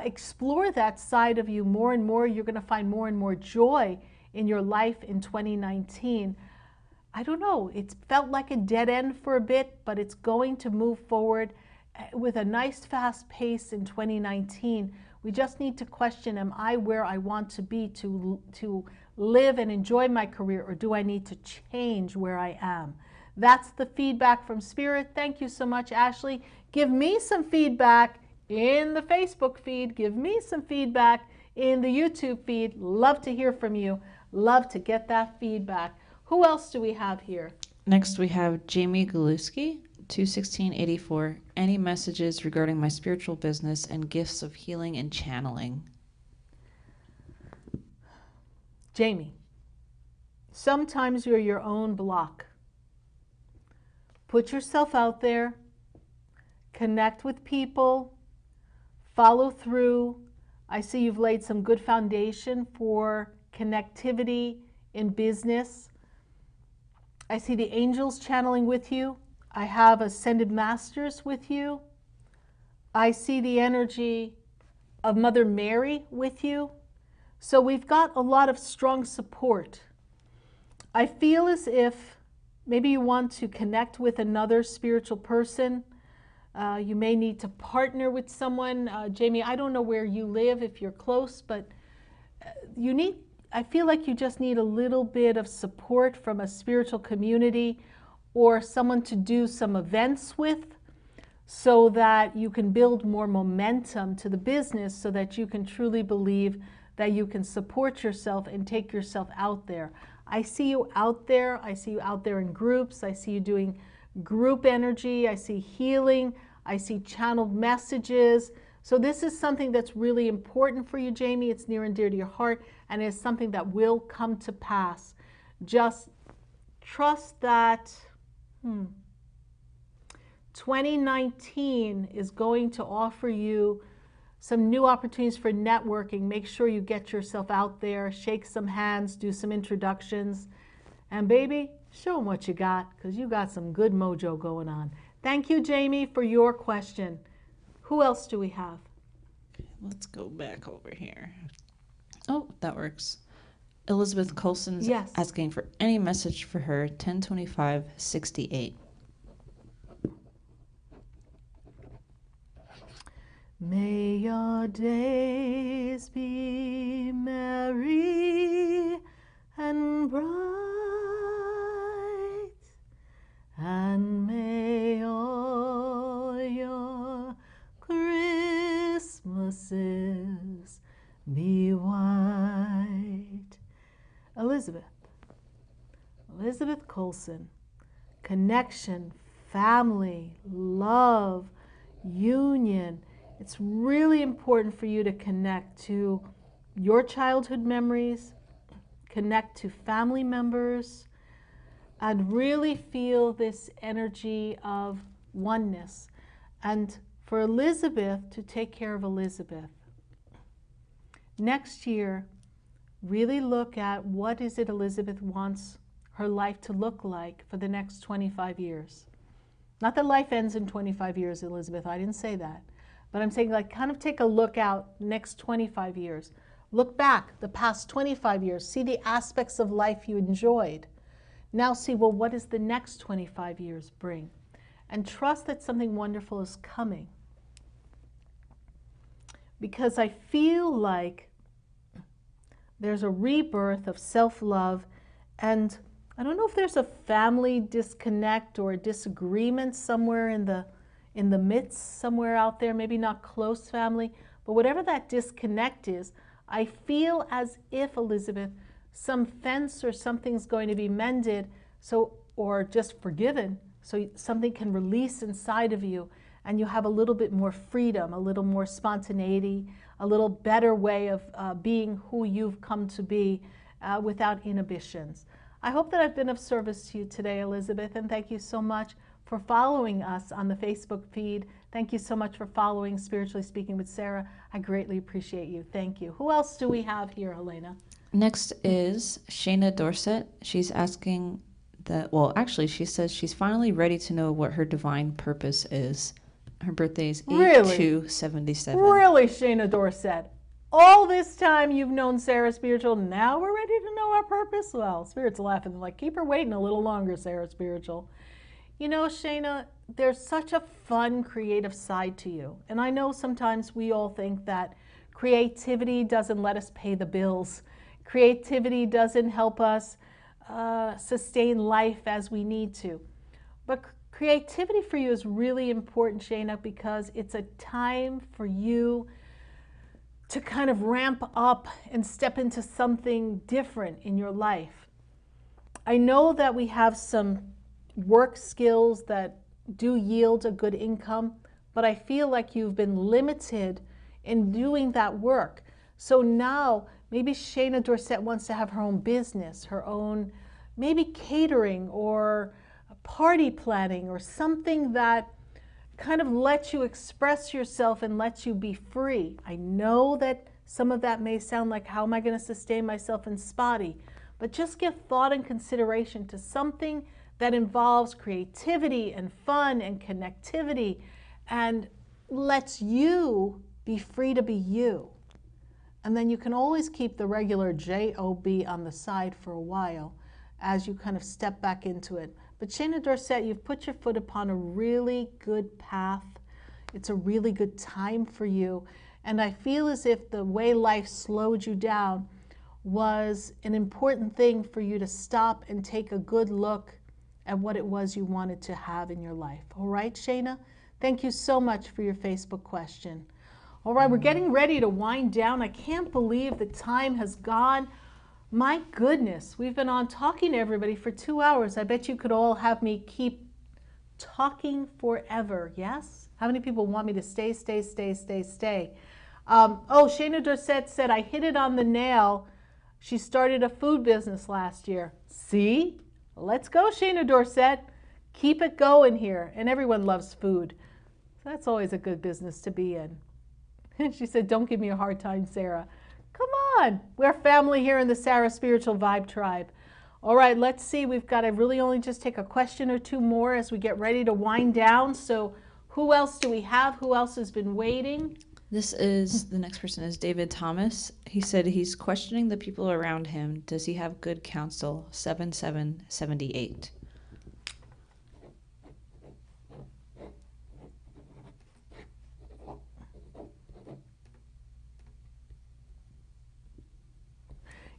Explore that side of you more and more. You're going to find more and more joy in your life in 2019. I don't know, it's felt like a dead end for a bit, but it's going to move forward with a nice fast pace in 2019. We just need to question, am I where I want to be to live and enjoy my career, or do I need to change where I am? That's the feedback from Spirit. Thank you so much, Ashley. Give me some feedback in the Facebook feed. Give me some feedback in the YouTube feed. Love to hear from you. Love to get that feedback. Who else do we have here? Next, we have Jamie Galuski, 21684. Any messages regarding my spiritual business and gifts of healing and channeling? Jamie, sometimes you're your own block. Put yourself out there, connect with people, follow through. I see you've laid some good foundation for connectivity in business. I see the angels channeling with you. I have ascended masters with you. I see the energy of Mother Mary with you. So we've got a lot of strong support. I feel as if maybe you want to connect with another spiritual person. You may need to partner with someone. Jamie, I don't know where you live, if you're close, but I feel like you just need a little bit of support from a spiritual community or someone to do some events with, so that you can build more momentum to the business, so that you can truly believe that you can support yourself and take yourself out there. I see you out there. I see you out there in groups. I see you doing group energy. I see healing. I see channeled messages. So this is something that's really important for you, Jamie. It's near and dear to your heart, and it's something that will come to pass. Just trust that 2019 is going to offer you some new opportunities for networking. Make sure you get yourself out there, shake some hands, do some introductions, and baby, show them what you got, because you got some good mojo going on. Thank you, Jamie, for your question. Who else do we have? Let's go back over here. Oh, that works. Elizabeth Colson's asking for any message for her, 10/25/68. May your days be merry and bright, and may all your Christmases be white. Elizabeth Colson, connection, family, love, union. It's really important for you to connect to your childhood memories, connect to family members, and really feel this energy of oneness. And for Elizabeth to take care of Elizabeth. Next year, really look at what is it Elizabeth wants her life to look like for the next 25 years. Not that life ends in 25 years, Elizabeth, I didn't say that. But I'm saying, like, kind of take a look out next 25 years. Look back the past 25 years. See the aspects of life you enjoyed. Now see, well, what does the next 25 years bring? And trust that something wonderful is coming. Because I feel like there's a rebirth of self-love and I don't know if there's a family disconnect or a disagreement somewhere in the midst, somewhere out there, maybe not close family, but whatever that disconnect is, I feel as if, Elizabeth, some fence or something's going to be mended, so, or just forgiven, so something can release inside of you and you have a little bit more freedom, a little more spontaneity, a little better way of being who you've come to be without inhibitions. I hope that I've been of service to you today, Elizabeth, and thank you so much for following us on the Facebook feed. Thank you so much for following Spiritually Speaking with Sarah. I greatly appreciate you. Thank you. Who else do we have here, Helena? Next is Shayna Dorset. She's asking that, well, actually, she says she's finally ready to know what her divine purpose is. Her birthday is 8/2/77. Really, Shayna Dorset? All this time you've known Sarah Spiritual, now we're ready to know our purpose? Well, Spirit's laughing, like, keep her waiting a little longer, Sarah Spiritual. You know, Shayna, there's such a fun, creative side to you. And I know sometimes we all think that creativity doesn't let us pay the bills. Creativity doesn't help us sustain life as we need to. But creativity for you is really important, Shayna, because it's a time for you to kind of ramp up and step into something different in your life. I know that we have some work skills that do yield a good income, but I feel like you've been limited in doing that work. So now maybe Shayna Dorset wants to have her own business, her own maybe catering or party planning or something that kind of lets you express yourself and lets you be free. I know that some of that may sound like, how am I going to sustain myself in spotty? But just give thought and consideration to something that involves creativity and fun and connectivity and lets you be free to be you. And then you can always keep the regular job on the side for a while as you kind of step back into it. But Shayna Dorset, you've put your foot upon a really good path. It's a really good time for you. And I feel as if the way life slowed you down was an important thing for you to stop and take a good look at what it was you wanted to have in your life. All right, Shayna? Thank you so much for your Facebook question. All right, we're getting ready to wind down. I can't believe the time has gone. My goodness, we've been on talking to everybody for 2 hours. I bet you could all have me keep talking forever, yes? How many people want me to stay? Shayna Dorset said, I hit it on the nail. She started a food business last year. See? Let's go, Shayna Dorset. Keep it going here. And everyone loves food. So that's always a good business to be in. And she said, don't give me a hard time, Sarah. Come on. We're family here in the Sarah Spiritual Vibe Tribe. All right, let's see. We've got to really only just take a question or two more as we get ready to wind down. So who else do we have? Who else has been waiting? The next person is David Thomas. He said he's questioning the people around him. Does he have good counsel? 7778.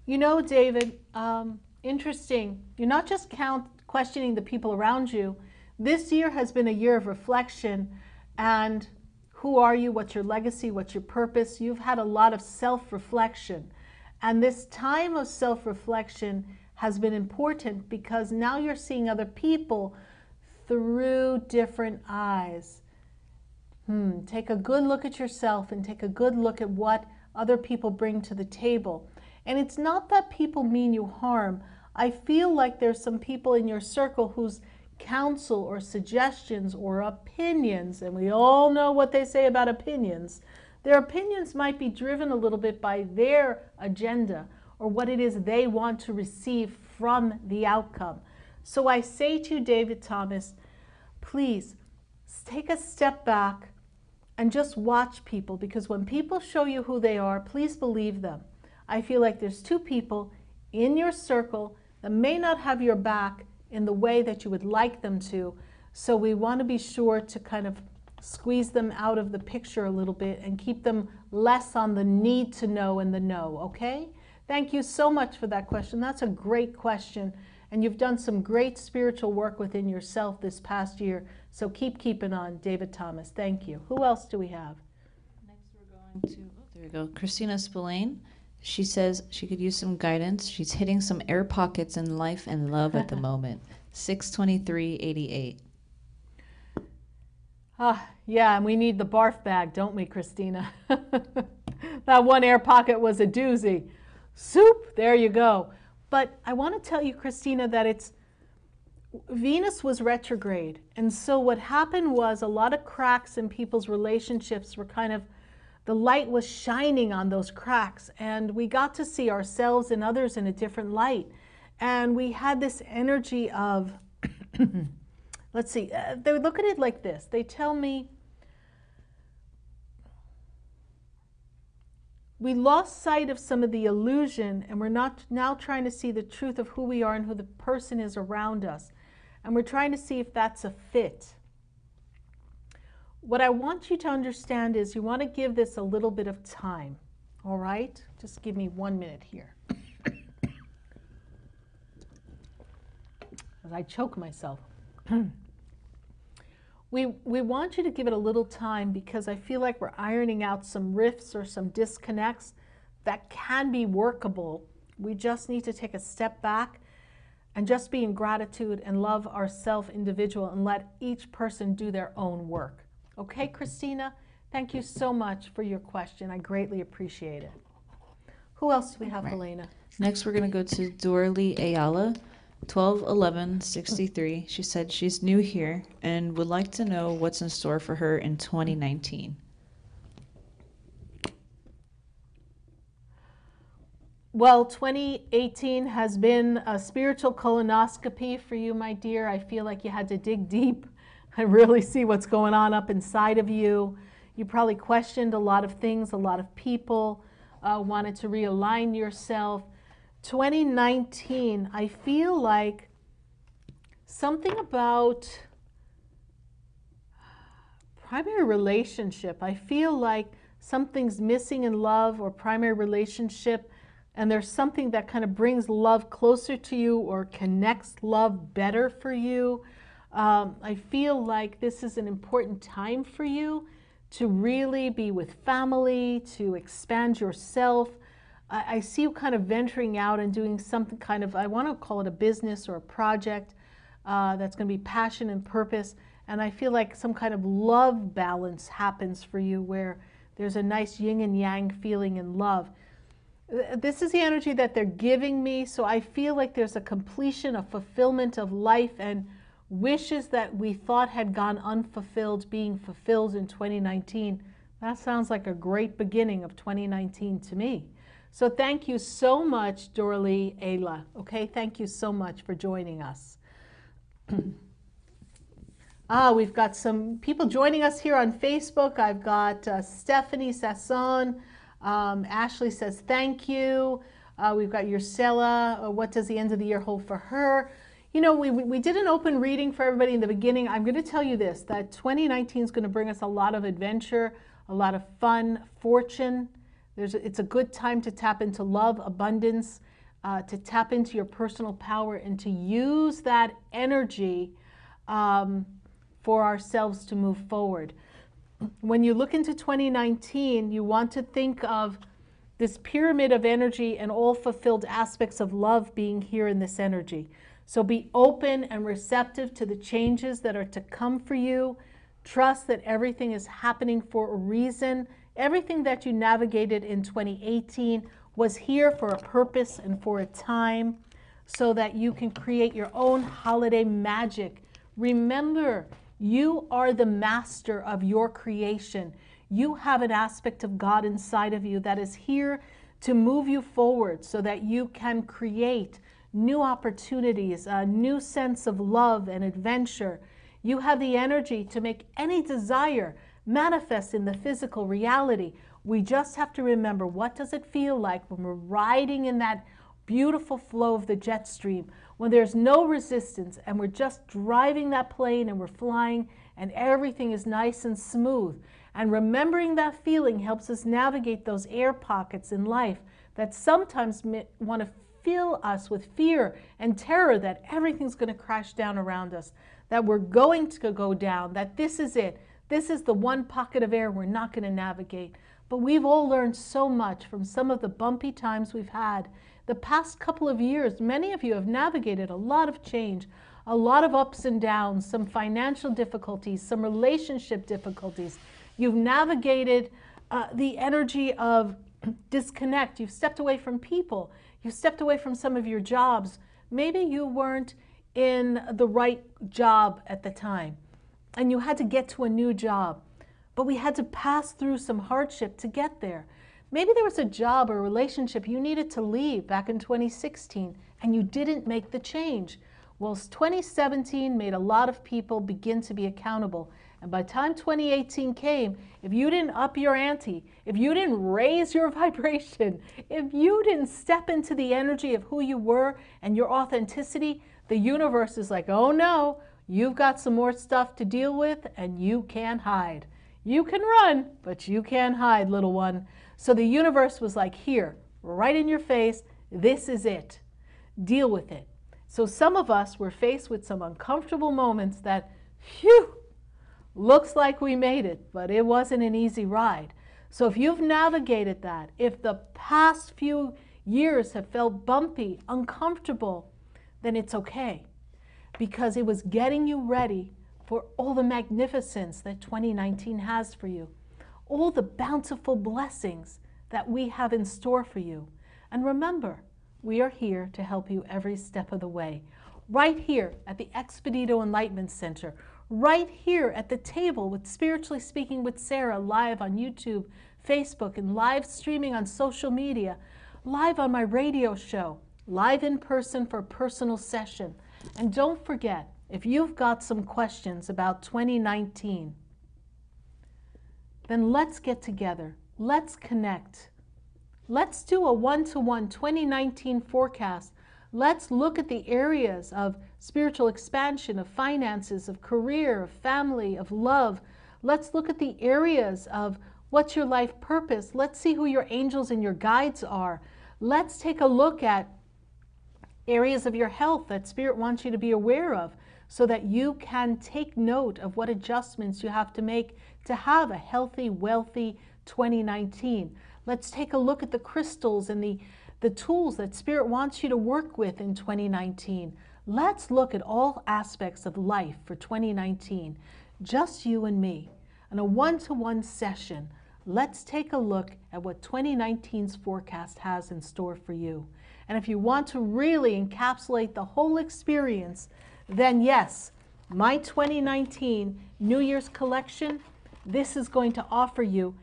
You know, David, interesting. You're not just questioning the people around you. This year has been a year of reflection. And who are you? What's your legacy? What's your purpose? You've had a lot of self-reflection. And this time of self-reflection has been important because now you're seeing other people through different eyes. Take a good look at yourself and take a good look at what other people bring to the table. And it's not that people mean you harm. I feel like there's some people in your circle whose counsel or suggestions or opinions, and we all know what they say about opinions, their opinions might be driven a little bit by their agenda or what it is they want to receive from the outcome. So I say to you, David Thomas, please take a step back and just watch people, because when people show you who they are, please believe them. I feel like there's two people in your circle that may not have your back in the way that you would like them to. So we want to be sure to kind of squeeze them out of the picture a little bit and keep them less on the need to know and the know, okay? Thank you so much for that question. That's a great question. And you've done some great spiritual work within yourself this past year. So keep keeping on, David Thomas. Thank you. Who else do we have? Next, we're going to, oh, there we go, Christina Spillane. She says she could use some guidance. She's hitting some air pockets in life and love at the moment. 6/23/88. Yeah, and we need the barf bag, don't we, Christina? That one air pocket was a doozy. Soup, there you go. But I want to tell you, Christina, that Venus was retrograde. And so what happened was a lot of cracks in people's relationships were the light was shining on those cracks. And we got to see ourselves and others in a different light. And we had this energy of, let's see, they look at it like this. They tell me, we lost sight of some of the illusion, and we're not now trying to see the truth of who we are and who the person is around us. And we're trying to see if that's a fit. What I want you to understand is you want to give this a little bit of time. All right? Just give me 1 minute here. As I choke myself. We want you to give it a little time because I feel like we're ironing out some rifts or some disconnects that can be workable. We just need to take a step back and just be in gratitude and love ourselves individual and let each person do their own work. Okay, Christina? Thank you so much for your question. I greatly appreciate it. Who else do we have, Helena? Next, we're going to go to Dorley Ayala. 12/11/63. She said she's new here and would like to know what's in store for her in 2019. Well, 2018 has been a spiritual colonoscopy for you, my dear. I feel like you had to dig deep and really see what's going on up inside of you. You probably questioned a lot of things, a lot of people, wanted to realign yourself. 2019, I feel like something about primary relationship. I feel like something's missing in love or primary relationship, and there's something that kind of brings love closer to you or connects love better for you. I feel like this is an important time for you to really be with family, to expand yourself. I see you kind of venturing out and doing something kind of, I want to call it a business or a project that's going to be passion and purpose. And I feel like some kind of love balance happens for you where there's a nice yin and yang feeling in love. This is the energy that they're giving me. So I feel like there's a completion, a fulfillment of life and wishes that we thought had gone unfulfilled being fulfilled in 2019. That sounds like a great beginning of 2019 to me. So thank you so much, Dorley Ayla. Okay, thank you so much for joining us. We've got some people joining us here on Facebook. I've got Stephanie Sasson. Ashley says thank you. We've got Ursula. What does the end of the year hold for her? You know, we did an open reading for everybody in the beginning. I'm going to tell you this, that 2019 is going to bring us a lot of adventure, a lot of fun, fortune. It's a good time to tap into love, abundance, to tap into your personal power and to use that energy for ourselves to move forward. When you look into 2019, you want to think of this pyramid of energy and all fulfilled aspects of love being here in this energy. So be open and receptive to the changes that are to come for you. Trust that everything is happening for a reason. Everything that you navigated in 2018 was here for a purpose and for a time so that you can create your own holiday magic. Remember, you are the master of your creation. You have an aspect of God inside of you that is here to move you forward so that you can create new opportunities, a new sense of love and adventure. You have the energy to make any desire manifest in the physical reality. We just have to remember, what does it feel like when we're riding in that beautiful flow of the jet stream, when there's no resistance and we're just driving that plane and we're flying and everything is nice and smooth. And remembering that feeling helps us navigate those air pockets in life that sometimes want to fill us with fear and terror that everything's going to crash down around us, that we're going to go down, that this is it. This is the one pocket of air we're not going to navigate. But we've all learned so much from some of the bumpy times we've had. The past couple of years, many of you have navigated a lot of change, a lot of ups and downs, some financial difficulties, some relationship difficulties. You've navigated the energy of disconnect. You've stepped away from people. You've stepped away from some of your jobs. Maybe you weren't in the right job at the time, and you had to get to a new job. But we had to pass through some hardship to get there. Maybe there was a job or relationship you needed to leave back in 2016, and you didn't make the change. Well, 2017 made a lot of people begin to be accountable. And by the time 2018 came, if you didn't up your ante, if you didn't raise your vibration, if you didn't step into the energy of who you were and your authenticity, the universe is like, oh no, you've got some more stuff to deal with and you can't hide. You can run, but you can't hide, little one. So the universe was like, here, right in your face, this is it. Deal with it. So some of us were faced with some uncomfortable moments that, phew, looks like we made it, but it wasn't an easy ride. So if you've navigated that, if the past few years have felt bumpy, uncomfortable, then it's okay, because it was getting you ready for all the magnificence that 2019 has for you, all the bountiful blessings that we have in store for you. And remember, we are here to help you every step of the way, right here at the Expedito Enlightenment Center, right here at the table with Spiritually Speaking with Sarah, live on YouTube, Facebook, and live streaming on social media, live on my radio show, live in person for a personal session. And don't forget, if you've got some questions about 2019, then let's get together. Let's connect. Let's do a one-to-one 2019 forecast. Let's look at the areas of spiritual expansion, of finances, of career, of family, of love. Let's look at the areas of what's your life purpose. Let's see who your angels and your guides are. Let's take a look at areas of your health that Spirit wants you to be aware of, so that you can take note of what adjustments you have to make to have a healthy, wealthy 2019. Let's take a look at the crystals and the tools that Spirit wants you to work with in 2019. Let's look at all aspects of life for 2019, just you and me, in a one-to-one session. Let's take a look at what 2019's forecast has in store for you. And if you want to really encapsulate the whole experience, then yes, my 2019 New Year's collection, this is going to offer you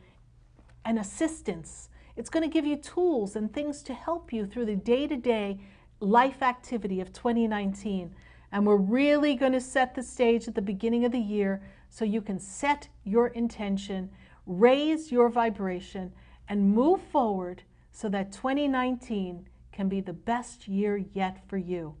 an assistance. It's going to give you tools and things to help you through the day-to-day life activity of 2019. And we're really going to set the stage at the beginning of the year so you can set your intention, raise your vibration, and move forward so that 2019 can be the best year yet for you.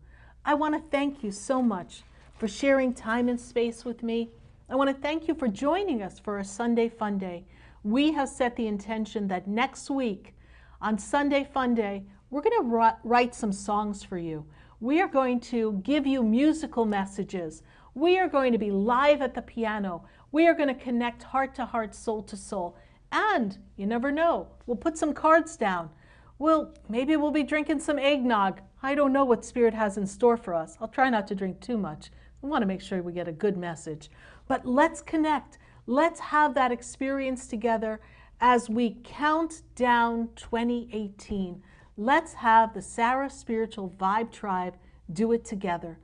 I want to thank you so much for sharing time and space with me. I want to thank you for joining us for a Sunday Funday. We have set the intention that next week on Sunday Funday, we're going to write some songs for you. We are going to give you musical messages. We are going to be live at the piano. We are going to connect heart to heart, soul to soul. And you never know, we'll put some cards down. Maybe we'll be drinking some eggnog. I don't know what Spirit has in store for us. I'll try not to drink too much. I want to make sure we get a good message. But let's connect. Let's have that experience together as we count down 2018. Let's have the Sarah Spiritual Vibe Tribe do it together.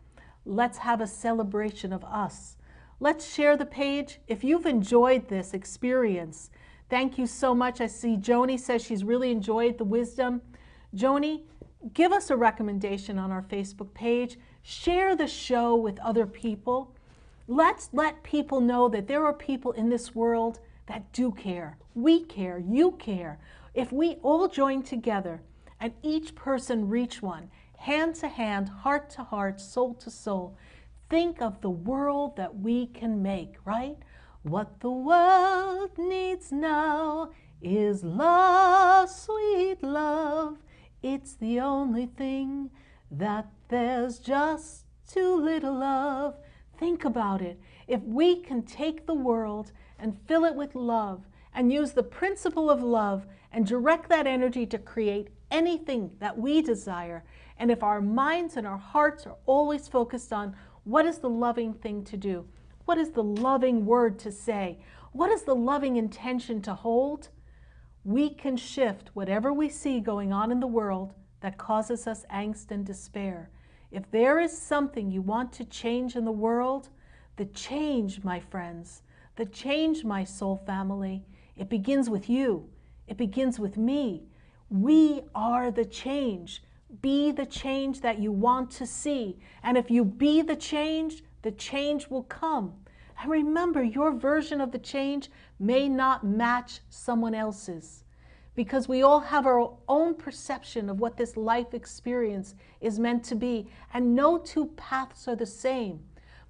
Let's have a celebration of us. Let's share the page. If you've enjoyed this experience, thank you so much. I see Joni says she's really enjoyed the wisdom. Joni, give us a recommendation on our Facebook page. Share the show with other people. Let's let people know that there are people in this world that do care. We care. You care. If we all join together and each person reach one, hand to hand, heart to heart, soul to soul, think of the world that we can make, right? What the world needs now is love, sweet love. It's the only thing that there's just too little of. Think about it. If we can take the world and fill it with love and use the principle of love and direct that energy to create anything that we desire, and if our minds and our hearts are always focused on what is the loving thing to do, what is the loving word to say, what is the loving intention to hold, we can shift whatever we see going on in the world that causes us angst and despair. If there is something you want to change in the world, the change, my friends, the change, my soul family, it begins with you. It begins with me. We are the change. Be the change that you want to see. And if you be the change will come. And remember, your version of the change may not match someone else's, because we all have our own perception of what this life experience is meant to be, and no two paths are the same.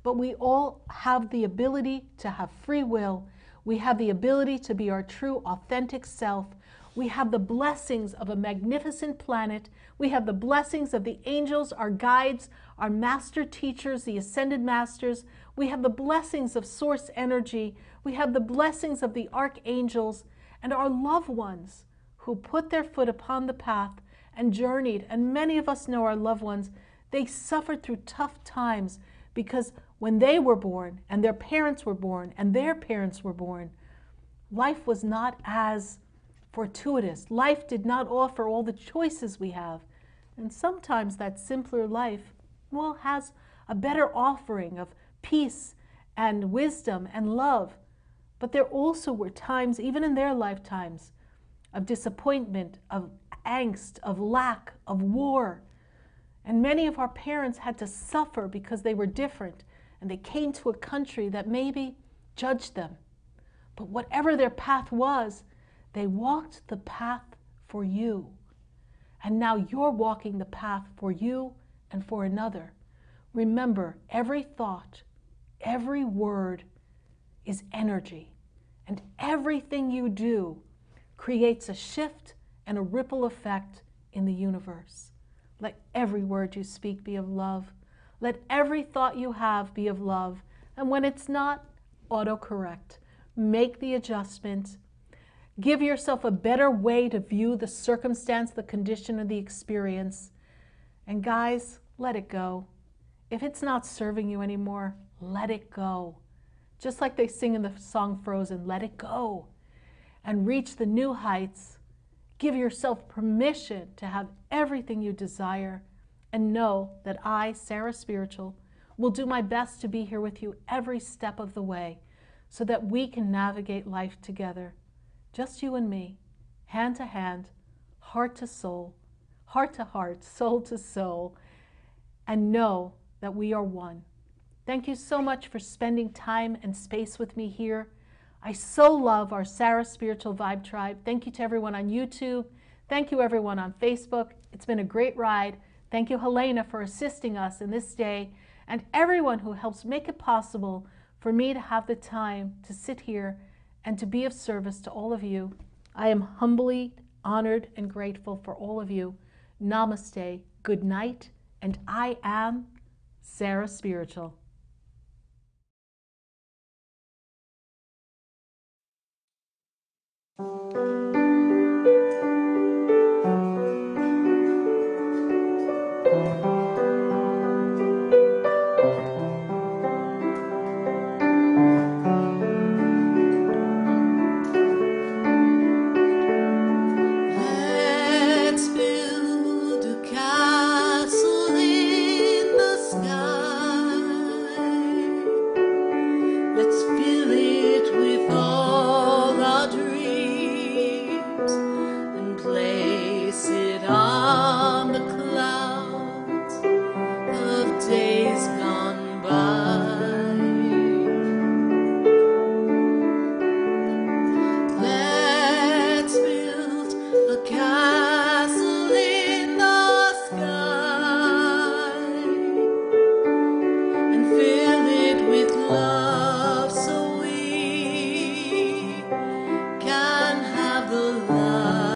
But we all have the ability to have free will. We have the ability to be our true, authentic self. We have the blessings of a magnificent planet. We have the blessings of the angels, our guides, our master teachers, the ascended masters. We have the blessings of source energy. We have the blessings of the archangels and our loved ones who put their foot upon the path and journeyed. And many of us know our loved ones. They suffered through tough times because when they were born and their parents were born and their parents were born, life was not as fortuitous. Life did not offer all the choices we have. And sometimes that simpler life, well, has a better offering of peace and wisdom and love. But there also were times, even in their lifetimes, of disappointment, of angst, of lack, of war. And many of our parents had to suffer because they were different, and they came to a country that maybe judged them. But whatever their path was, they walked the path for you. And now you're walking the path for you and for another. Remember, every thought, every word is energy. And everything you do creates a shift and a ripple effect in the universe. Let every word you speak be of love. Let every thought you have be of love. And when it's not, autocorrect. Make the adjustment. Give yourself a better way to view the circumstance, the condition, or the experience. And guys, let it go. If it's not serving you anymore, let it go. Just like they sing in the song Frozen, let it go. And reach the new heights. Give yourself permission to have everything you desire. And know that I, Sarah Spiritual, will do my best to be here with you every step of the way so that we can navigate life together. Just you and me, hand to hand, heart to heart, soul to soul, and know that we are one. Thank you so much for spending time and space with me here. I so love our Sarah Spiritual Vibe Tribe. Thank you to everyone on YouTube. Thank you everyone on Facebook. It's been a great ride. Thank you, Helena, for assisting us in this day, and everyone who helps make it possible for me to have the time to sit here and to be of service to all of you. I am humbly honored and grateful for all of you. Namaste, good night, and I am Sarah Spiritual.